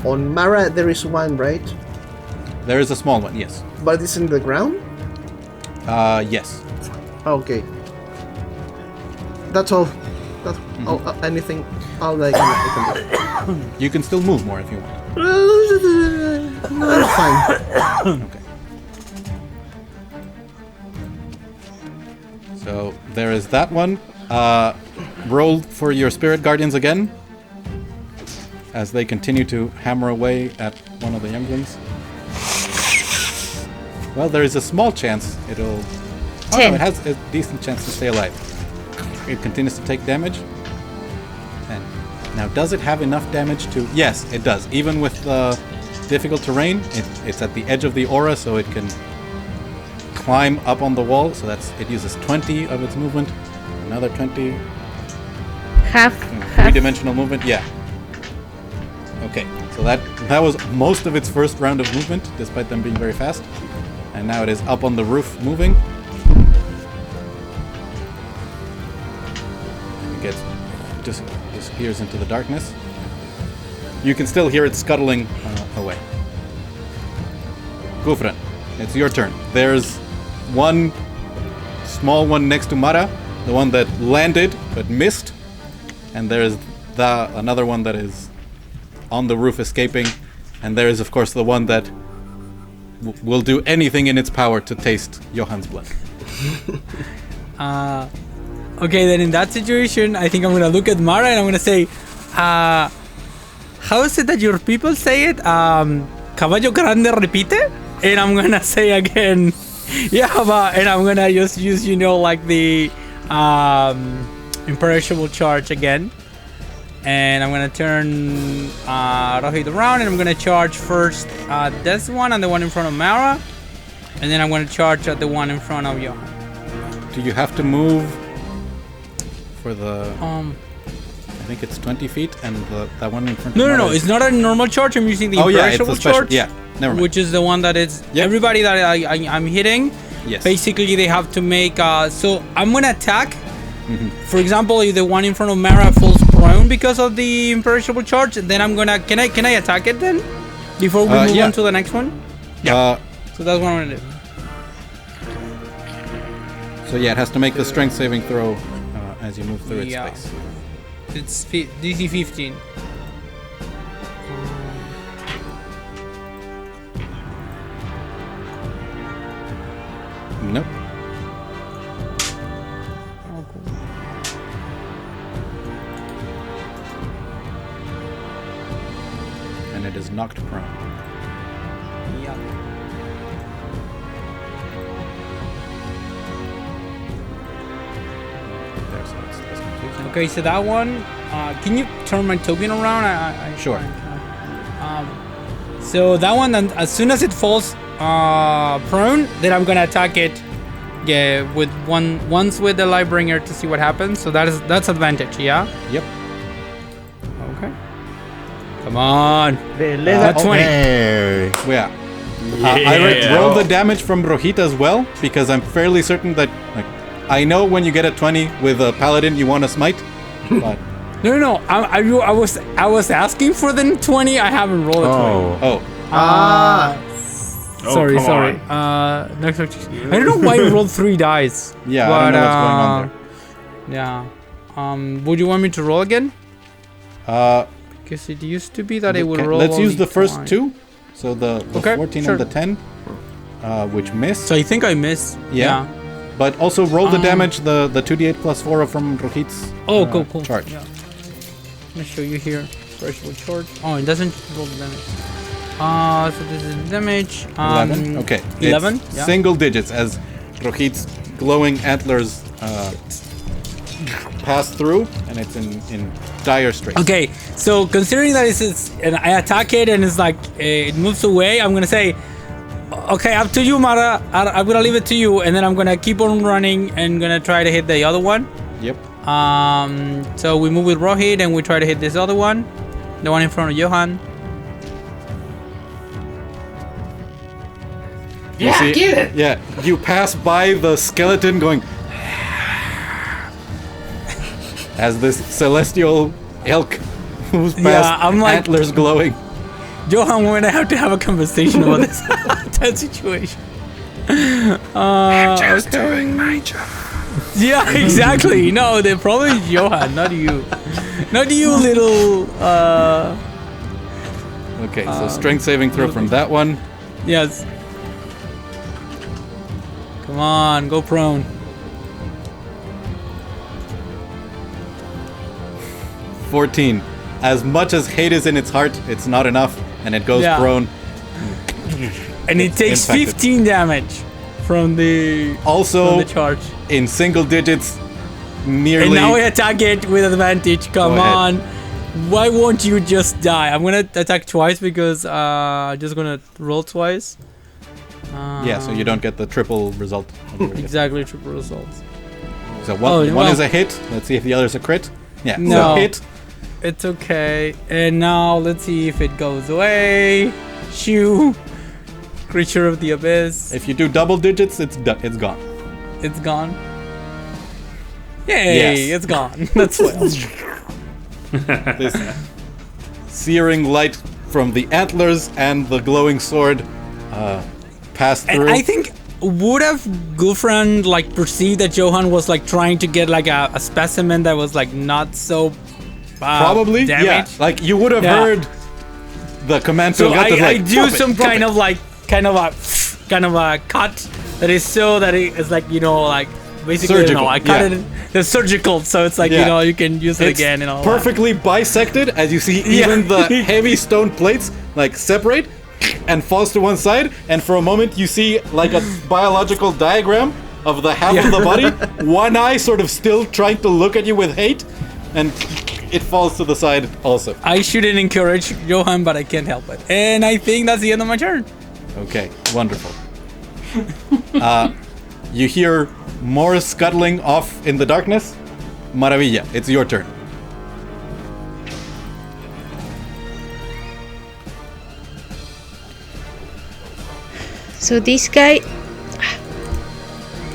On Mara, there is one, right? There is a small one, yes. But it's in the ground? Yes. Okay. That's all. That's all, anything. All I can do. You can still move more if you want. No, it's fine. Okay. So there is that one. Roll for your spirit guardians again, as they continue to hammer away at one of the younglings. Well, there is a small chance it'll... Oh, no, 10. it has a decent chance to stay alive. It continues to take damage. And now, does it have enough damage to... Yes, it does. Even with difficult terrain, it's at the edge of the aura, so it can climb up on the wall. So it uses 20 of its movement. Another 20. Half. Three-dimensional movement, yeah. Okay, so that was most of its first round of movement, despite them being very fast. And now it is up on the roof moving. And it disappears into the darkness. You can still hear it scuttling away. Ghufran, it's your turn. There's one small one next to Mara, the one that landed but missed. And there is another one that is on the roof escaping, and there is of course the one that will do anything in its power to taste Johan's blood. Okay, then in that situation, I think I'm gonna look at Mara and I'm gonna say, how is it that your people say it? Caballo grande repite? And I'm gonna say again, and I'm gonna just use, like the imperishable charge again. And I'm gonna turn Rohit around, and I'm gonna charge first this one and the one in front of Mara. And then I'm gonna charge at the one in front of Johan. Do you have to move for the... I think it's 20 feet, and that one in front of No, it's not a normal charge. I'm using the imperishable charge. Yeah, never mind. Which is the one that is... Yep. Everybody that I'm hitting, Yes. basically they have to make... so I'm gonna attack. For example, if the one in front of Mara falls prone because of the imperishable charge, then I'm gonna... Can I attack it then? Before we move on to the next one? Yeah. So that's what I'm gonna do. So yeah, it has to make the strength saving throw as you move through its space. It's DC 15. Nope. Oh, cool. And it is knocked prone. Yeah. There, so that's complete. Okay, so that one, can you turn my token around? Sure. So that one, and as soon as it falls prone, then I'm gonna attack it. Yeah, with once with the Lightbringer to see what happens. So that's advantage. Yeah. Yep. Okay. Come on. The leather. 20. Hey. Yeah. I roll the damage from Rohit as well, because I'm fairly certain that, like, I know when you get a 20 with a paladin, you want to smite. But No. I was asking for the 20. I haven't rolled a 20. Sorry. Next. I don't know why you rolled 3 dice. Yeah, I don't know what's going on there. Yeah. Would you want me to roll again? there. Because it used to be that it would roll. Let's use only the first twice. 2. So the Okay, 14 sure. and the 10, which miss. So I think I missed. Yeah. But also roll the damage, the 2d8 plus 4 from Rohit's Cool. charge. Yeah. I'm gonna show you here. Special charge. Oh, it doesn't roll the damage. So this is damage. 11. Okay. 11. It's single digits as Rohit's glowing antlers pass through, and it's in dire straits. Okay, so considering that it's and I attack it and it's like it moves away, I'm gonna say, okay, up to you, Mara. I'm gonna leave it to you, and then I'm gonna keep on running and gonna try to hit the other one. Yep. So we move with Rohit and we try to hit this other one, the one in front of Johan. You Yeah, see- get it. Yeah, you pass by the skeleton going as this celestial elk moves past, I'm like- antlers glowing. Johan, we're gonna have to have a conversation about this that situation. Just doing my job. Yeah, exactly. No, the problem is Johan, not you. Not you, little. Okay, so strength saving throw from that one. Yes. Come on, go prone. 14. As much as hate is in its heart, it's not enough, and it goes Yeah. prone. And it takes impacted. 15 damage from the Also, charge. in single digits, nearly. And now we attack it with advantage. Come Go ahead. on. Why won't you just die? I'm gonna attack twice because I'm just gonna roll twice. Yeah, so you don't get the triple result. Exactly, triple results. So one well- is a hit. Let's see if the other's a crit. Yeah, No. so hit. It's okay. And now let's see if it goes away. Shoo. Creature of the Abyss. If you do double digits, it's gone. It's gone. Yay, Yes. it's gone. That's well. This searing light from the antlers and the glowing sword pass And through. I think would have Ghufran like perceived that Johan was like trying to get like a specimen that was like not so Probably, yeah. damaged. Like you would have Yeah. heard the command to So Elgato, I like, do "Drop it, some drop kind it." of a cut that is so that it is like, you know, like basically, Surgical, I cut yeah. it. The surgical, so it's like Yeah. you can use it It's again and all. perfectly bisected, as you see Yeah. even the heavy stone plates like separate and falls to one side, and for a moment you see like a biological diagram of the half of the body, one eye sort of still trying to look at you with hate, and it falls to the side also. I shouldn't encourage Johan, but I can't help it. And I think that's the end of my turn. Okay, wonderful. You hear more scuttling off in the darkness. Maravilla, it's your turn. So this guy,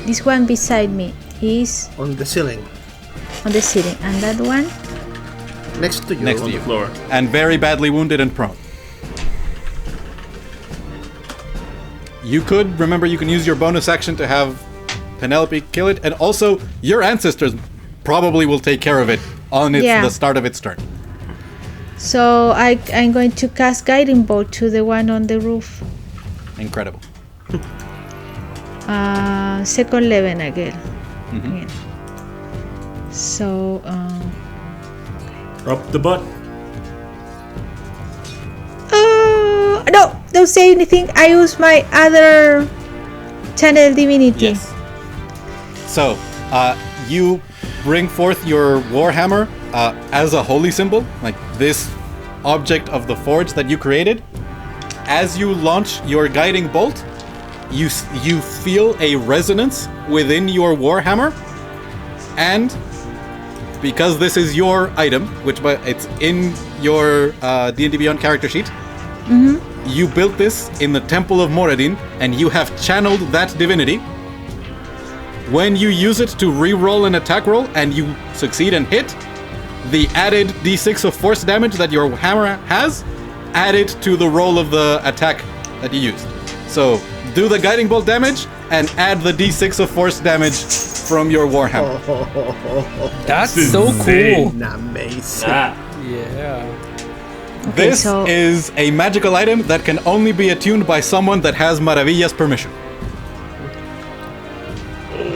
this one beside me, is On the ceiling. on the ceiling, and that one, Next to you. Next to On you. the floor. And very badly wounded and prone. You could, remember, you can use your bonus action to have Penelope kill it, and also your ancestors probably will take care of it on Yeah. the start of its turn. so I'm going to cast Guiding Bolt to the one on the roof. Incredible. Second level again. Again. So, Up the butt. no, don't say anything. I use my other channel divinity. Yes. So, you bring forth your warhammer as a holy symbol, like this object of the forge that you created. As you launch your guiding bolt, you feel a resonance within your warhammer, and because this is your item, which it's in your D&D Beyond character sheet, you built this in the Temple of Moradin, and you have channeled that divinity. When you use it to re-roll an attack roll and you succeed and hit, the added d6 of force damage that your hammer has, add it to the roll of the attack that you used. So do the guiding bolt damage and add the d6 of force damage from your warhammer. That's so insane. cool. Amazing. Yeah. Okay, This so is a magical item that can only be attuned by someone that has Maravilla's permission.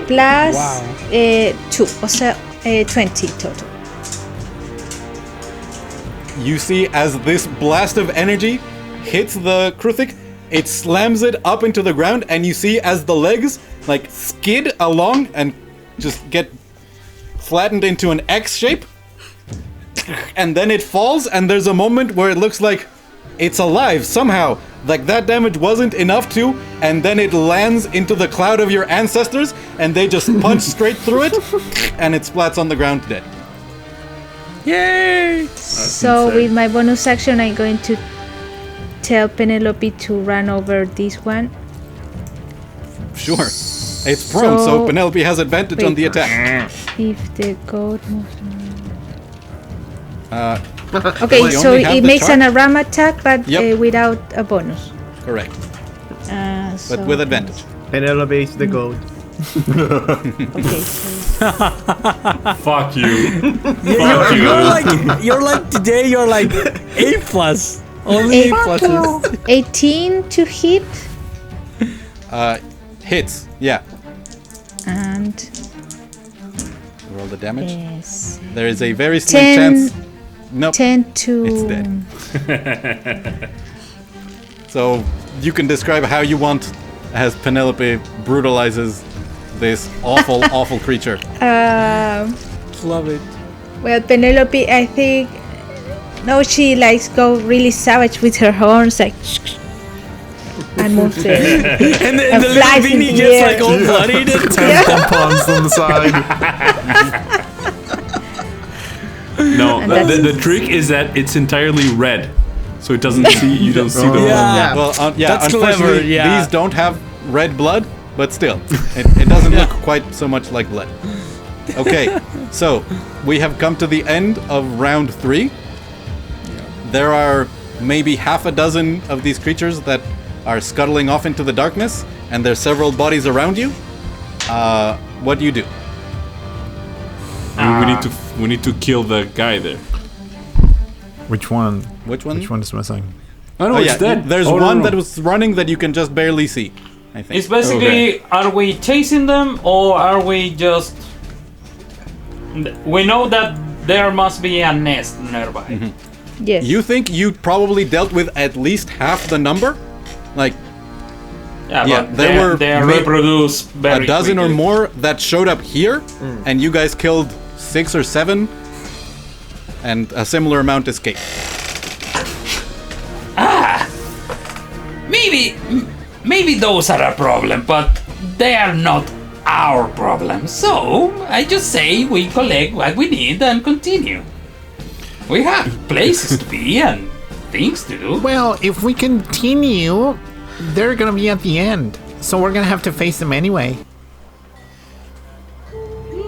plus Wow. 2, o sea, 20 total. You see as this blast of energy hits the Kruthik, it slams it up into the ground, and you see as the legs like skid along and just get flattened into an X shape. And then it falls, and there's a moment where it looks like it's alive somehow. Like that damage wasn't enough to, and then it lands into the cloud of your ancestors, and they just punch straight through it, and it splats on the ground dead. Yay! So insane. with my bonus action, I'm going to tell Penelope to run over this one. Sure. It's prone, so So- Penelope has advantage on the Wait. attack. If the goat moves. Well, Okay, you so only have it the makes charge? an ram attack, but Yep. without a bonus. Correct, But but with advantage. Penelope is the goat. Okay, so Fuck you. You're like today. You're like A plus. Only A pluses. 18 to hit Hits, yeah. and Roll the damage. yes, There is a very slim 10 chance. Nope. 10 to It's dead. So you can describe how you want as Penelope brutalizes this awful, awful creature. Love it. Well, Penelope, I think, no, she likes go really savage with her horns, like, and moves it. And the little flies in beanie the gets air. like all bloodied. And Tampons on the side. No, And the, that's- the trick is that it's entirely red, so it doesn't see. You don't see the. Yeah. Well, yeah, That's unfortunately, clever, yeah. these don't have red blood, but still, it doesn't look quite so much like blood. Okay, so we have come to the end of round 3. There are maybe half a dozen of these creatures that are scuttling off into the darkness, and there's several bodies around you. What do you do? We need to kill the guy there. Which one? Which one? Which one is missing? Oh no, Oh it's yeah, dead. there's Oh, no, one no. that was running that you can just barely see, I think. It's basically, are we chasing them or are we just... We know that there must be a nest nearby. Yes. You think you probably dealt with at least half the number? Like, Yeah, Yeah, but there were they may- reproduce very a dozen or quickly. more that showed up here, and you guys killed 6 or 7, and a similar amount escaped. Maybe those are a problem, but they are not our problem. So I just say we collect what we need and continue. We have places to be and things to do. Well, if we continue, they're gonna be at the end. So we're gonna have to face them anyway.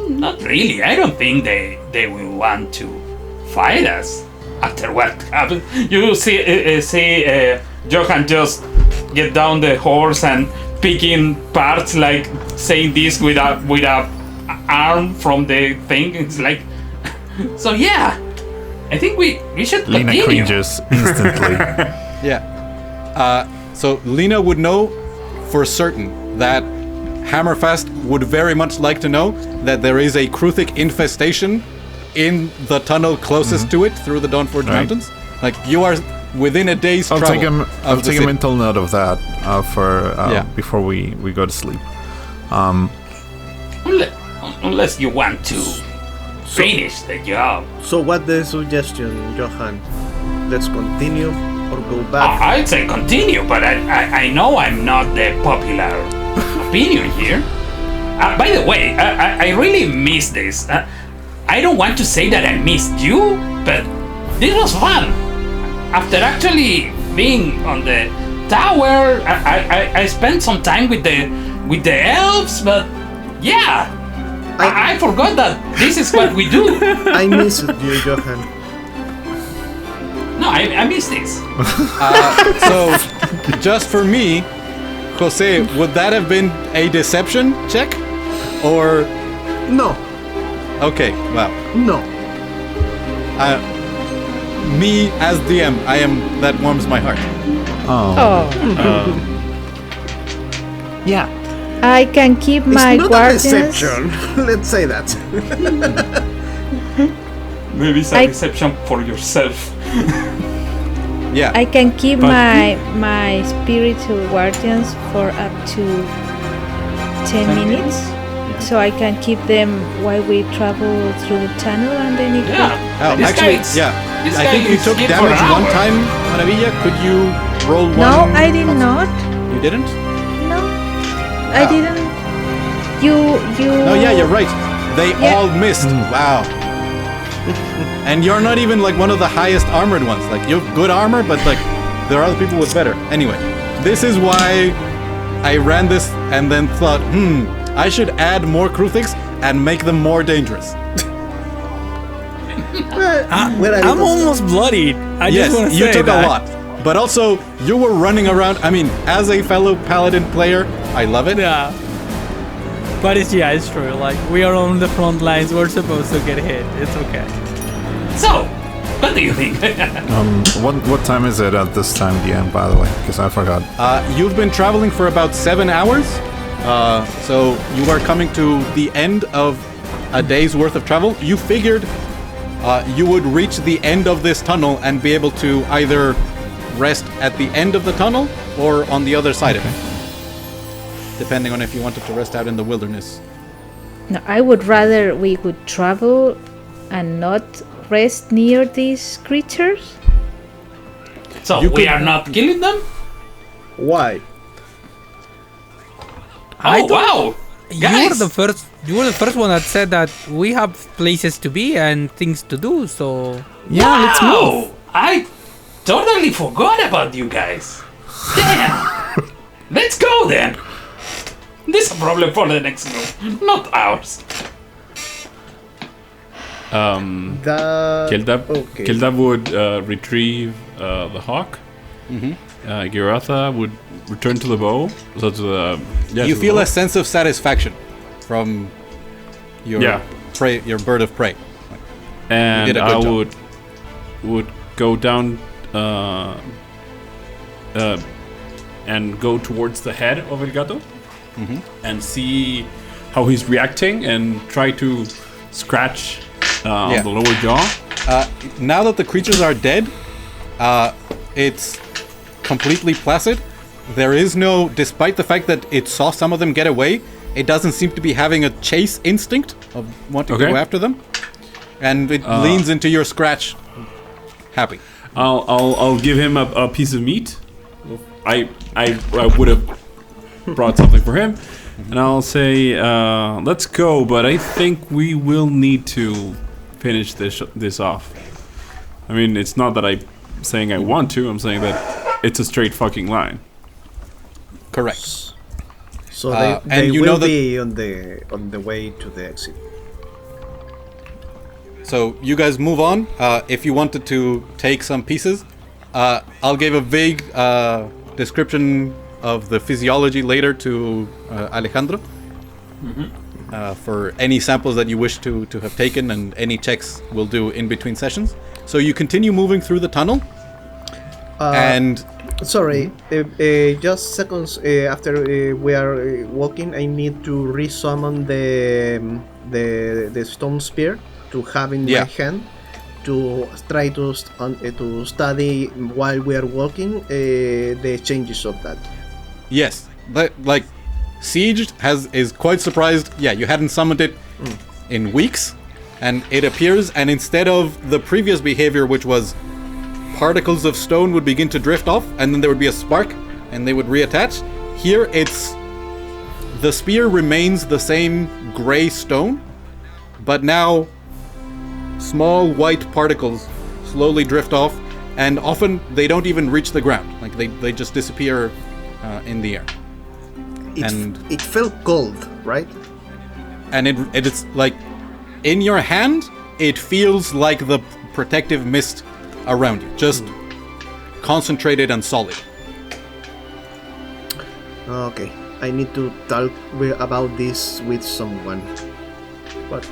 Not really. I don't think they will want to fight us after what happened. You see Johan just get down the horse and picking parts, like saying this with a arm from the thing. It's like, So yeah, I think we should Lena continue. cringes instantly. Yeah. So Lena would know for certain that Hammerfast would very much like to know that there is a Kruthik infestation in the tunnel closest to it through the Dawnforge Right. Mountains. Like, you are within a day's I'll travel. take of I'll the take a city. mental note of that Yeah. before we go to sleep. Unless you want to finish the job. So what the suggestion, Johan? Let's continue or go back? I'd say continue, but I know I'm not the popular opinion here. By the way, I really miss this. I don't want to say that I missed you, but this was fun. After actually being on the tower, I spent some time with the elves, but yeah, I forgot that this is what we do. I missed you, Johan. No, I miss this. So, just for me, Jose, would that have been a deception check? Or, No, okay, well, no. me as DM, that warms my heart. Oh, Yeah. I can keep It's my not a guardians. deception. Let's say that. maybe it's a I- deception for yourself. Yeah. I can keep But my spiritual guardians for up to 10 minutes. So I can keep them while we travel through the tunnel and then it Yeah. Oh, This actually, guy's- yeah. this I guy think you is took hit for damage an one hour. time, Maravilla. Could you roll one? No, I did not. You didn't? No, I Oh. didn't. You. No, yeah, you're right. They Yeah. all missed. Wow. And you're not even like one of the highest armored ones. Like, you have good armor, but like there are other people with better. Anyway, this is why I ran this and then thought, I should add more Kruthiks and make them more dangerous. I'm almost bloodied. I Yes, just want to you say took that. a lot. But also, you were running around. I mean, as a fellow paladin player, I love it. Yeah. But it's true. Like, we are on the front lines. We're supposed to get hit. It's okay. So, what do you think? What time is it at this time, DM, by the way? Because I forgot. You've been traveling for about 7 hours. So you are coming to the end of a day's worth of travel. You figured you would reach the end of this tunnel and be able to either rest at the end of the tunnel or on the other side of it. Depending on if you wanted to rest out in the wilderness. No, I would rather we would travel and not rest near these creatures. So You we could- are not killing them? Why? I Oh don't- wow! You Guys! were the first one that said that we have places to be and things to do. So Yeah, let's move. Wow! I totally forgot about you guys. Damn! Let's go then. This is a problem for the next group, not ours. Okay. Kildab would retrieve the hawk. Giratha would return to the bow. So to the You to the feel bow. a sense of satisfaction from your prey, your bird of prey. and did a I good job. would go down and go towards the head of Elgato and see how he's reacting and try to scratch on the lower jaw. Now that the creatures are dead, it's completely placid. There is no, despite the fact that it saw some of them get away, it doesn't seem to be having a chase instinct of wanting to go after them, and it leans into your scratch, happy. I'll give him a piece of meat. I would have brought something for him, and I'll say, let's go. But I think we will need to finish this off. I mean, it's not that I'm saying I want to. I'm saying that it's a straight fucking line. Correct. So they will be on the way to the exit. So you guys move on. If you wanted to take some pieces, I'll give a vague description of the physiology later to Alejandro for any samples that you wish to have taken, and any checks we'll do in between sessions. So you continue moving through the tunnel, and sorry, just seconds after we are walking, I need to resummon the stone spear to have in my hand to try to study while we are walking the changes of that. Yes, like Siege is quite surprised. Yeah, you hadn't summoned it in weeks, and it appears, and instead of the previous behavior, which was particles of stone would begin to drift off, and then there would be a spark, and they would reattach. Here, it's the spear remains the same gray stone, but now small white particles slowly drift off, and often they don't even reach the ground. Like they just disappear in the air. It felt cold, right? And it's like in your hand, it feels like the protective mist around you, just concentrated and solid. Okay, I need to talk about this with someone. But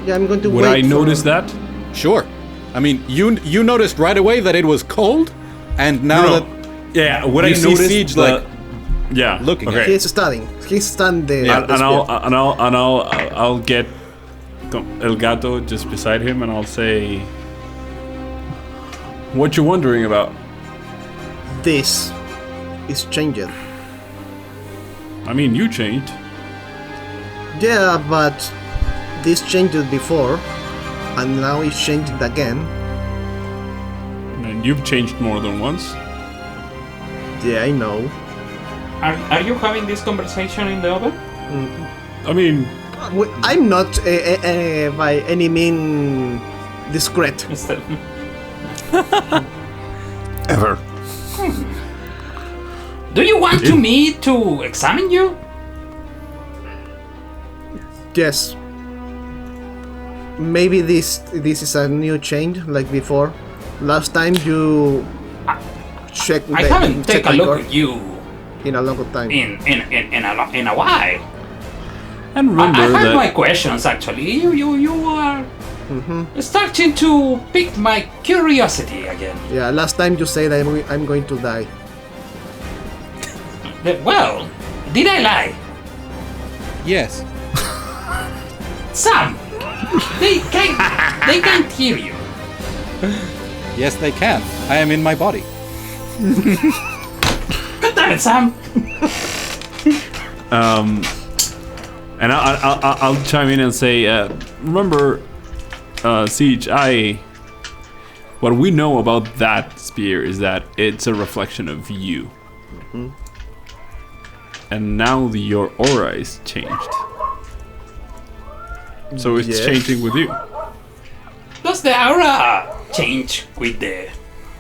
yeah, I'm going to wait. Would I notice that? Sure. I mean, you noticed right away that it was cold, and now that would I you see notice Siege looking at it. He's studying. He's standing. I'll get Elgato just beside him, and I'll say, "What you wondering about?" This is changing. I mean, you changed. Yeah, but this changed before, and now it's changed again. And you've changed more than once. Yeah, I know. Are you having this conversation in the oven? I mean, I'm not by any mean discreet. Ever. Do you want me to examine you? Yes. Maybe this is a new change, like before. Last time you checked. I haven't taken a look at you in a long time. In a while. and remember I have that my questions actually. You are starting to pique my curiosity again. Yeah, last time you said I'm going to die. Well, did I lie? Yes. Sam, they can't hear you. Yes, they can. I am in my body. God damn it, Sam. and I'll chime in and say, remember, Siege, what we know about that spear is that it's a reflection of you. And now your aura is changed. So it's changing with you. Does the aura change with the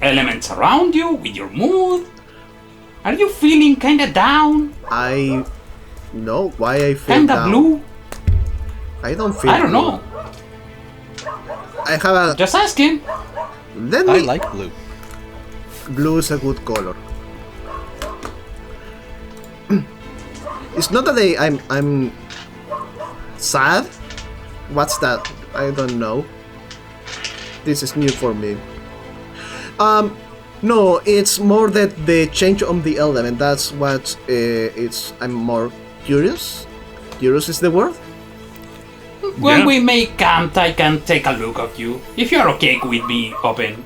elements around you, with your mood? Are you feeling kinda down? I know why I feel Kinda down. blue? I don't feel I don't blue. know. I have a. Just asking. Then I like blue. Blue is a good color. It's not that I'm sad. What's that? I don't know. This is new for me. No, it's more that the change on the element. That's what I'm more curious. Curious is the word. When Yeah. we make camp, I can take a look at you. If you're okay with me open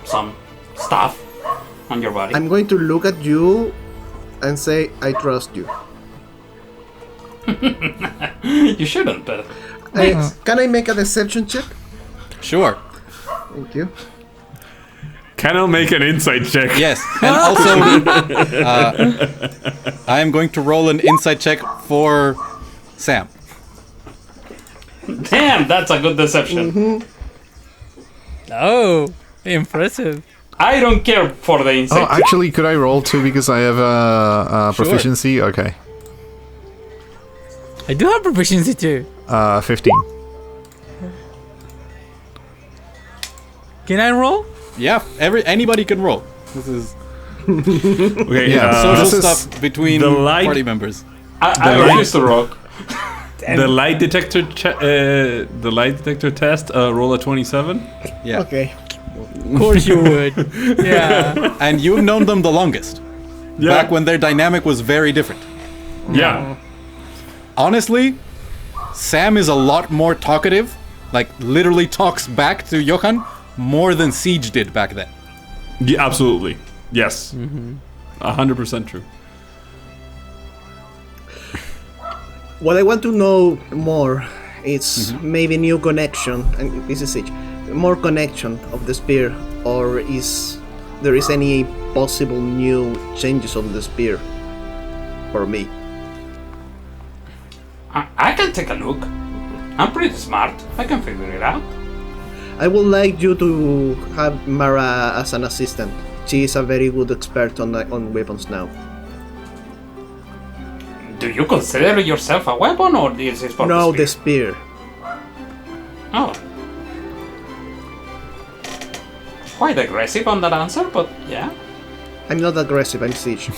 some stuff on your body. I'm going to look at you and say, I trust you. You shouldn't, but Can I make a deception check? Sure. Thank you. Can I make an insight check? Yes. And also, I am going to roll an insight check for Sam. damn, that's a good deception. Oh, impressive. I don't care for the Oh, insect. actually, could I roll too because I have a Sure. proficiency? Okay. I do have proficiency too. 15. Can I roll? Yeah, anybody can roll. This is Okay. Yeah, social this is- stuff between the light- party members. I refuse to rock. the light detector. The light detector test. Roll a 27. Yeah. Okay. Of course you would. Yeah. And you've known them the longest. Yeah. Back when their dynamic was very different. Yeah. Honestly, Sam is a lot more talkative. Like, literally talks back to Johan more than Siege did back then. Yeah. Absolutely. Yes. 100% true. What I want to know more is maybe new connection, and this is it, more connection of the spear, or is there is any possible new changes on the spear for me? I can take a look. I'm pretty smart. I can figure it out. I would like you to have Mara as an assistant. She is a very good expert on weapons now. Do you consider yourself a weapon, or this is for No, the the spear? spear. Oh. Quite aggressive on that answer, but yeah. I'm not aggressive, I'm Siege.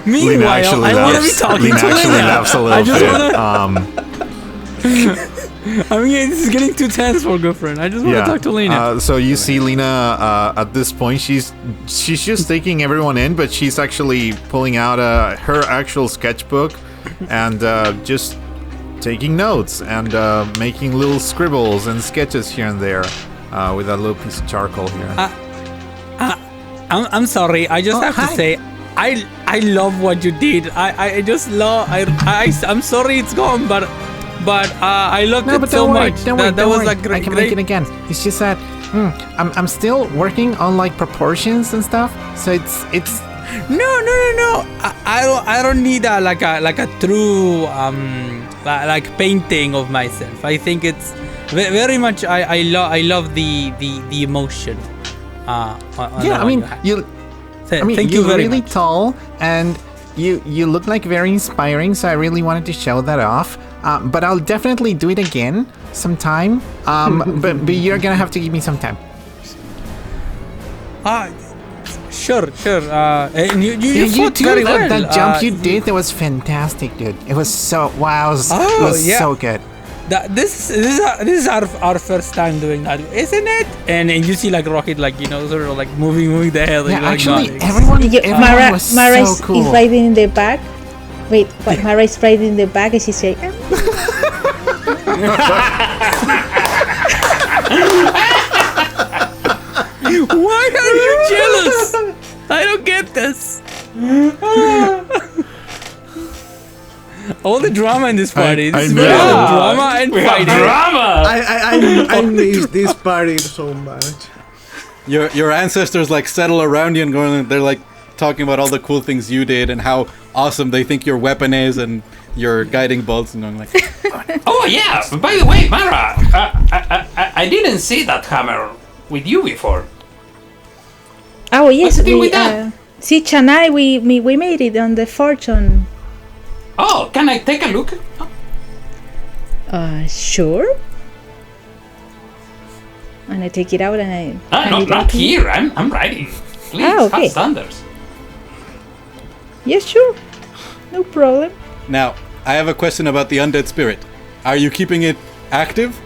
Meanwhile, I want to be talking Lena to actually Lena. laughs a I little just bit. I mean, this is getting too tense for Ghufran. I just want to talk to Lena. So you see Lena at this point, she's just taking everyone in, but she's actually pulling out her actual sketchbook and just taking notes and making little scribbles and sketches here and there with a little piece of charcoal here. I'm sorry. I just have to say, I love what you did. I just love. I'm sorry it's gone, but I loved it so much. That was a great. I can make it again. It's just that I'm still working on like proportions and stuff. So it's No. I don't need like a true like painting of myself. I think it's very much. I love the emotion. I mean thank you're you very really much. tall and you look like very inspiring. So I really wanted to show that off. But I'll definitely do it again sometime. But you're gonna have to give me some time. Sure. And you You fought too. very well. That jump you did, that was fantastic, dude. It was so wow. It was yeah. so good. This is our first time doing that, isn't it? And you see like Rocket sort of like moving the head. Yeah, like, actually, nodding. everyone Mara, was Mara so cool. is riding in the back. Wait, what? Mara is riding in the back and she say, Why are you jealous? I don't get this. All the drama in this party. This is very know. good drama and fighting. Drama! I miss this party so much. Your ancestors like settle around you and going. They're like talking about all the cool things you did and how awesome they think your weapon is and your guiding bolts and going like. Oh yeah! By the way, Mara, I didn't see that hammer with you before. "Oh yes, What's the deal we with that? Sitch and I we made it on the fortune." Oh, can I take a look? Sure. And I take it out and I. hand it Not back to you. here. I'm riding. Please, okay. have standards. Yes, sure. No problem. Now, I have a question about the undead spirit. Are you keeping it active?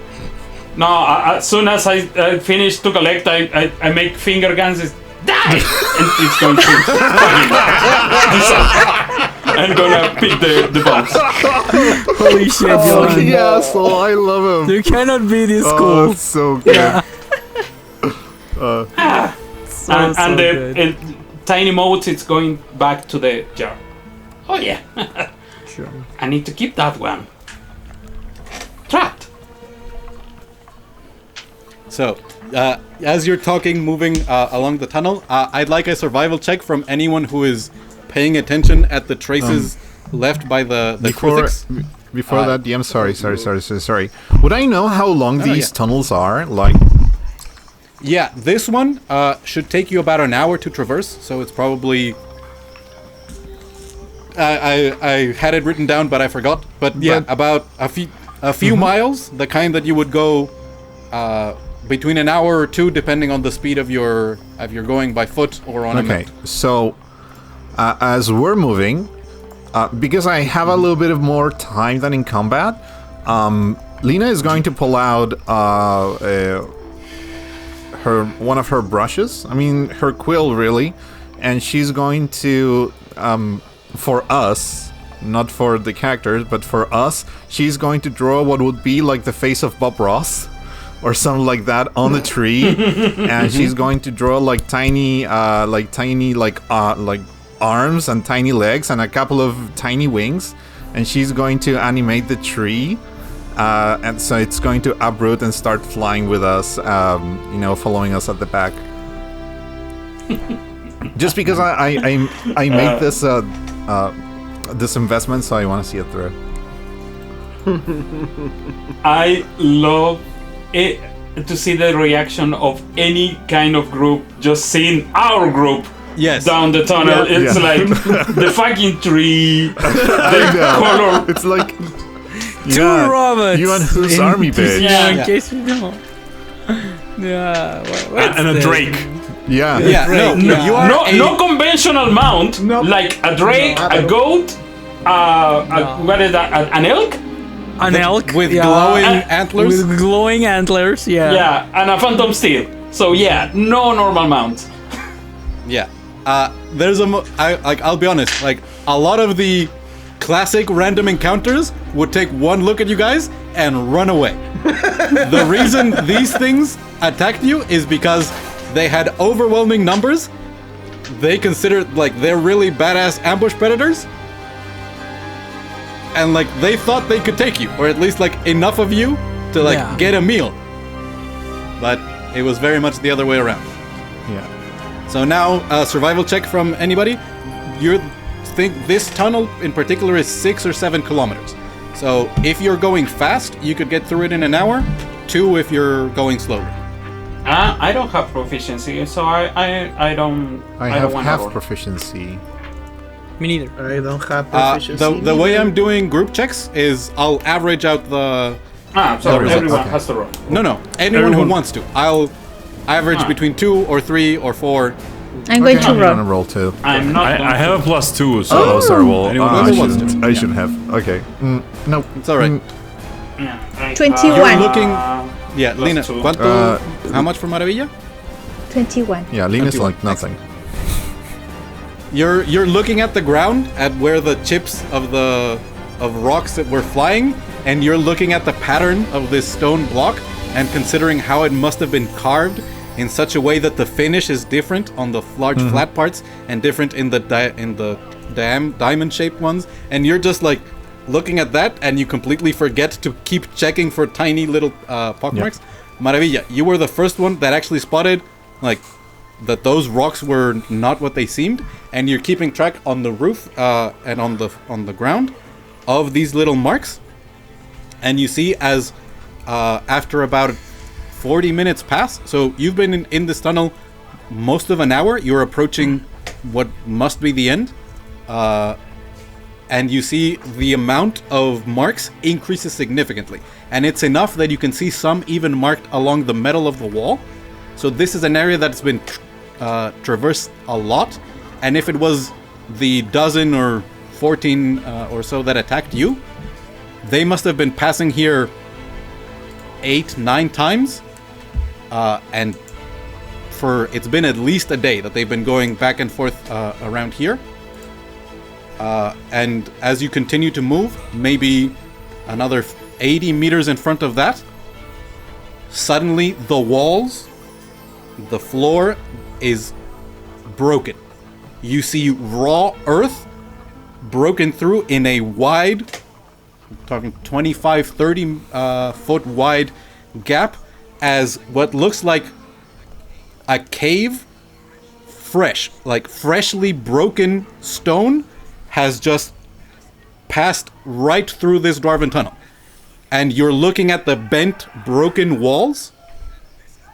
No, as soon as I finish to collect, I make finger guns. It's, die! And it's going to I'm gonna pick the bombs. Holy shit, Johan. Yeah, so I love him. You cannot be this Oh, cool. it's so good. And the tiny motes, it's going back to the jar. Oh yeah. Sure. I need to keep that one. Trapped. So, as you're talking, moving along the tunnel, I'd like a survival check from anyone who is paying attention at the traces left by the Kruthiks. Before that, I'm sorry. Would I know how long these tunnels are? Like, Yeah, this one should take you about an hour to traverse, so it's probably... I had it written down, but I forgot. But yeah, about a few miles, the kind that you would go between an hour or two, depending on the speed of your if you're going by foot or on a okay, mount. so as we're moving, because I have a little bit of more time than in combat, Lena is going to pull out one of her brushes. I mean, her quill, really, and she's going to, for us, not for the characters, but for us, she's going to draw what would be like the face of Bob Ross or something like that on the tree, and she's going to draw like tiny arms and tiny legs and a couple of tiny wings, and she's going to animate the tree, and so it's going to uproot and start flying with us, following us at the back. Just because I made this investment, so I want to see it through. I love it to see the reaction of any kind of group just seeing our group down the tunnel. Yeah. It's like the fucking tree, the color. It's like Two robots. You and whose army base? In case you know. Yeah. What's And a this? drake. Yeah. You are No conventional mount, like a drake, a goat, what is that? An elk? An elk with glowing antlers. With glowing antlers, yeah. Yeah, and a phantom steel. So yeah, no normal mount. Yeah. There's I'll be honest, like a lot of the classic random encounters would take one look at you guys and run away. The reason these things attacked you is because they had overwhelming numbers. They considered like they're really badass ambush predators. And like they thought they could take you, or at least like enough of you to like get a meal. But it was very much the other way around. Yeah. So now, survival check from anybody. You think this tunnel in particular is 6 or 7 kilometers. So if you're going fast, you could get through it in an hour. 2 if you're going slowly. I don't have proficiency, so I don't. I have don't half roll. proficiency. Me neither. I don't have proficiency. The way I'm doing group checks is I'll average out the... So results. everyone Okay. has to roll. No. Anyone who wants to. I'll average between 2 or 3 or 4. I'm going to I'm gonna roll. roll too. I'm not. I have a +2, so Oh, sorry. Well, Anyone I who wants to. should have. Okay. No, It's alright. Yeah, 21. You're looking... Yeah, plus Lena, 2. ¿cuánto? How much for Maravilla? 21. Yeah, Lena's 21. like nothing. You're looking at the ground at where the chips of rocks that were flying, and you're looking at the pattern of this stone block and considering how it must have been carved in such a way that the finish is different on the large flat parts and different in the diamond-shaped ones, and you're just like looking at that, and you completely forget to keep checking for tiny little pockmarks. Maravilla, you were the first one that actually spotted like that those rocks were not what they seemed, and you're keeping track on the roof and on the ground of these little marks, and you see as after about 40 minutes pass, so you've been in this tunnel most of an hour, you're approaching what must be the end, and you see the amount of marks increases significantly, and it's enough that you can see some even marked along the metal of the wall. So this is an area that's been traversed a lot, and if it was the dozen or 14 or so that attacked you, they must have been passing here 8, 9 times, and it's been at least a day that they've been going back and forth around here. And as you continue to move, maybe another 80 meters in front of that, suddenly the walls, the floor is broken. You see raw earth broken through in a wide, I'm talking 25, 30 foot wide gap, as what looks like a cave, freshly broken stone has just passed right through this dwarven tunnel. And you're looking at the bent, broken walls,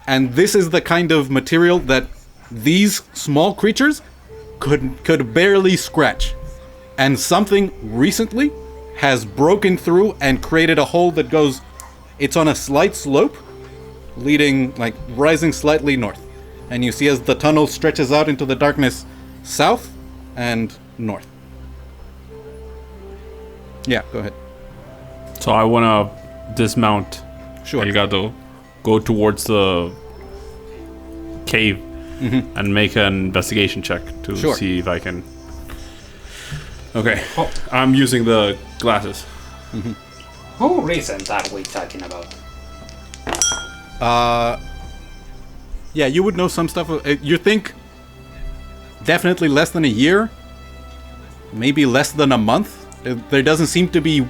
and this is the kind of material that these small creatures could barely scratch. And something recently has broken through and created a hole that goes, it's on a slight slope, leading, rising slightly north. And you see as the tunnel stretches out into the darkness south and north. Yeah, go ahead. So I want to dismount. Sure. Elgato, go towards the cave and make an investigation check to see if I can. Okay, I'm using the glasses. How recent are we talking about? Yeah, you would know some stuff. You think definitely less than a year, maybe less than a month. There doesn't seem to be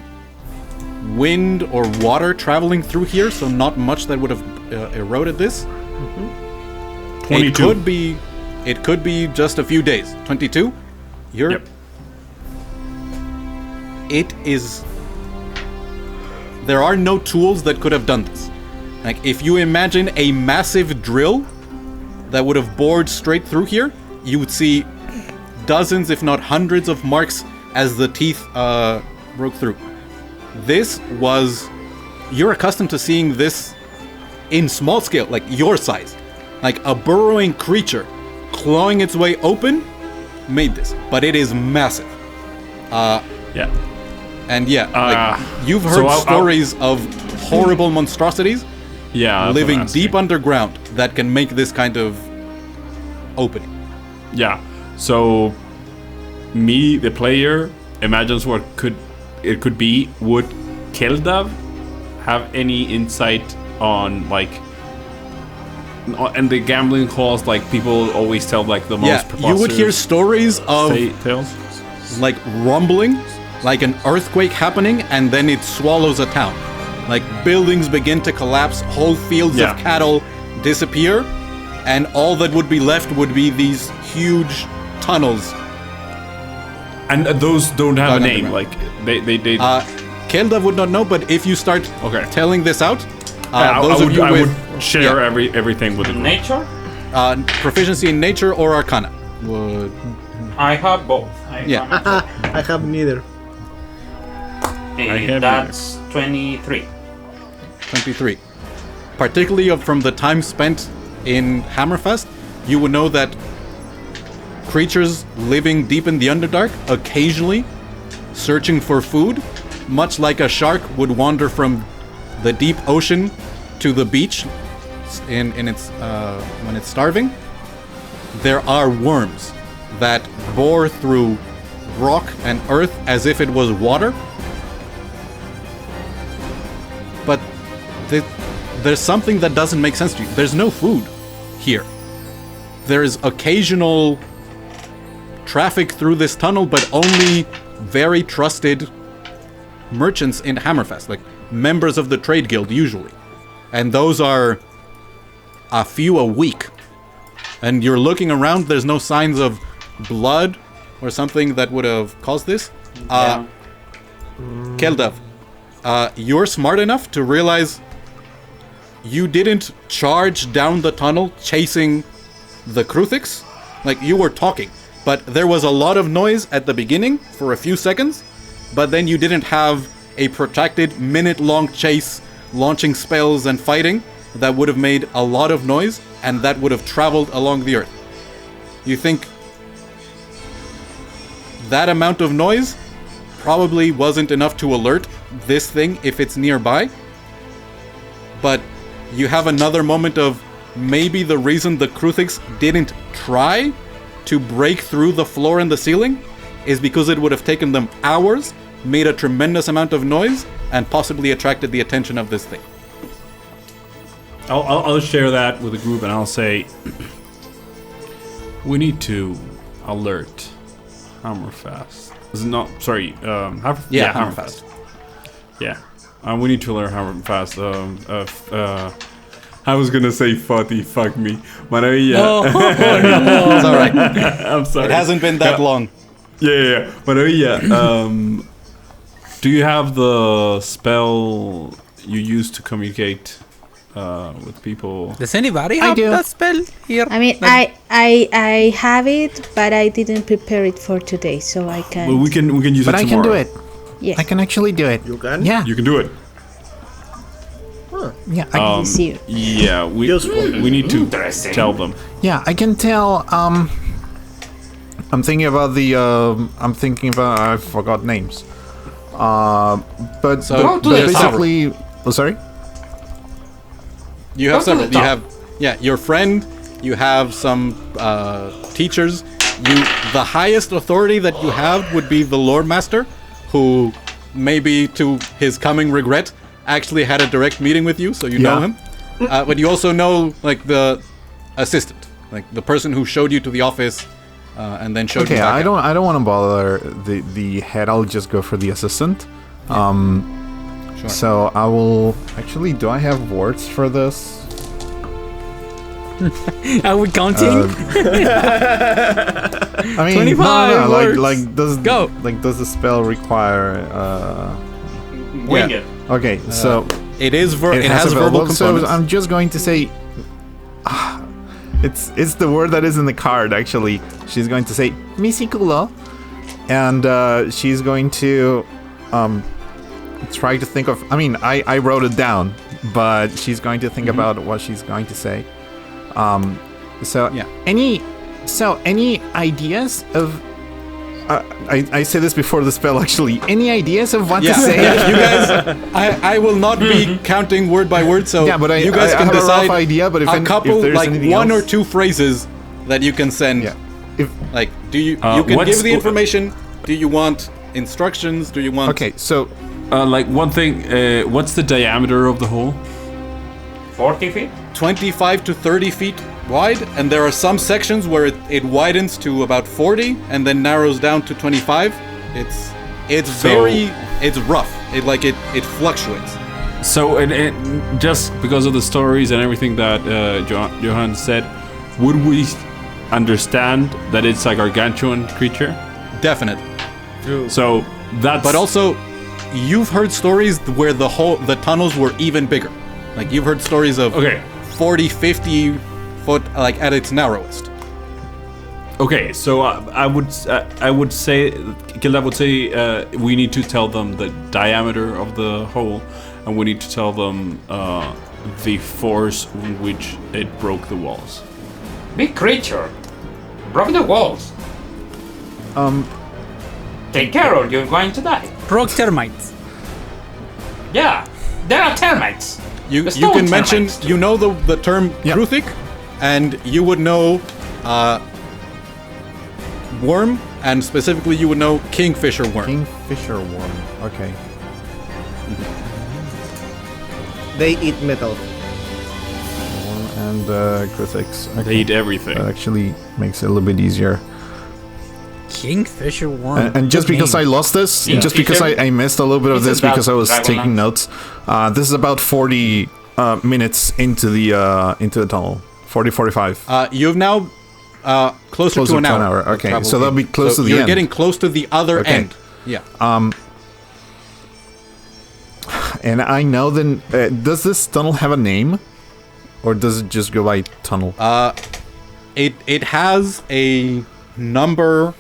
wind or water traveling through here, so not much that would have eroded this. 22. It could be just a few days. 22? Yep. It is... There are no tools that could have done this. If you imagine a massive drill that would have bored straight through here, you would see dozens, if not hundreds, of marks as the teeth broke through. This was... You're accustomed to seeing this in small scale, like your size. Like a burrowing creature clawing its way open made this, but it is massive. Yeah. And you've heard stories of horrible monstrosities living deep underground that can make this kind of opening. Yeah. So me, the player, imagines what it could be. Would Keldav have any insight on and the gambling halls, people always tell the most preposterous you would hear stories of tales, rumbling, like an earthquake happening, and then it swallows a town. Buildings begin to collapse, whole fields of cattle disappear, and all that would be left would be these huge tunnels. And those don't have a name, they Kelda would not know, but if you start telling this out, I would share everything with them. Nature? Proficiency in nature or arcana would... I have both. I have neither. That's 23. 23. Particularly from the time spent in Hammerfest, you would know that creatures living deep in the Underdark, occasionally searching for food, much like a shark would wander from the deep ocean to the beach in its when it's starving. There are worms that bore through rock and earth as if it was water. But there's something that doesn't make sense to you. There's no food here. There's occasional traffic through this tunnel, but only very trusted merchants in Hammerfest, members of the trade guild usually. And those are a few a week. And you're looking around, there's no signs of blood or something that would have caused this. Keldav, you're smart enough to realize you didn't charge down the tunnel chasing the Kruthiks. You were talking, but there was a lot of noise at the beginning for a few seconds, but then you didn't have a protracted minute-long chase, launching spells and fighting that would have made a lot of noise and that would have traveled along the earth. You think that amount of noise probably wasn't enough to alert this thing if it's nearby, but you have another moment of maybe the reason the Kruthiks didn't try to break through the floor and the ceiling is because it would have taken them hours, made a tremendous amount of noise, and possibly attracted the attention of this thing. I'll share that with the group, and I'll say we need to alert Hammerfast. Is it not? Sorry, Hammerfast. Yeah, we need to alert Hammerfast. I was gonna say Fati, fuck me. Maravilla. It's alright. I'm sorry. It hasn't been that long. Yeah. Maravilla. Do you have the spell you use to communicate with people? Does anybody have that spell here? I mean, I have it, but I didn't prepare it for today, so I can. Well, we can use it tomorrow. But I can do it. Yeah. I can actually do it. You can? Yeah. You can do it. Yeah. See you. Yeah, we need to tell them. Yeah, I can tell. I'm thinking about I forgot names. But basically, sorry. You have several. You have your friend. You have some teachers. The highest authority that you have would be the Lord Master, who maybe to his coming regret actually had a direct meeting with you, so you know him. But you also know like the assistant, like the person who showed you to the office, and then showed you back I don't want to bother the head. I'll just go for the assistant. Sure. So I will actually. Do I have words for this? Are we counting? I mean, 25 words. Does the spell require? Wing it. Okay, so it is it has verbal so components. I'm just going to say, it's the word that is in the card. Actually, she's going to say "misikulo," and she's going to try to think of. I mean, I wrote it down, but she's going to think about what she's going to say. Any ideas of? I said this before the spell. Actually, any ideas of what to say? Yeah, you guys. I will not be counting word by word. So you guys can have decide a rough idea. But a couple, if like one else, or two phrases that you can send. Yeah. Do you can give the information? Do you want instructions? Do you want? Okay, so like one thing. What's the diameter of the hole? 40 feet? 25 to 30 feet wide, and there are some sections where it widens to about 40 and then narrows down to 25. It's rough. It fluctuates. So it just because of the stories and everything that Johan said, would we understand that it's a gargantuan creature? Definitely. So that's. But also, you've heard stories where the tunnels were even bigger. Like you've heard stories of 40, 50 foot, like at its narrowest. Okay, so I would say, Gilda would say, we need to tell them the diameter of the hole, and we need to tell them the force in which it broke the walls. Big creature. Broke the walls. Take care or you're going to die. Broke termites. Yeah, there are termites. You can mention, you know the term Kruthik, and you would know worm, and specifically you would know kingfisher worm. Kingfisher worm, okay. They eat metal. Worm and Kruthiks. Okay. They eat everything. That actually makes it a little bit easier. Kingfisher worm. And just because I lost this, just because I missed a little bit of this because I was taking notes, this is about 40 minutes into the tunnel. 45. You've now closer to an hour. Okay, so that'll be close to the end. You're getting close to the other end. Yeah. And I know then, does this tunnel have a name? Or does it just go by tunnel? It has a number,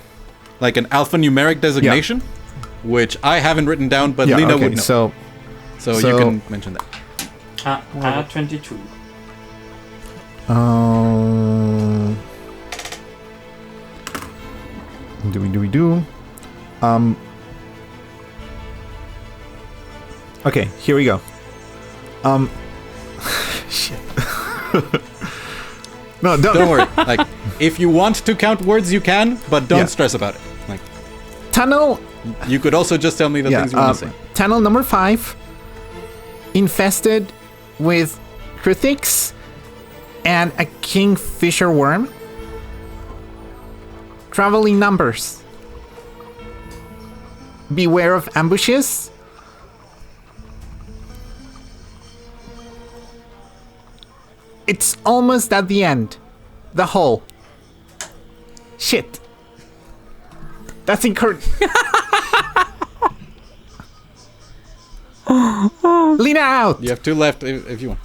like an alphanumeric designation, which I haven't written down, but Lena would know. So you can mention that. 22. Do. Okay, here we go. No, Don't worry. Like, if you want to count words, you can, but don't stress about it. Like, Tunnel. you could also just tell me the things you want to say. Tunnel number 5, infested with Kruthiks and a kingfisher worm. Traveling numbers. Beware of ambushes. It's almost at the end. The hole. Shit. That's incorrect. Lean out. You have 2 left if you want.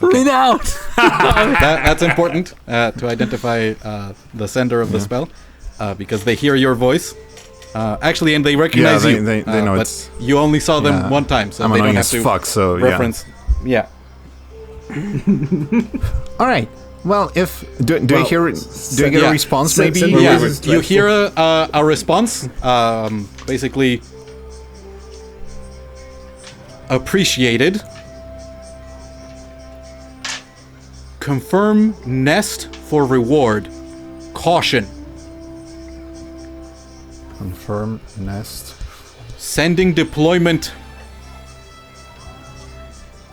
Lean out. That's important to identify the sender of the spell, because they hear your voice. Actually, and they recognize you. They know but it's. you only saw them one time, so I'm they don't annoying have as to fuck, so reference. Yeah. All right. Well, if do I hear? Do I get a response? Maybe. Yeah. You hear a response. Basically, appreciated. Confirm nest for reward. Caution. Confirm nest. Sending deployment.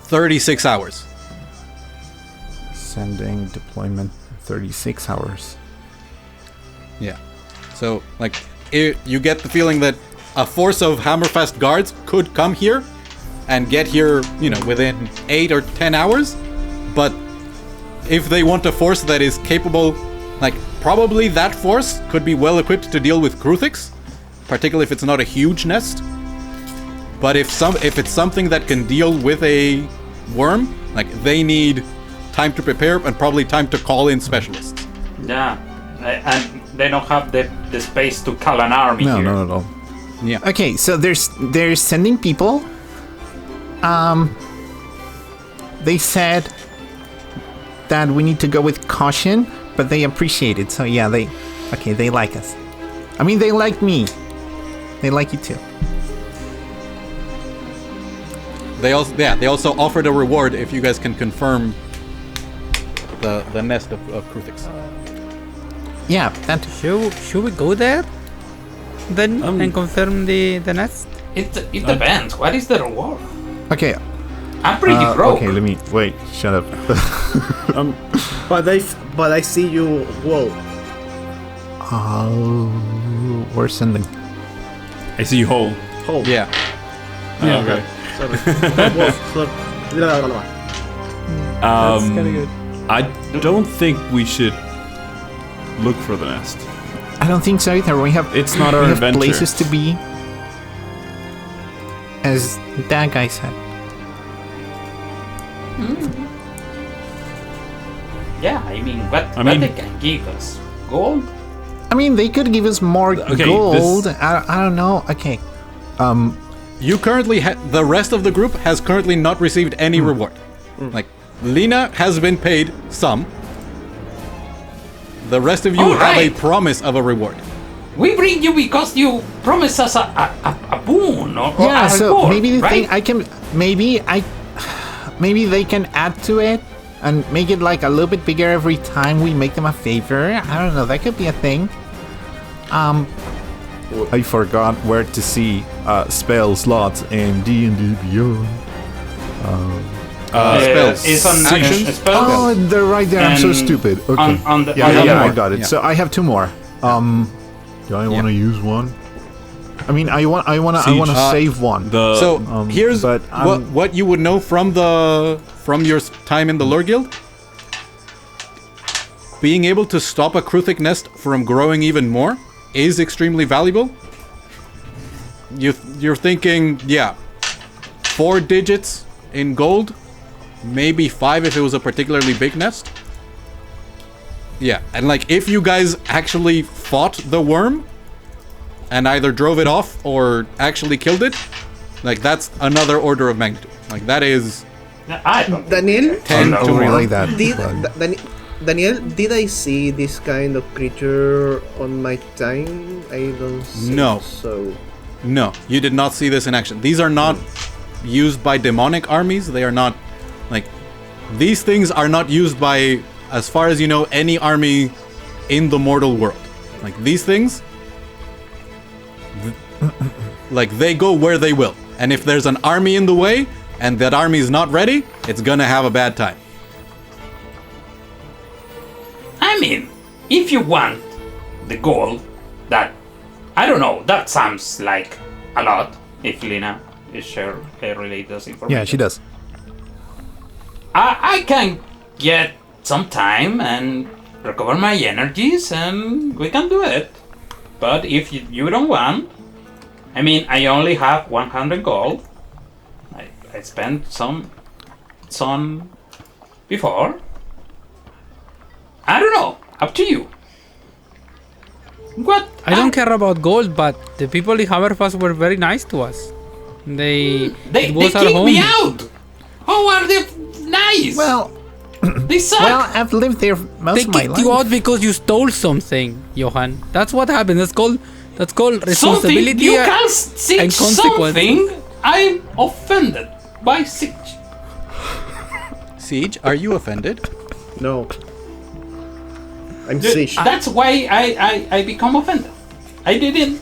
36 hours. Sending deployment 36 hours. Yeah. So, like, you get the feeling that a force of Hammerfast guards could come here and get here, within 8 or 10 hours. But if they want a force that is capable, like, probably that force could be well equipped to deal with Kruthiks, particularly if it's not a huge nest. But if it's something that can deal with a worm, like, they need time to prepare and probably time to call in specialists. Yeah, and they don't have the space to call an army No, here. not at all. Yeah. Okay, so they're sending people. They said that we need to go with caution, but they appreciate it. So yeah, they like us. I mean, they like me. They like you too. They also offered a reward if you guys can confirm the nest of Kruthiks. Yeah, that. Should we go there? Then and confirm the nest? It depends. What is the reward? Okay. I'm pretty broke. Okay, let me wait. Shut up. But I see you wall. Oh, we're sending. I see you whole. Hole. Yeah. Okay. Wall. That's kind of good. I don't think we should look for the nest. I don't think so either. We have. It's not we our have adventure. places to be. As that guy said. Yeah, I mean, what they can give us? Gold? I mean, they could give us more Okay, gold. I don't know. Okay. You currently the rest of the group has currently not received any reward. Like, Lena has been paid some. The rest of you have a promise of a reward. We bring you because you promised us a boon or Yeah. a So reward, maybe the right? thing I can maybe they can add to it and make it like a little bit bigger every time we make them a favor. I don't know. That could be a thing. I forgot where to see spell slots in D&D Beyond. Spells. It's on Actions? spells. Oh, they're right there. I'm so And stupid. Okay. on the- yeah, on the I board. got it. Yeah. So I have 2 more. Do I want to use one? I mean, I want to Siege. save one. So here's but what you would know from your time in the Lore Guild. Being able to stop a Kruthik nest from growing even more is extremely valuable. You're thinking, 4 digits in gold, maybe 5 if it was a particularly big nest. Yeah, and like if you guys actually fought the worm and either drove it off or actually killed it, like that's another order of magnitude. Like that is I don't Daniel, 10 to I more. like that. did but- Daniel, did I see this kind of creature on my time? I don't think No. so. No, you did not see this in action. These are not used by demonic armies. They are not like These things are not used by, as far as you know, any army in the mortal world. Like, these things, like, they go where they will. And if there's an army in the way, and that army is not ready, it's gonna have a bad time. I mean, if you want the gold, that, I don't know, that sounds like a lot, if Lina is sure relate this information. Yeah, she does. I can get some time and recover my energies and we can do it. But if you don't want, I mean, I only have 100 gold. I spent some before. I don't know, up to you. What? I don't care about gold, but the people in Hammerfast were very nice to us. It was our kicked home. me out. How are they nice? Well, they suck. well, I've lived there most They of my kicked life. you out because you stole something, Johan. That's what happened. That's called responsibility something you can see and consequence. something. I'm offended by Siege. Siege, are you offended? No. I'm Siege. That's why I become offended. I didn't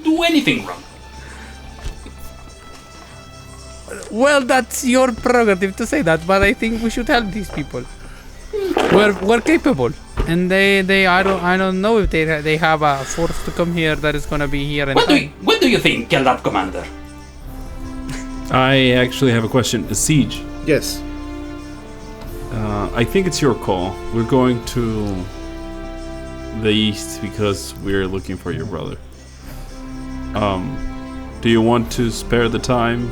do anything wrong. Well, that's your prerogative to say that, but I think we should help these people. We're capable, and I don't know if they have a force to come here that is gonna be here. What do you think, Keldap Commander? I actually have a question. Siege, Yes. I think it's your call. We're going to the east because we're looking for your brother. Do you want to spare the time?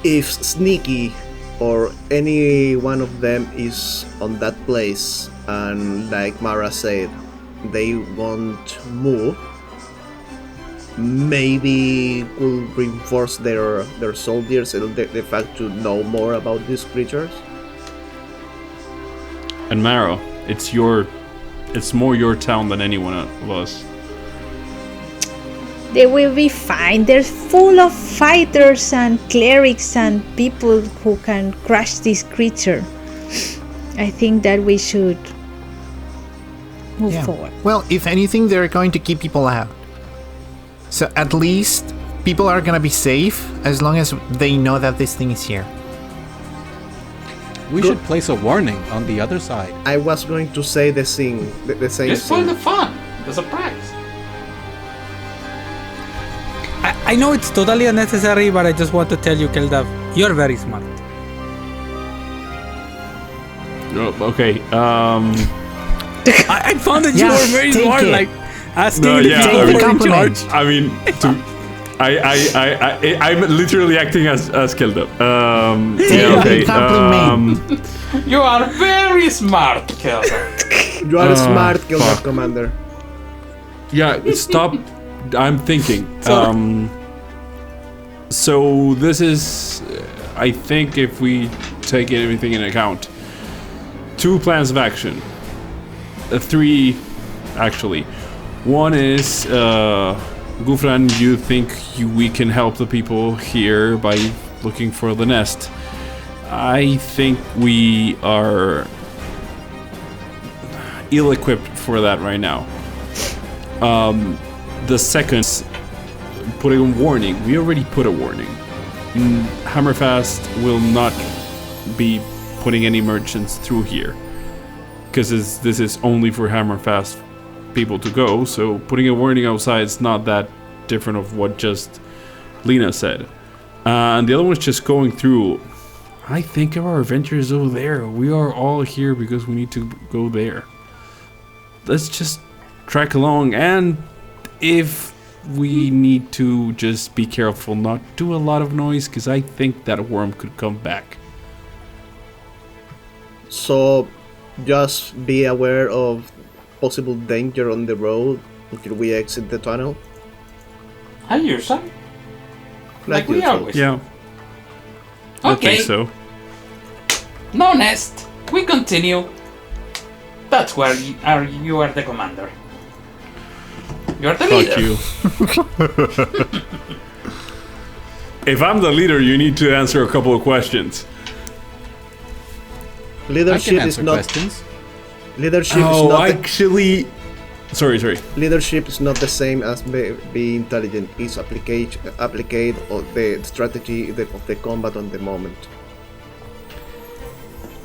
If Sneaky or any one of them is on that place and, like Mara said, they won't move, maybe we'll reinforce their soldiers and the fact to know more about these creatures. And Maro, it's more your town than anyone of us. They will be fine. They're full of fighters and clerics and people who can crush this creature. I think that we should move forward. Well, if anything, they're going to keep people out. So at least people are gonna be safe as long as they know that this thing is here. We should place a warning on the other side. I was going to say the same Just for thing. the fun, the surprise. I know it's totally unnecessary, but I just want to tell you, Keldav, you're very smart. Oh, okay. I found that you Yeah, were very take smart, it. like asking No, the yeah, people I who mean- are in Compliment. charge. I mean, I'm literally acting as Kelda. Yeah, okay. Compliment. You are very smart, Keldap. You are smart, Kildar fuck. Commander. Yeah, stop. I'm thinking. So this is, I think, if we take everything in account, 2 plans of action. 3, actually. One is, Ghufran, you think we can help the people here by looking for the nest. I think we are ill-equipped for that right now. The second, putting a warning. We already put a warning. Hammerfast will not be putting any merchants through here, because this is only for Hammerfast people to go, so putting a warning outside is not that different of what just Lena said. And the other one is just going through. I think our adventure is over there. We are all here because we need to go there. Let's just track along, and if we need to just be careful not do a lot of noise, because I think that worm could come back. So just be aware of possible danger on the road until we exit the tunnel. As usual. Like we usual. always. Yeah, I Okay. think so. No nest. We continue. That's where you are the commander. You're the leader. Fuck you. If I'm the leader, you need to answer a couple of questions. I Leadership can is answer not. questions. Leadership is Oh, not. actually... Sorry. Leadership is not the same as be intelligent. It's applicate of the strategy of the combat on the moment.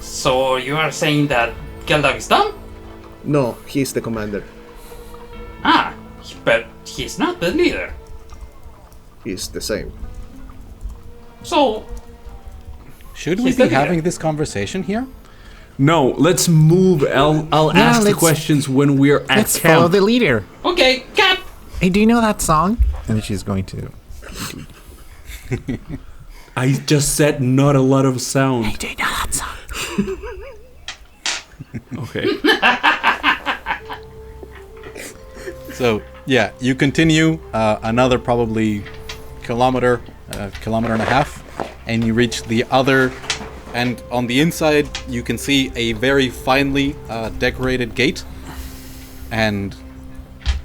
So you are saying that Keldog is dumb? No, he's the commander. Ah, but he's not the leader. He's the same. So, Should we He's be the leader. having this conversation here? No, let's move. I'll Yeah, ask the let's- questions when we're at Let's follow camp. the leader. okay, cat! Hey, do you know that song? And she's going to. I just said not a lot of sound. Do you know that song? Okay. So yeah, you continue another probably kilometer and a half, and you reach the other. And on the inside, you can see a very finely decorated gate. And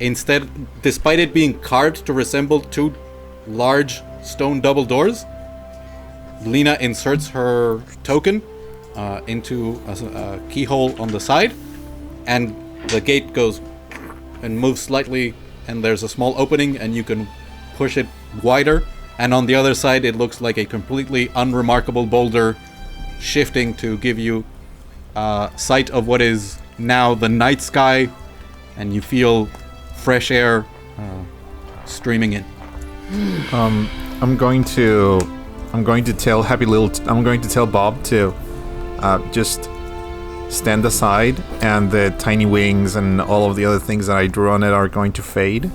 instead, despite it being carved to resemble two large stone double doors, Lena inserts her token into a keyhole on the side, and the gate goes and moves slightly, and there's a small opening, and you can push it wider. And on the other side, it looks like a completely unremarkable boulder shifting to give you sight of what is now the night sky, and you feel fresh air streaming in. I'm going to tell I'm going to tell Bob to just stand aside, and the tiny wings and all of the other things that I drew on it are going to fade.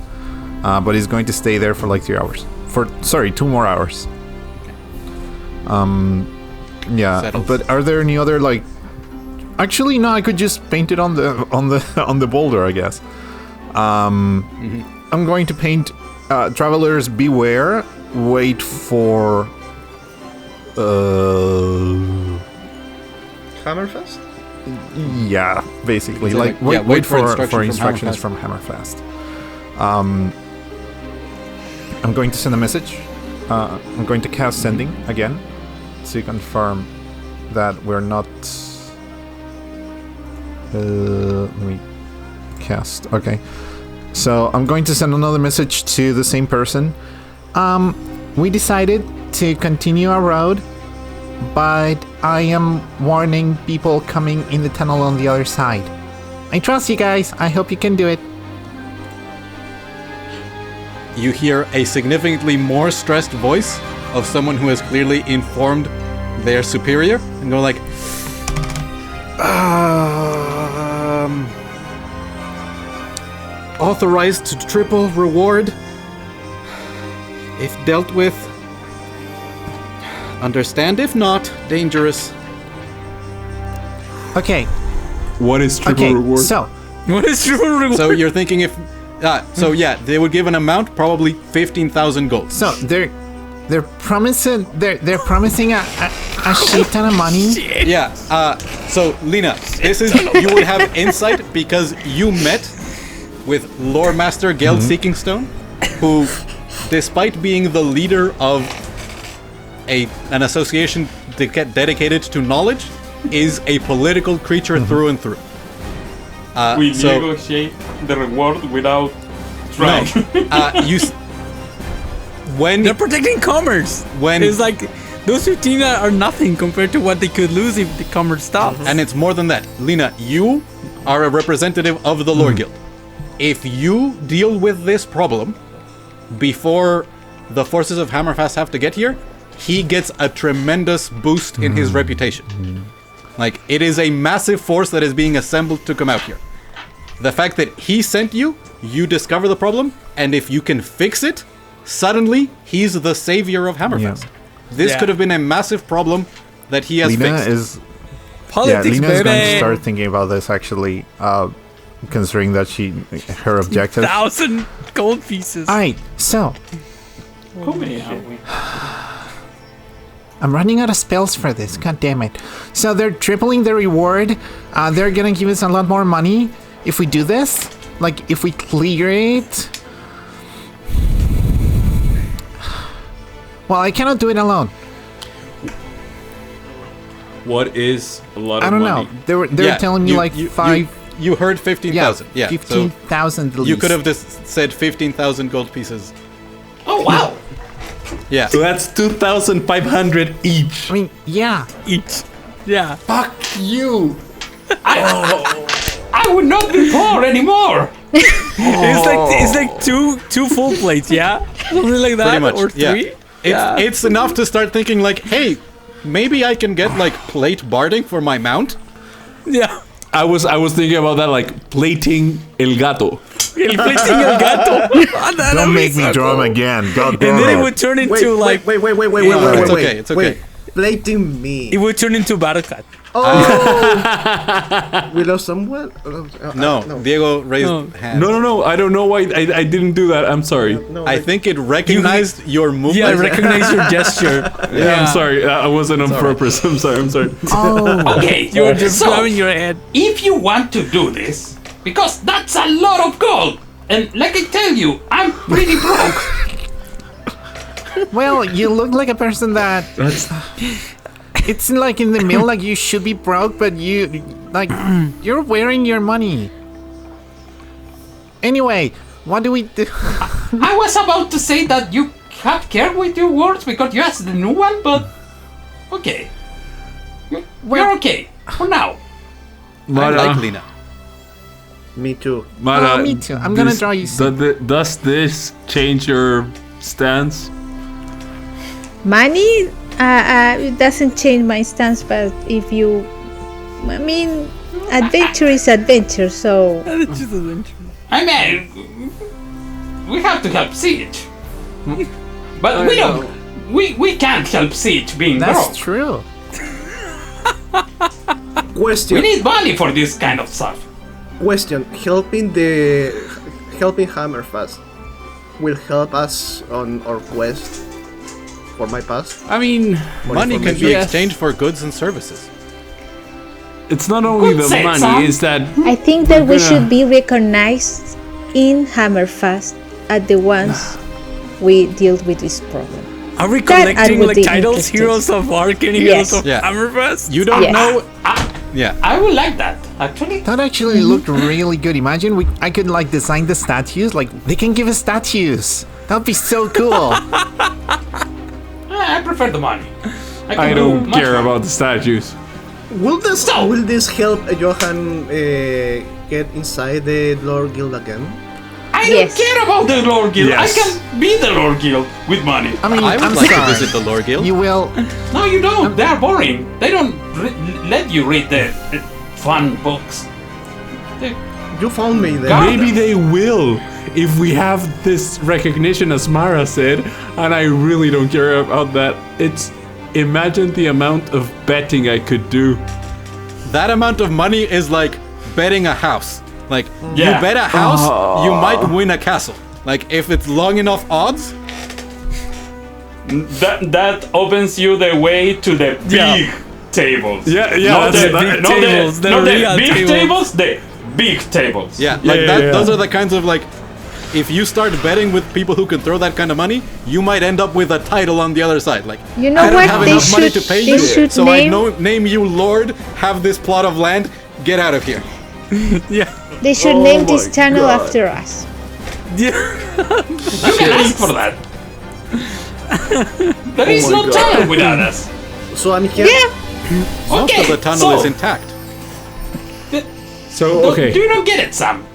But he's going to stay there for like 3 hours. 2 more hours. Yeah. Settles. But are there any other like? Actually, no. I could just paint it on the boulder, I guess. I'm going to paint "Travelers Beware." Wait for. Hammerfest? Yeah, basically, Is it like like- wait for instruction instructions from from Hammerfest. I'm going to send a message. I'm going to cast sending again to confirm that we're not. Let me cast. Okay, so I'm going to send another message to the same person. We decided to continue our road, but I am warning people coming in the tunnel on the other side. I trust you guys. I hope you can do it. You hear a significantly more stressed voice of someone who has clearly informed their superior and go like, authorized to triple reward if dealt with. Understand if not, dangerous. Okay. What is triple Okay. reward? So What is true reward? So you're thinking if... so yeah, they would give an amount, probably 15,000 gold. So they're promising a shit ton of money. Yeah, so Lena, this is, you would have insight because you met with Lore Master Geld Seekingstone, who, despite being the leader of an association dedicated to knowledge, is a political creature through and through. We so- negotiate the reward without No, trying. when They're protecting commerce. When- It's like those 15 are nothing compared to what they could lose if the commerce stops. and it's more than that. Lena, you are a representative of the Lore Guild. If you deal with this problem before the forces of Hammerfast have to get here, he gets a tremendous boost in his reputation. Like, it is a massive force that is being assembled to come out here. The fact that he sent you, you discover the problem, and if you can fix it, suddenly he's the savior of Hammerfest. This Yeah. could have been a massive problem that he has Lena fixed. is Politics, Lena is going to baby. start thinking about this actually, considering that her objective. 1,000 gold pieces. All right, so How many have we? I'm running out of spells for this. God damn it! So they're tripling the reward. They're gonna give us a lot more money if we do this. Like if we clear it. Well, I cannot do it alone. What is a lot of I don't money? know. They were telling me like five. You heard 15,000. Yeah. 15,000 So you could have just said 15,000 gold pieces. Oh wow! Yeah. So that's 2,500 each. I mean, yeah. Each. Yeah. Fuck you! I would not be poor anymore. It's like two full plates, yeah? Something like that, Pretty much. or three? Yeah. It's enough to start thinking like, hey, maybe I can get like plate barding for my mount. Yeah. I was thinking about that, like plating Elgato. El plating Elgato. Don't make me draw him again. God And damn then it it. would turn into like. wait. It's okay, it's okay. Plating me. It would turn into battle cut. Oh, we lost someone. No, Diego raised hand. No, I don't know why I didn't do that. I'm sorry. No, I think it recognized your movement. Yeah, I recognize your gesture. Yeah, I'm sorry. I wasn't on purpose. I'm sorry. Oh, Okay, You're just so grabbing your head. if you want to do this, because that's a lot of gold, and like I tell you, I'm pretty broke. well, you look like a person that. It's like in the middle, like you should be broke, but you're wearing your money. Anyway, what do we do? I was about to say that you have care with your words because you asked the new one, but okay. You're okay for now. I like Lena. me too. Mara, me too. I'm gonna draw you some. Does this change your stance? Money, it doesn't change my stance, but if you, I mean, adventure is adventure, so It's just a I mean, we have to help Siege. But we don't. We can't help Siege being That's broke. true. Question. We need money for this kind of stuff. Question. Helping Hammerfast will help us on our quest for my past. I mean, Money can be Yes. exchanged for goods and services. it's not only Good the sense, money, huh? it's that I think that we gonna- should be recognized in Hammerfast as the ones we dealt with this problem. Are we That I collecting would like be titles? interested. Heroes of Ark and Yes. Heroes of Yeah. Hammerfest? You don't Yes. know. Yeah. I would like that, actually. That actually looked really good. Imagine I could like design the statues. Like they can give us statues. That'd be so cool. I prefer the money. can I do don't much care more. about the statues. Will this So- help Johan get inside the Lord Guild again? I Yes. don't care about the Lord Guild. Yes. I can be the Lord Guild with money. I mean, I would I'm like sorry. to visit the lore guild. You will. No, you don't. They are boring. They don't let you read the fun books. You found me there. God. Maybe they will if we have this recognition, as Mara said, and I really don't care about that. Imagine the amount of betting I could do. That amount of money is like betting a house. Like you Yeah. bet a house, you might win a castle. Like if it's long enough odds. That opens you the way to the big tables. Yeah, Not that's the big not tables, the, the not the real big tables. tables. The big tables. Yeah, like yeah, that. yeah. Those are the kinds of like. If you start betting with people who can throw that kind of money, you might end up with a title on the other side. Like, You know I don't what? have They enough money should- to pay they you, should so I name- name you Lord. Have this plot of land. Get out of here. Yeah. They should Oh name this my channel God. after us. You can ask for that. There is no tunnel without us. So I'm here. Yeah, Most Okay, of the tunnel so is intact. So, okay. Do you not get it, Sam?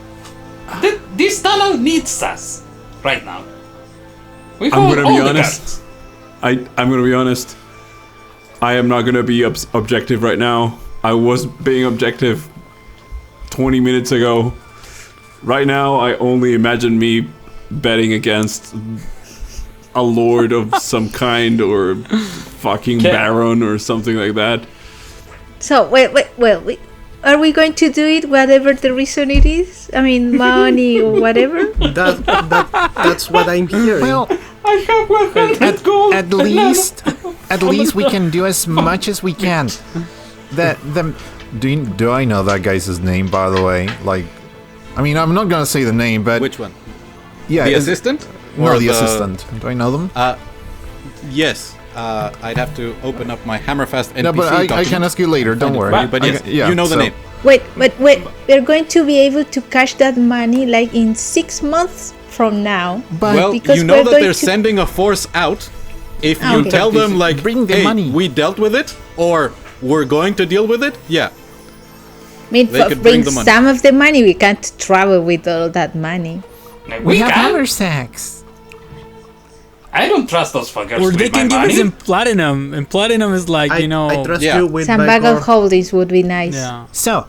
This tunnel needs us right now. We I'm hold gonna all be the honest. cards. I'm gonna be honest. I am not gonna be objective right now. I was being objective 20 minutes ago. Right now, I only imagine me betting against a lord of some kind or fucking Okay. baron or something like that. So wait, are we going to do it whatever the reason it is? I mean, money or whatever. That's what I'm hearing. Well, I have 100 gold. at least we can do as much as we can. Do I know that guy's name, by the way? Like, I mean, I'm not gonna say the name, but Which one? yeah, The is- assistant? No, Or the assistant. Do I know them? Yes. I'd have to open up my Hammerfast NPC No, but I document. can ask you later. Don't worry. But yes, Yeah, you know the so- name. Wait. We're going to be able to cash that money like in 6 months from now. But Well, because you know we're that going they're to- sending a force out. If you Okay. tell them, like, Bring the hey, money." we dealt with it, or we're going to deal with it, yeah. I mean, they could bring bring the money. some of the money. We can't travel with all that money. we have can. hammer sacks. I don't trust those fuckers Or with they my can give money. us in platinum, and platinum is like I trust Yeah. you with Some my bag of core. holdings would be nice. yeah. So,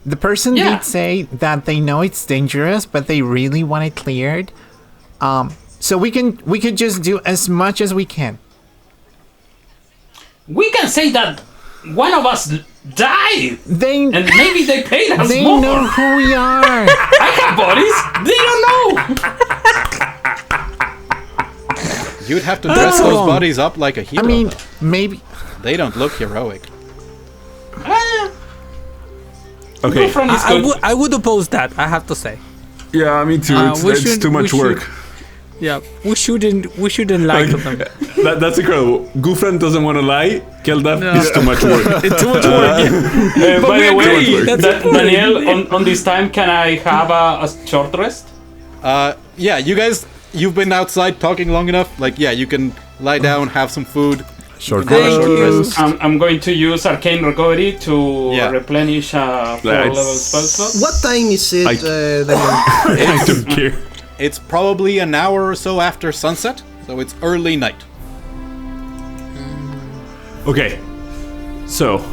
the person Yeah. did say that they know it's dangerous, but they really want it cleared. So we could just do as much as we can. We can say that one of us died, They and maybe they paid us they more. know who we are. I have bodies. They don't know. You'd have to dress those bodies up like a hero. I mean, though. maybe. They don't look heroic. Okay. Ghufran is good. I would oppose that. I have to say. Yeah, me too. We It's should- too much we should- work. Yeah, we shouldn't lie to them. That's incredible. Ghufran doesn't want to lie. Keldaf is too much work. It's too much work. By we the way, agree, that's the point. Daniel, on this time, can I have a short rest? Yeah, you guys, you've been outside talking long enough. Like, yeah, you can lie down, have some food. Short Have a short rest. I'm going to use Arcane Recovery to Yeah. replenish a 4-level spell slot. What time is it, Daniel? I don't care. It's probably an hour or so after sunset, so it's early night. Okay. So,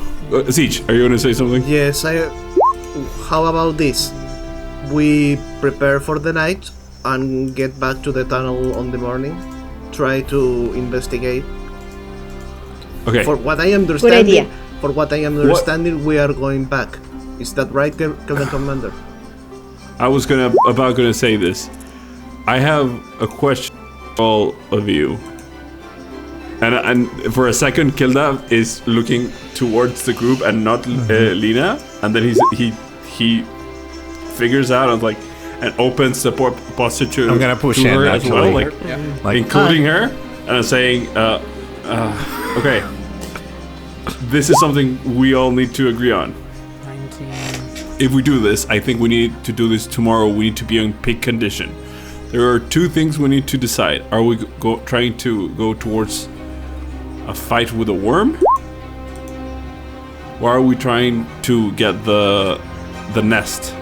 Siege, are you going to say something? Yes, how about this? We prepare for the night and get back to the tunnel on the morning. Try to investigate. Okay. For what I understanding, idea. We are going back. Is that right, Captain Commander? I was about gonna say this. I have a question for all of you. And for a second, Kilda is looking towards the group and not Lena, and then he figures out and opens the posture to I'm gonna push to in, her as well, actually. Like, including her, and I'm saying, okay, this is something we all need to agree on. 19. If we do this, I think we need to do this tomorrow. We need to be in peak condition. There are two things we need to decide. Are we trying to go towards a fight with a worm? Or are we trying to get the nest?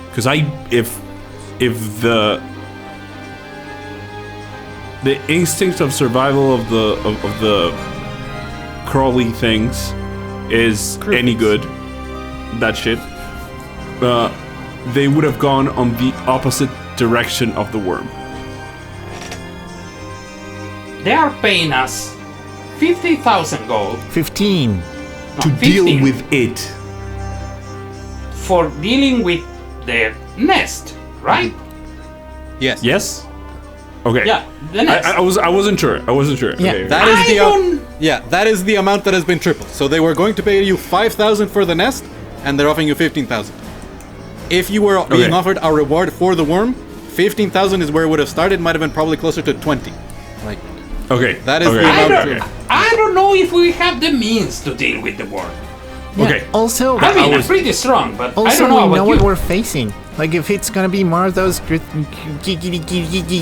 Because if the instinct of survival of the crawly things is any good, that shit, they would have gone on the opposite direction of the worm. They are paying us 50,000 gold 15. To deal with it. for dealing with the nest, right? Yes. Yes? Okay. Yeah, the nest. I wasn't sure. Yeah, Okay. That is I don't- that is the amount that has been tripled. So they were going to pay you 5,000 for the nest, and they're offering you 15,000. If you were being offered a reward for the worm, 15,000 is where it would have started. Might have been probably closer to 20. Like Okay. that is okay. the I amount. don't, I don't know if we have the means to deal with the worm. Okay. Also, I mean, I'm pretty strong, but I also don't know we know about what you. we're facing. Like, if it's gonna be more of those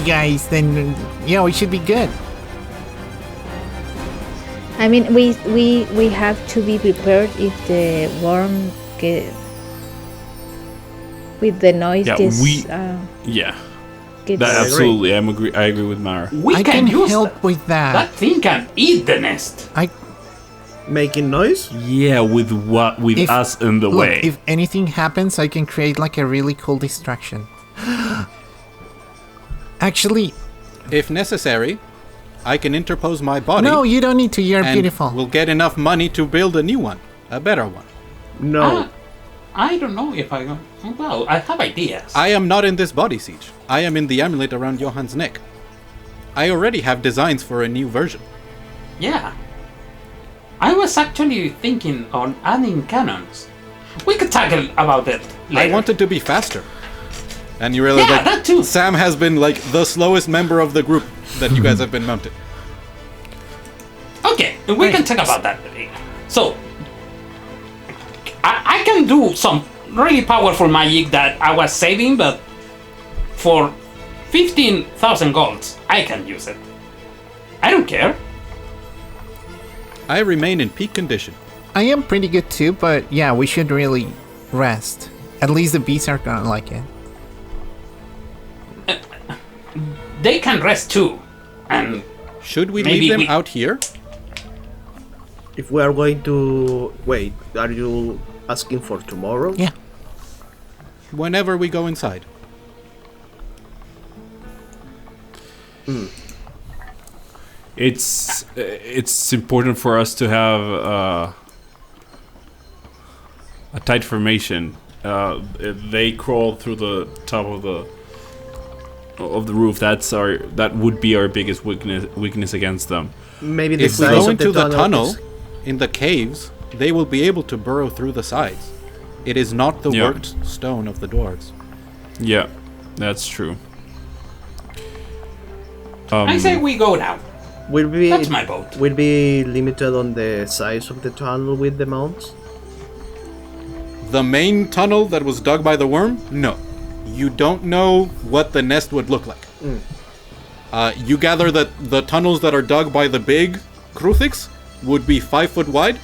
guys, then we should be good. I mean, we have to be prepared if the worm with the noise Yeah, gets, Yeah. gets That absolutely. I agree with Mara. We I can can use help that. with That that. thing can eat the nest. Making noise? Yeah, with If- us in the Look, way. if anything happens, I can create like a really cool distraction. Actually, If necessary, I can interpose my body. no, you don't need to. You're and beautiful. we'll get enough money to build a new one, a better one. No. I don't know if I... Well, I have ideas. I am not in this body siege. I am in the amulet around Johan's neck. I already have designs for a new version. Yeah. I was actually thinking on adding cannons. We could tackle about that later. I wanted to be faster. And you realize Yeah, that too. Sam has been like the slowest member of the group that you guys have been mounted. Okay, we can talk about that. So, I can do some really powerful magic that I was saving, but for 15,000 golds, I can use it. I don't care. I remain in peak condition. I am pretty good too, but yeah, we should really rest. At least the beasts are gonna like it. They can rest too. And Should we Maybe leave them we- out here? If we are going to wait, are you asking for tomorrow? Yeah. Whenever we go inside. It's important for us to have a tight formation. They crawl through the top of the roof. That would be our biggest weakness against them. Maybe the If we size go of into the tunnel, is- in the caves, they will be able to burrow through the sides. It is not the Yeah. worked stone of the dwarves. Yeah, that's true. I say we go now. will be That's my boat. will be limited on the size of the tunnel with the mounts. The main tunnel that was dug by the worm? No. You don't know what the nest would look like. You gather that the tunnels that are dug by the big Kruthiks would be 5 foot wide,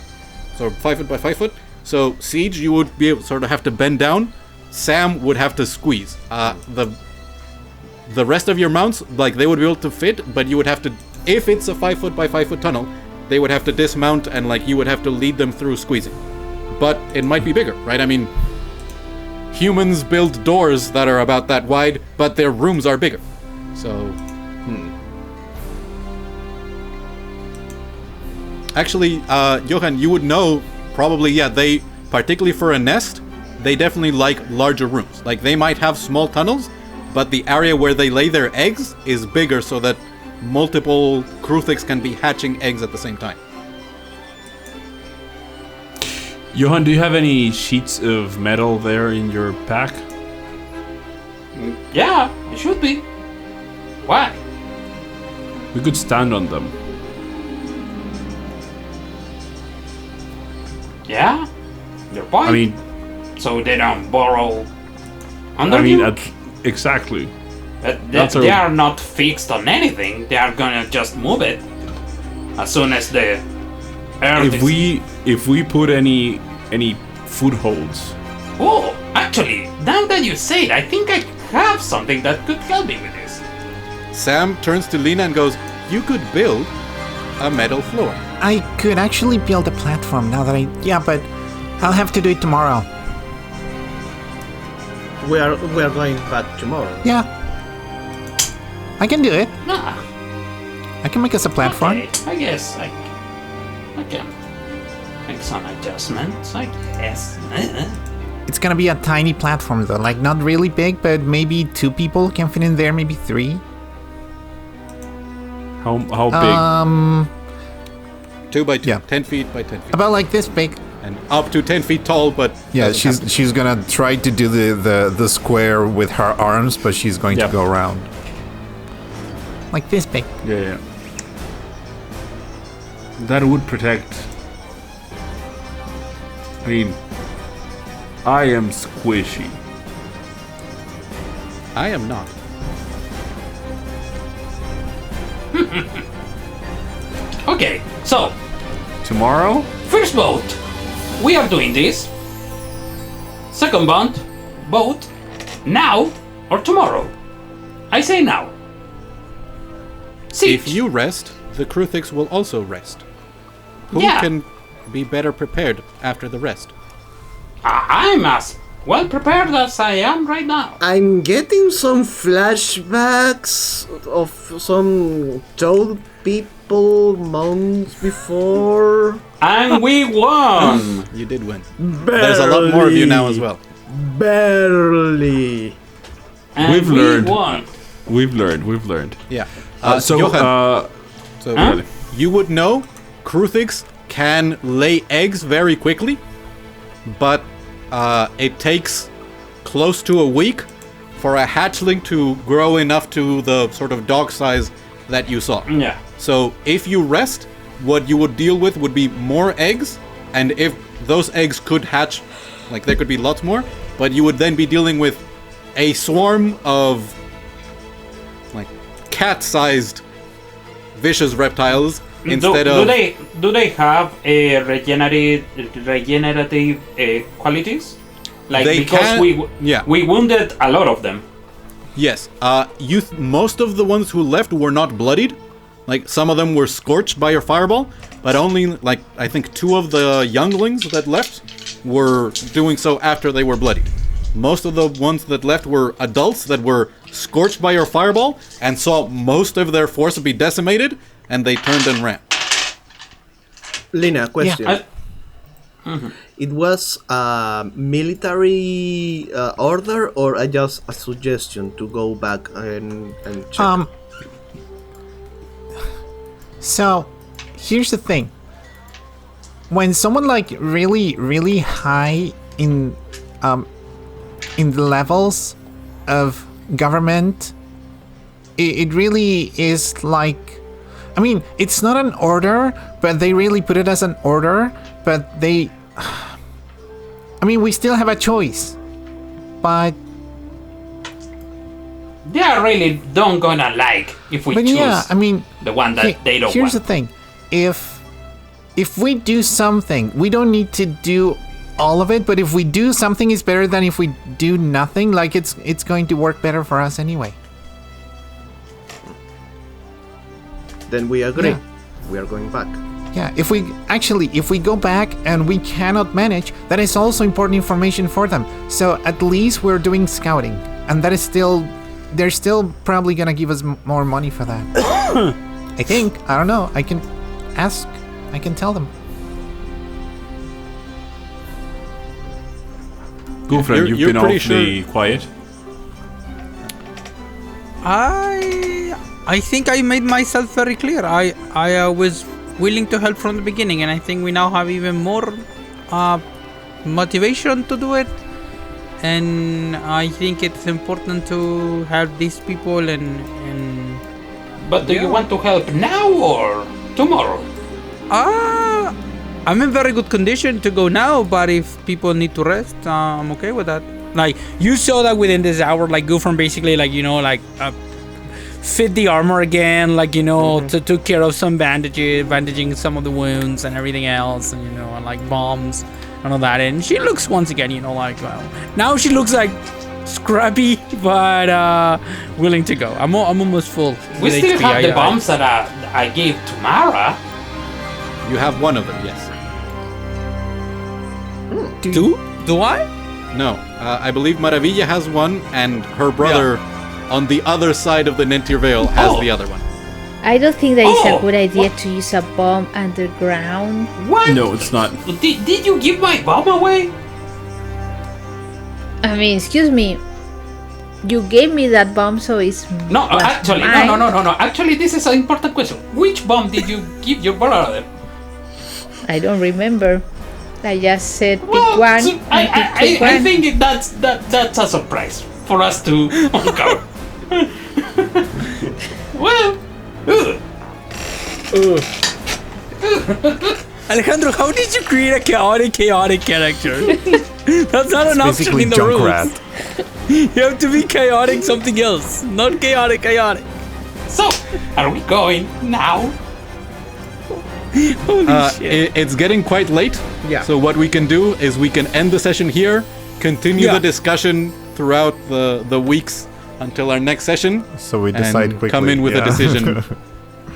so 5 foot by 5 foot. So Siege, you would be able sort of have to bend down. Sam would have to squeeze. The rest of your mounts, like they would be able to fit, but you would have to, if it's a 5 foot by 5 foot tunnel, they would have to dismount and like you would have to lead them through squeezing. But it might be bigger, right? I mean, humans build doors that are about that wide, but their rooms are bigger. So, Actually, Johan, you would know probably, yeah, they, particularly for a nest, they definitely like larger rooms. Like, they might have small tunnels, but the area where they lay their eggs is bigger so that multiple Kruthiks can be hatching eggs at the same time. Johan, do you have any sheets of metal there in your pack? Yeah, it should be. Why? We could stand on them. Yeah? Your point? I mean, so they don't burrow under you? exactly. They are not fixed on anything. They are gonna just move it as soon as the earth If we put any footholds, Oh, actually, now that you say it, I think I have something that could help me with this. Sam turns to Lena and goes, "You could build a metal floor." I could actually build a platform now that yeah, but I'll have to do it tomorrow. We are going back tomorrow. Yeah. I can do it. Ah, I can make us a platform. okay. I guess I can make some adjustments, I guess. It's gonna be a tiny platform though, like not really big, but maybe 2 people can fit in there, maybe 3. how big? 2 by 2, Yeah. 10 feet by 10 feet. About like this big. And up to 10 feet tall, but... Yeah, doesn't have to. she's gonna try to do the square with her arms, but she's going Yeah. to go around. Like this big. Yeah. That would protect. I mean, I am squishy. I am not. Okay, so, Tomorrow? first boat, we are doing this. Second boat, now or tomorrow. I say now. Siege. If you rest, the Kruthiks will also rest. Who Yeah. can be better prepared after the rest? I'm as well prepared as I am right now. I'm getting some flashbacks of some toad people months before. And we won! You did win. There's a lot more of you now as well. Barely. And We've we learned. won. We've learned. Yeah. So, Johan, so Huh? you would know Kruthiks can lay eggs very quickly, but it takes close to a week for a hatchling to grow enough to the sort of dog size that you saw. Yeah. So if you rest, what you would deal with would be more eggs, and if those eggs could hatch, like there could be lots more, but you would then be dealing with a swarm of like cat-sized vicious reptiles instead do they have a regenerative qualities? Like They because can- we wounded a lot of them. Yes, most of the ones who left were not bloodied. Like, some of them were scorched by your fireball, but only, like, I think 2 of the younglings that left were doing so after they were bloodied. Most of the ones that left were adults that were scorched by your fireball and saw most of their force be decimated, and they turned and ran. Lina, question. Mhm. It was a military order or just a suggestion to go back and check? So, here's the thing. When someone like really high in the levels of government, it really is like, I mean, it's not an order, but they really put it as an order, but they, I mean, we still have a choice, but They are really don't gonna like if we choose yeah, I mean, the one that they don't here's want. the thing. If we do something, we don't need to do all of it, but if we do something, it's better than if we do nothing. Like, it's going to work better for us anyway. Then we agree. Yeah. We are going back. Yeah, if we go back and we cannot manage, that is also important information for them. So at least we're doing scouting, and that is still, they're still probably gonna give us more money for that. I think. I don't know. I can ask. I can tell them. Ghufran, you've you're been pretty awfully quiet. I think I made myself very clear. I was willing to help from the beginning, and I think we now have even more motivation to do it. And I think it's important to help these people and But do you want to help now or tomorrow? I'm in very good condition to go now, but if people need to rest, I'm okay with that. Like, you saw that within this hour, like, Ghufran basically, like, you know, like, fit the armor again, like, you know, took care of some bandaging some of the wounds and everything else, and, you know, and, like, bombs and all that. And she looks, once again, you know, like, well, now she looks like scrappy, but willing to go. I'm almost full. We with still HP. have the bombs that I gave to Mara. You have one of them, yes. Do I? No, I believe Maravilla has one, and her brother on the other side of the Nentir Vale has the other one. I don't think that it's Oh, a good idea to use a bomb underground. What? No, it's not. Did you give my bomb away? I mean, excuse me. You gave me that bomb, so it's No, was actually, mine. no. Actually, this is an important question. Which bomb did you give your brother? I don't remember. I just said pick Well, one. so and he took I one. think that's a surprise for us to uncover. Well, Alejandro, how did you create a chaotic character? That's not an option Basically, in the rules. Junkrat. You have to be chaotic something else, not chaotic. so are we going now? Holy shit. It's getting quite late. Yeah. So what we can do is we can end the session here, continue Yeah. the discussion throughout the weeks until our next session. So we and decide quickly. come in with a yeah. decision.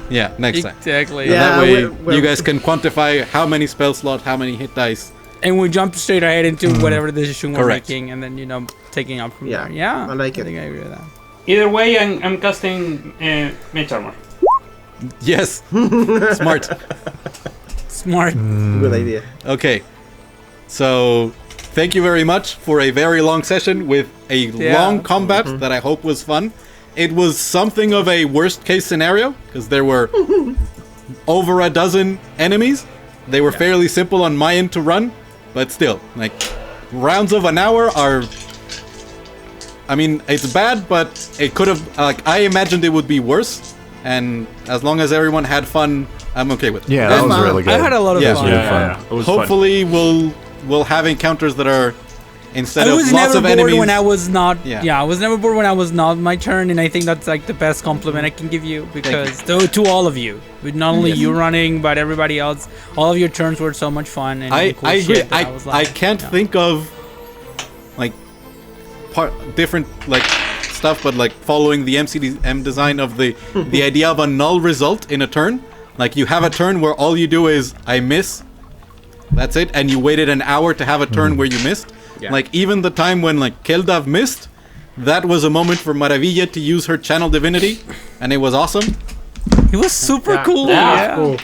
Yeah, next time. Exactly. And Yeah, that way we're- you guys can quantify how many spell slots, how many hit dice. And we jump straight ahead into whatever decision we're Correct. making, and then, you know, taking up from Yeah, there. Yeah, I like it. think I agree with that. Either way, I'm casting mage armor. Yes. Smart. Smart. Good idea. Okay. So thank you very much for a very long session with a long combat that I hope was fun. It was something of a worst case scenario because there were over a dozen enemies. They were fairly simple on my end to run, but still, like, rounds of an hour are, I mean, it's bad, but it could have, like, I imagined it would be worse. and as long as everyone had fun, I'm okay with it. Yeah, that was really good. I had a lot of Yeah. fun. Yeah. It was fun. Hopefully, we'll have encounters that are instead I of was lots never of bored enemies. when I was not. Yeah. Yeah. I was never bored when I was not my turn, and I think that's like the best compliment I can give you because to all of you, with not only you running but everybody else, all of your turns were so much fun and I cool agree. shit that was I can't think of like different like stuff, but like following the MCDM design of the idea of a null result in a turn. Like you have a turn where all you do is I miss. That's it, and you waited an hour to have a turn where you missed. Yeah. Like even the time when like Keldav missed, that was a moment for Maravilla to use her channel divinity, and it was awesome. It was super cool. Yeah. Cool.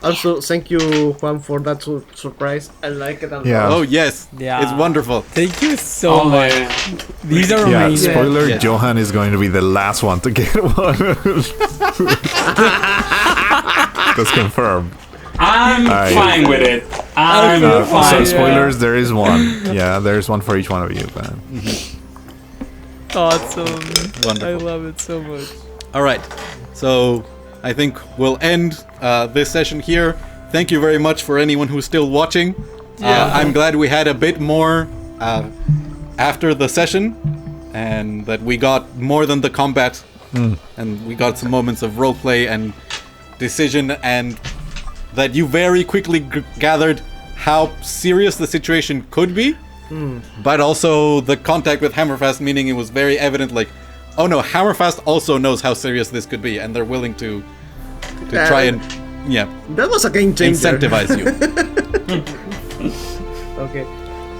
Also, thank you, Juan, for that surprise. I like it a lot. Yeah. Oh yes, Yeah. it's wonderful. Thank you so All much. the These are Yeah, amazing. spoiler, Yeah. Johan is going to be the last one to get one. That's confirmed. I'm Alright. fine with it. I'm feel fine. So Yeah. spoilers, there is one. Yeah, there's one for each one of you. But Awesome. Wonderful. I love it so much. All right, so I think we'll end this session here. Thank you very much for anyone who's still watching. I'm glad we had a bit more after the session, and that we got more than the combat, and we got some moments of roleplay and decision, and that you very quickly gathered how serious the situation could be, but also the contact with Hammerfast, meaning it was very evident, like, oh no, Hammerfast also knows how serious this could be, and they're willing to try and, That was a game changer. incentivize you. Okay.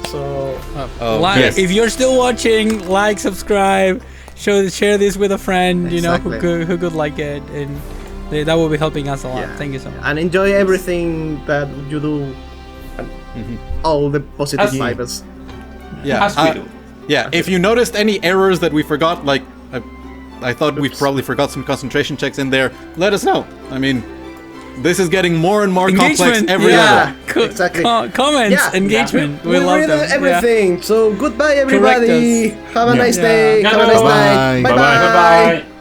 So, Yes. If you're still watching, like, subscribe, share this with a friend, you know, Exactly. who could like it, and that will be helping us a lot. yeah. Thank you so much. And enjoy everything that you do. And all the positive As- vibes. Yeah, As we do. yeah. If you noticed any errors that we forgot, like I thought we probably forgot some concentration checks in there, let us know. I mean, this is getting more and more complex Engagement, every yeah. level. Exactly. Comments, Yeah. engagement. We We love read them. Yeah. everything. So goodbye, everybody. Correct Have a nice Yeah. day. Yeah. Have a nice Bye. night. Bye-bye. Bye-bye. Bye bye.